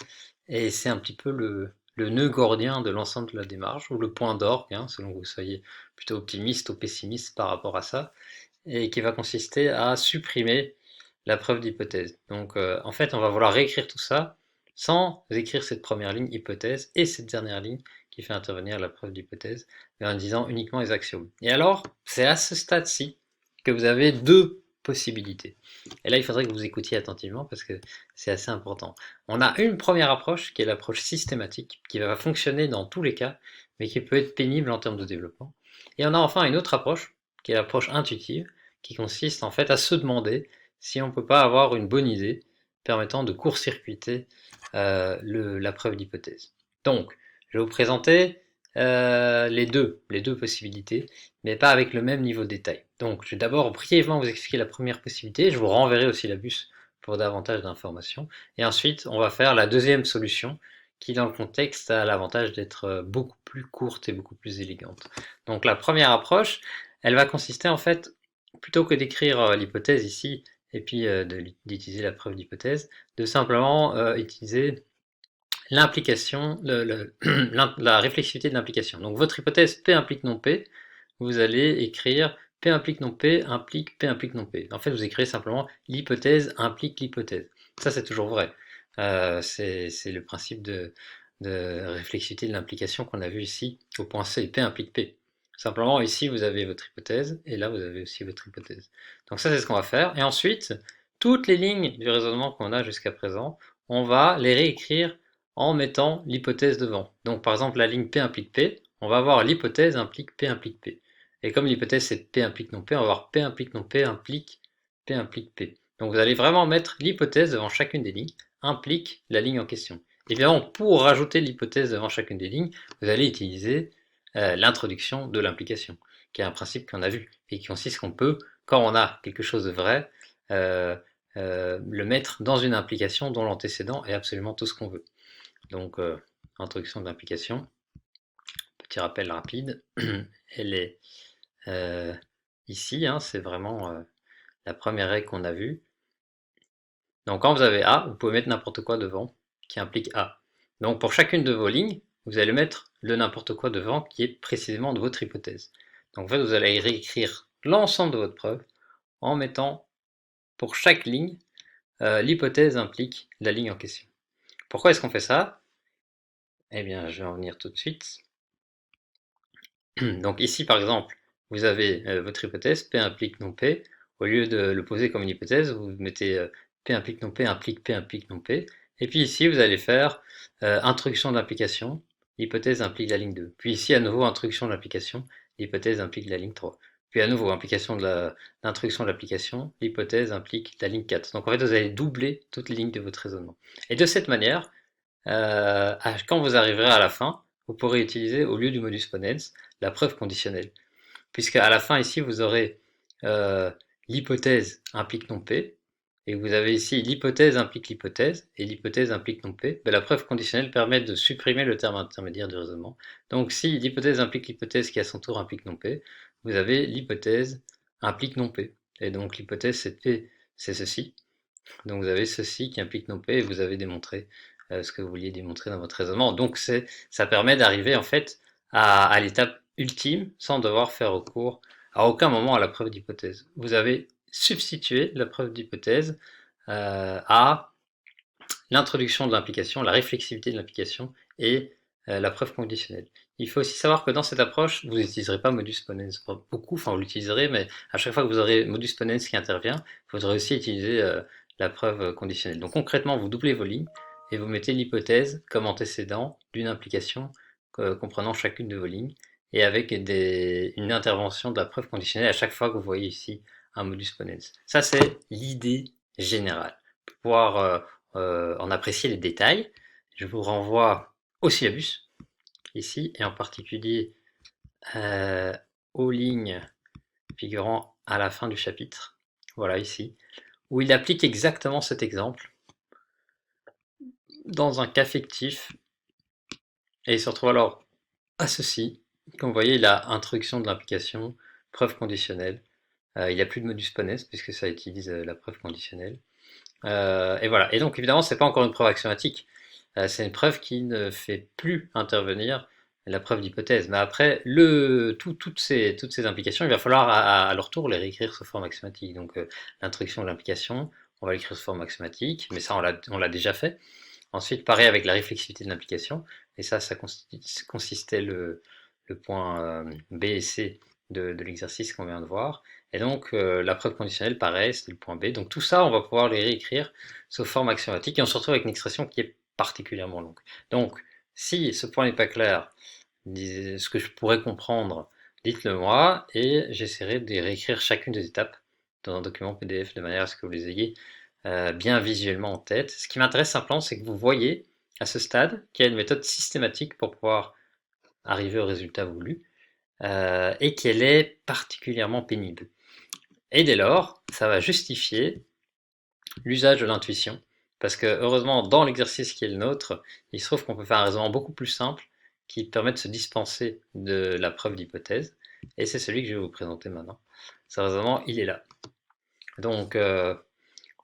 et c'est un petit peu le nœud gordien de l'ensemble de la démarche, ou le point d'orgue, hein, selon que vous soyez plutôt optimiste ou pessimiste par rapport à ça, et qui va consister à supprimer la preuve d'hypothèse. Donc en fait, on va vouloir réécrire tout ça sans écrire cette première ligne hypothèse et cette dernière ligne qui fait intervenir la preuve d'hypothèse, mais en disant uniquement les axiomes. Et alors, c'est à ce stade-ci que vous avez deux possibilités. Et là, il faudrait que vous écoutiez attentivement parce que c'est assez important. On a une première approche qui est l'approche systématique, qui va fonctionner dans tous les cas, mais qui peut être pénible en termes de développement. Et on a enfin une autre approche, qui est l'approche intuitive, qui consiste en fait à se demander si on ne peut pas avoir une bonne idée permettant de court-circuiter la preuve d'hypothèse. Donc, je vais vous présenter les deux possibilités, mais pas avec le même niveau de détail. Donc, je vais d'abord brièvement vous expliquer la première possibilité, je vous renverrai au syllabus pour davantage d'informations, et ensuite on va faire la deuxième solution, qui dans le contexte a l'avantage d'être beaucoup plus courte et beaucoup plus élégante. Donc la première approche, elle va consister en fait, plutôt que d'écrire l'hypothèse ici, et puis d'utiliser la preuve d'hypothèse, de simplement utiliser l'implication, la réflexivité de l'implication. Donc votre hypothèse P implique non P, vous allez écrire P implique non P implique P implique non P. En fait, vous écrivez simplement l'hypothèse implique l'hypothèse. Ça, c'est toujours vrai. C'est le principe de réflexivité de l'implication qu'on a vu ici au point C. P implique P. Simplement, ici, vous avez votre hypothèse, et là, vous avez aussi votre hypothèse. Donc ça, c'est ce qu'on va faire. Et ensuite, toutes les lignes du raisonnement qu'on a jusqu'à présent, on va les réécrire en mettant l'hypothèse devant. Donc par exemple, la ligne P implique P, on va avoir l'hypothèse implique P implique P. Et comme l'hypothèse c'est P implique non P, on va avoir P implique non P implique P implique P. Donc vous allez vraiment mettre l'hypothèse devant chacune des lignes, implique la ligne en question. Évidemment, pour rajouter l'hypothèse devant chacune des lignes, vous allez utiliser l'introduction de l'implication, qui est un principe qu'on a vu, et qui consiste qu'on peut, quand on a quelque chose de vrai, le mettre dans une implication dont l'antécédent est absolument tout ce qu'on veut. Donc, introduction de l'implication, petit rappel rapide, elle est ici, hein, c'est vraiment la première règle qu'on a vue. Donc quand vous avez A, vous pouvez mettre n'importe quoi devant qui implique A. Donc pour chacune de vos lignes, vous allez mettre le n'importe quoi devant qui est précisément de votre hypothèse. Donc en fait, vous allez réécrire l'ensemble de votre preuve en mettant pour chaque ligne, l'hypothèse implique la ligne en question. Pourquoi est-ce qu'on fait ça? Eh bien, je vais en venir tout de suite. Donc ici, par exemple, vous avez votre hypothèse, P implique non P. Au lieu de le poser comme une hypothèse, vous mettez P implique non P implique P implique non P. Et puis ici, vous allez faire introduction de l'implication, l'hypothèse implique la ligne 2. Puis ici, à nouveau, introduction de l'implication, l'hypothèse implique la ligne 3. Puis à nouveau, l'introduction de l'application, l'hypothèse implique la ligne 4. Donc en fait, vous allez doubler toutes les lignes de votre raisonnement. Et de cette manière, quand vous arriverez à la fin, vous pourrez utiliser, au lieu du modus ponens, la preuve conditionnelle. Puisque à la fin, ici, vous aurez l'hypothèse implique non P, et vous avez ici l'hypothèse implique l'hypothèse, et l'hypothèse implique non P. Mais la preuve conditionnelle permet de supprimer le terme intermédiaire du raisonnement. Donc si l'hypothèse implique l'hypothèse qui à son tour implique non P, vous avez l'hypothèse implique non P. Et donc l'hypothèse c'est P, c'est ceci. Donc vous avez ceci qui implique non P, et vous avez démontré ce que vous vouliez démontrer dans votre raisonnement. Donc ça permet d'arriver en fait à l'étape ultime sans devoir faire recours à aucun moment à la preuve d'hypothèse. Vous avez substitué la preuve d'hypothèse à l'introduction de l'implication, la réflexivité de l'implication et la preuve conditionnelle. Il faut aussi savoir que dans cette approche, vous n'utiliserez pas modus ponens beaucoup, enfin vous l'utiliserez, mais à chaque fois que vous aurez modus ponens qui intervient, vous faudra aussi utiliser la preuve conditionnelle. Donc concrètement, vous doublez vos lignes et vous mettez l'hypothèse comme antécédent d'une implication comprenant chacune de vos lignes et avec une intervention de la preuve conditionnelle à chaque fois que vous voyez ici un modus ponens. Ça, c'est l'idée générale. Pour pouvoir en apprécier les détails, je vous renvoie au syllabus, ici, et en particulier aux lignes figurant à la fin du chapitre, voilà ici, où il applique exactement cet exemple dans un cas fictif, et il se retrouve alors à ceci. Comme vous voyez, il a introduction de l'implication, preuve conditionnelle, il n'y a plus de modus ponens puisque ça utilise la preuve conditionnelle. Et voilà. Et donc évidemment, c'est pas encore une preuve axiomatique. C'est une preuve qui ne fait plus intervenir la preuve d'hypothèse. Mais après, toutes ces implications, il va falloir à leur tour les réécrire sous forme axiomatique. Donc l'introduction de l'implication, on va l'écrire sous forme axiomatique, mais ça on l'a déjà fait. Ensuite, pareil avec la réflexivité de l'implication, et ça consistait le point B et C de l'exercice qu'on vient de voir. Et donc la preuve conditionnelle, pareil, c'était le point B. Donc tout ça, on va pouvoir les réécrire sous forme axiomatique, et on se retrouve avec une expression qui est particulièrement longue. Donc, si ce point n'est pas clair, ce que je pourrais comprendre, dites-le moi, et j'essaierai de réécrire chacune des étapes dans un document PDF de manière à ce que vous les ayez bien visuellement en tête. Ce qui m'intéresse simplement, c'est que vous voyez à ce stade qu'il y a une méthode systématique pour pouvoir arriver au résultat voulu et qu'elle est particulièrement pénible. Et dès lors, ça va justifier l'usage de l'intuition, parce que heureusement, dans l'exercice qui est le nôtre, il se trouve qu'on peut faire un raisonnement beaucoup plus simple qui permet de se dispenser de la preuve d'hypothèse, et c'est celui que je vais vous présenter maintenant. Ce raisonnement, il est là. Donc,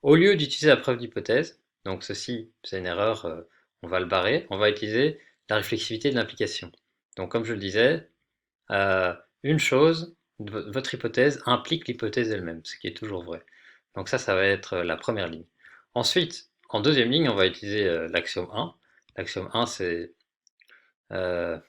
au lieu d'utiliser la preuve d'hypothèse, donc ceci, c'est une erreur, on va le barrer, on va utiliser la réflexivité de l'implication. Donc comme je le disais, une chose, votre hypothèse implique l'hypothèse elle-même, ce qui est toujours vrai. Donc ça va être la première ligne. Ensuite, en deuxième ligne, on va utiliser l'axiome 1. L'axiome 1, c'est... Ah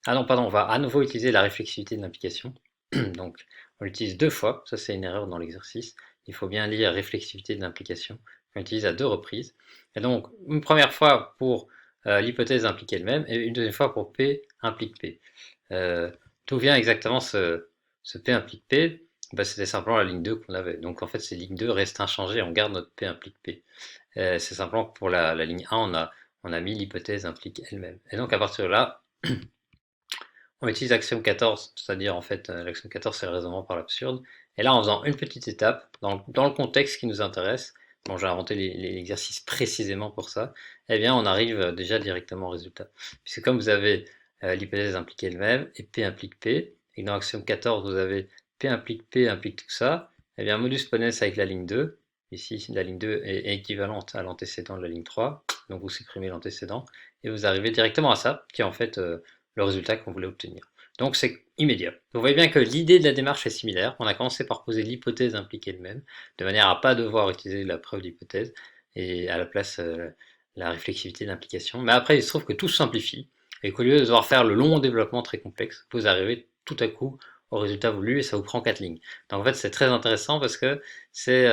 non, pardon, on va à nouveau utiliser la réflexivité de l'implication. Donc on l'utilise deux fois, ça c'est une erreur dans l'exercice. Il faut bien lire réflexivité de l'implication qu'on utilise à 2 reprises. Et donc, une première fois pour l'hypothèse implique elle-même, et une deuxième fois pour P implique P. D'où vient exactement ce P implique P? Ben, c'était simplement la ligne 2 qu'on avait. Donc en fait, ces lignes 2 restent inchangées, on garde notre P implique P. C'est simplement que pour la ligne 1, on a mis l'hypothèse implique elle-même. Et donc à partir de là, on utilise l'axiome 14, c'est-à-dire en fait l'axiome 14 c'est le raisonnement par l'absurde. Et là en faisant une petite étape, dans le contexte qui nous intéresse, bon j'ai inventé l'exercice précisément pour ça, eh bien on arrive déjà directement au résultat. Puisque comme vous avez l'hypothèse implique elle-même et P implique P, et que dans l'axiome 14 vous avez P implique tout ça, eh bien modus ponens avec la ligne 2, ici la ligne 2 est équivalente à l'antécédent de la ligne 3, donc vous supprimez l'antécédent, et vous arrivez directement à ça, qui est en fait le résultat qu'on voulait obtenir. Donc c'est immédiat. Vous voyez bien que l'idée de la démarche est similaire. On a commencé par poser l'hypothèse impliquée elle-même, de manière à ne pas devoir utiliser la preuve d'hypothèse, et à la place la réflexivité d'implication. Mais après, il se trouve que tout se simplifie, et qu'au lieu de devoir faire le long développement très complexe, vous arrivez tout à coup au résultat voulu, et ça vous prend 4 lignes. Donc en fait, c'est très intéressant parce que c'est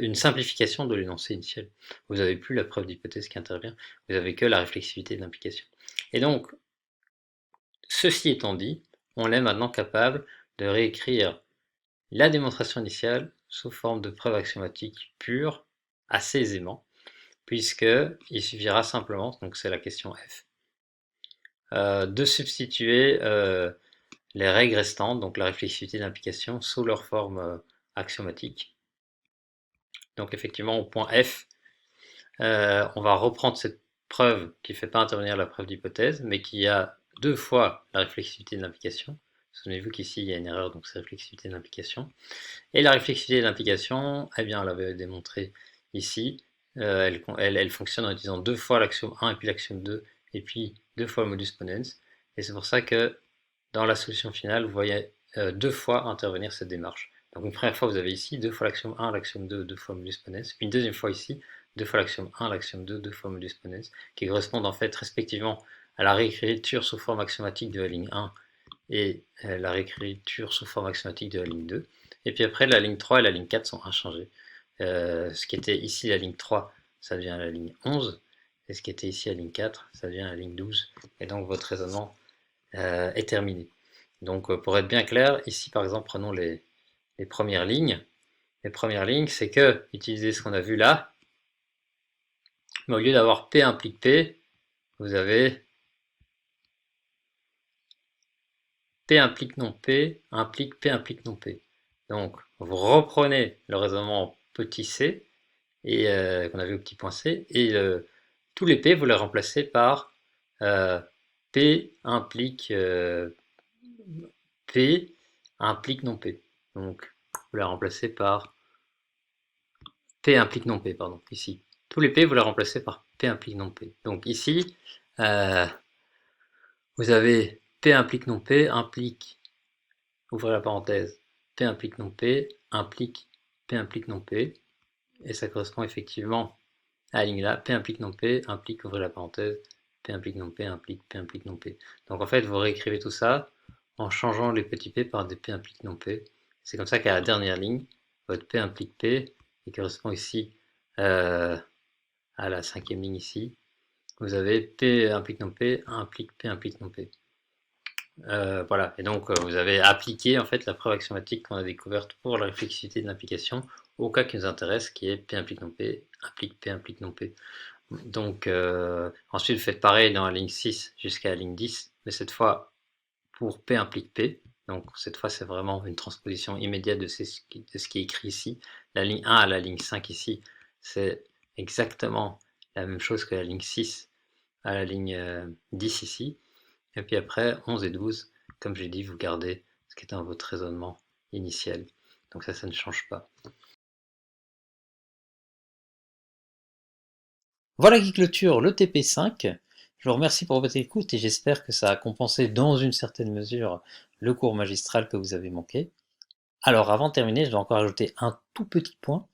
une simplification de l'énoncé initial. Vous n'avez plus la preuve d'hypothèse qui intervient, vous n'avez que la réflexivité de l'implication. Et donc, ceci étant dit, on est maintenant capable de réécrire la démonstration initiale sous forme de preuve axiomatique pure assez aisément, puisqu'il suffira simplement, donc c'est la question F, de substituer les règles restantes, donc la réflexivité d'implication, sous leur forme axiomatique. Donc effectivement, au point F, on va reprendre cette preuve qui ne fait pas intervenir la preuve d'hypothèse, mais qui a 2 fois la réflexivité de l'implication. Souvenez-vous qu'ici il y a une erreur, donc c'est réflexivité de l'implication. Et la réflexivité de l'implication, eh bien on l'avait démontré ici, elle fonctionne en utilisant 2 fois l'axiome 1 et puis l'axiome 2, et puis 2 fois le modus ponens. Et c'est pour ça que dans la solution finale, vous voyez 2 fois intervenir cette démarche. Donc une première fois, vous avez ici 2 fois l'axiome 1, l'axiome 2, 2 fois modus ponens. Puis une deuxième fois ici, 2 fois l'axiome 1, l'axiome 2, 2 fois modus ponens, qui correspondent en fait respectivement à la réécriture sous forme axiomatique de la ligne 1 et la réécriture sous forme axiomatique de la ligne 2. Et puis après, la ligne 3 et la ligne 4 sont inchangées. Ce qui était ici la ligne 3, ça devient la ligne 11. Et ce qui était ici la ligne 4, ça devient la ligne 12. Et donc votre raisonnement est terminé. Donc pour être bien clair, ici par exemple, prenons les premières lignes. Les premières lignes, c'est que, utiliser ce qu'on a vu là, mais au lieu d'avoir P implique P, vous avez P implique non P, implique P implique non P. Donc, vous reprenez le raisonnement petit c, et qu'on a vu au petit point c, et tous les P, vous les remplacez par P implique P implique non P. Donc, vous les remplacez par P implique non P, pardon, ici. Tous les P, vous les remplacez par P implique non P. Donc ici, vous avez P implique non P, implique, ouvrez la parenthèse, P implique non P, implique P implique non P, et ça correspond effectivement à la ligne là, P implique non P, implique, ouvrez la parenthèse, P implique non P, implique P implique non P. Donc en fait, vous réécrivez tout ça en changeant les petits P par des P implique non P. C'est comme ça qu'à la dernière ligne, votre P implique P, qui correspond ici à la 5e ligne ici, vous avez P implique non P, implique P implique non P. Voilà, et donc vous avez appliqué en fait la preuve axiomatique qu'on a découverte pour la réflexivité de l'implication au cas qui nous intéresse, qui est P implique non P, implique P implique non P. Donc ensuite vous faites pareil dans la ligne 6 jusqu'à la ligne 10, mais cette fois pour P implique P. Donc cette fois c'est vraiment une transposition immédiate de ce qui est écrit ici. La ligne 1 à la ligne 5 ici, c'est exactement la même chose que la ligne 6 à la ligne 10 ici. Et puis après, 11 et 12, comme j'ai dit, vous gardez ce qui était dans votre raisonnement initial. Donc ça ne change pas. Voilà qui clôture le TP5. Je vous remercie pour votre écoute et j'espère que ça a compensé dans une certaine mesure le cours magistral que vous avez manqué. Alors avant de terminer, je vais encore ajouter un tout petit point.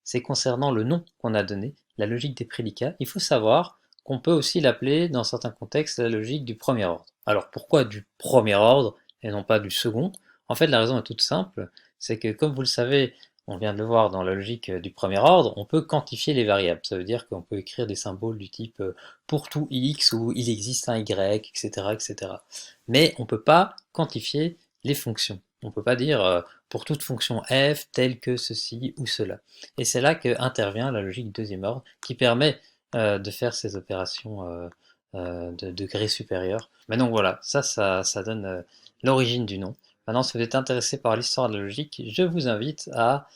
C'est concernant le nom qu'on a donné, la logique des prédicats. Il faut savoir qu'on peut aussi l'appeler dans certains contextes la logique du premier ordre. Alors pourquoi du premier ordre et non pas du second? En fait la raison est toute simple, c'est que comme vous le savez, on vient de le voir dans la logique du premier ordre, on peut quantifier les variables. Ça veut dire qu'on peut écrire des symboles du type pour tout x ou il existe un y, etc., etc. Mais on ne peut pas quantifier les fonctions. On ne peut pas dire pour toute fonction f telle que ceci ou cela. Et c'est là que intervient la logique deuxième ordre qui permet de faire ces opérations de degré supérieur. Mais donc voilà, ça donne l'origine du nom. Maintenant, si vous êtes intéressé par l'histoire de la logique, je vous invite à,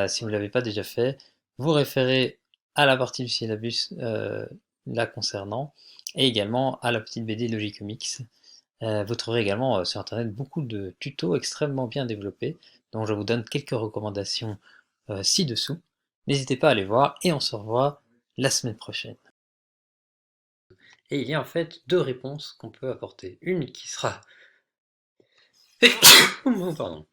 si vous ne l'avez pas déjà fait, vous référer à la partie du syllabus la concernant, et également à la petite BD Logicomix. Vous trouverez également sur Internet beaucoup de tutos extrêmement bien développés, dont je vous donne quelques recommandations ci-dessous. N'hésitez pas à aller voir, et on se revoit la semaine prochaine. Et il y a en fait deux réponses qu'on peut apporter. Une qui sera... Pardon.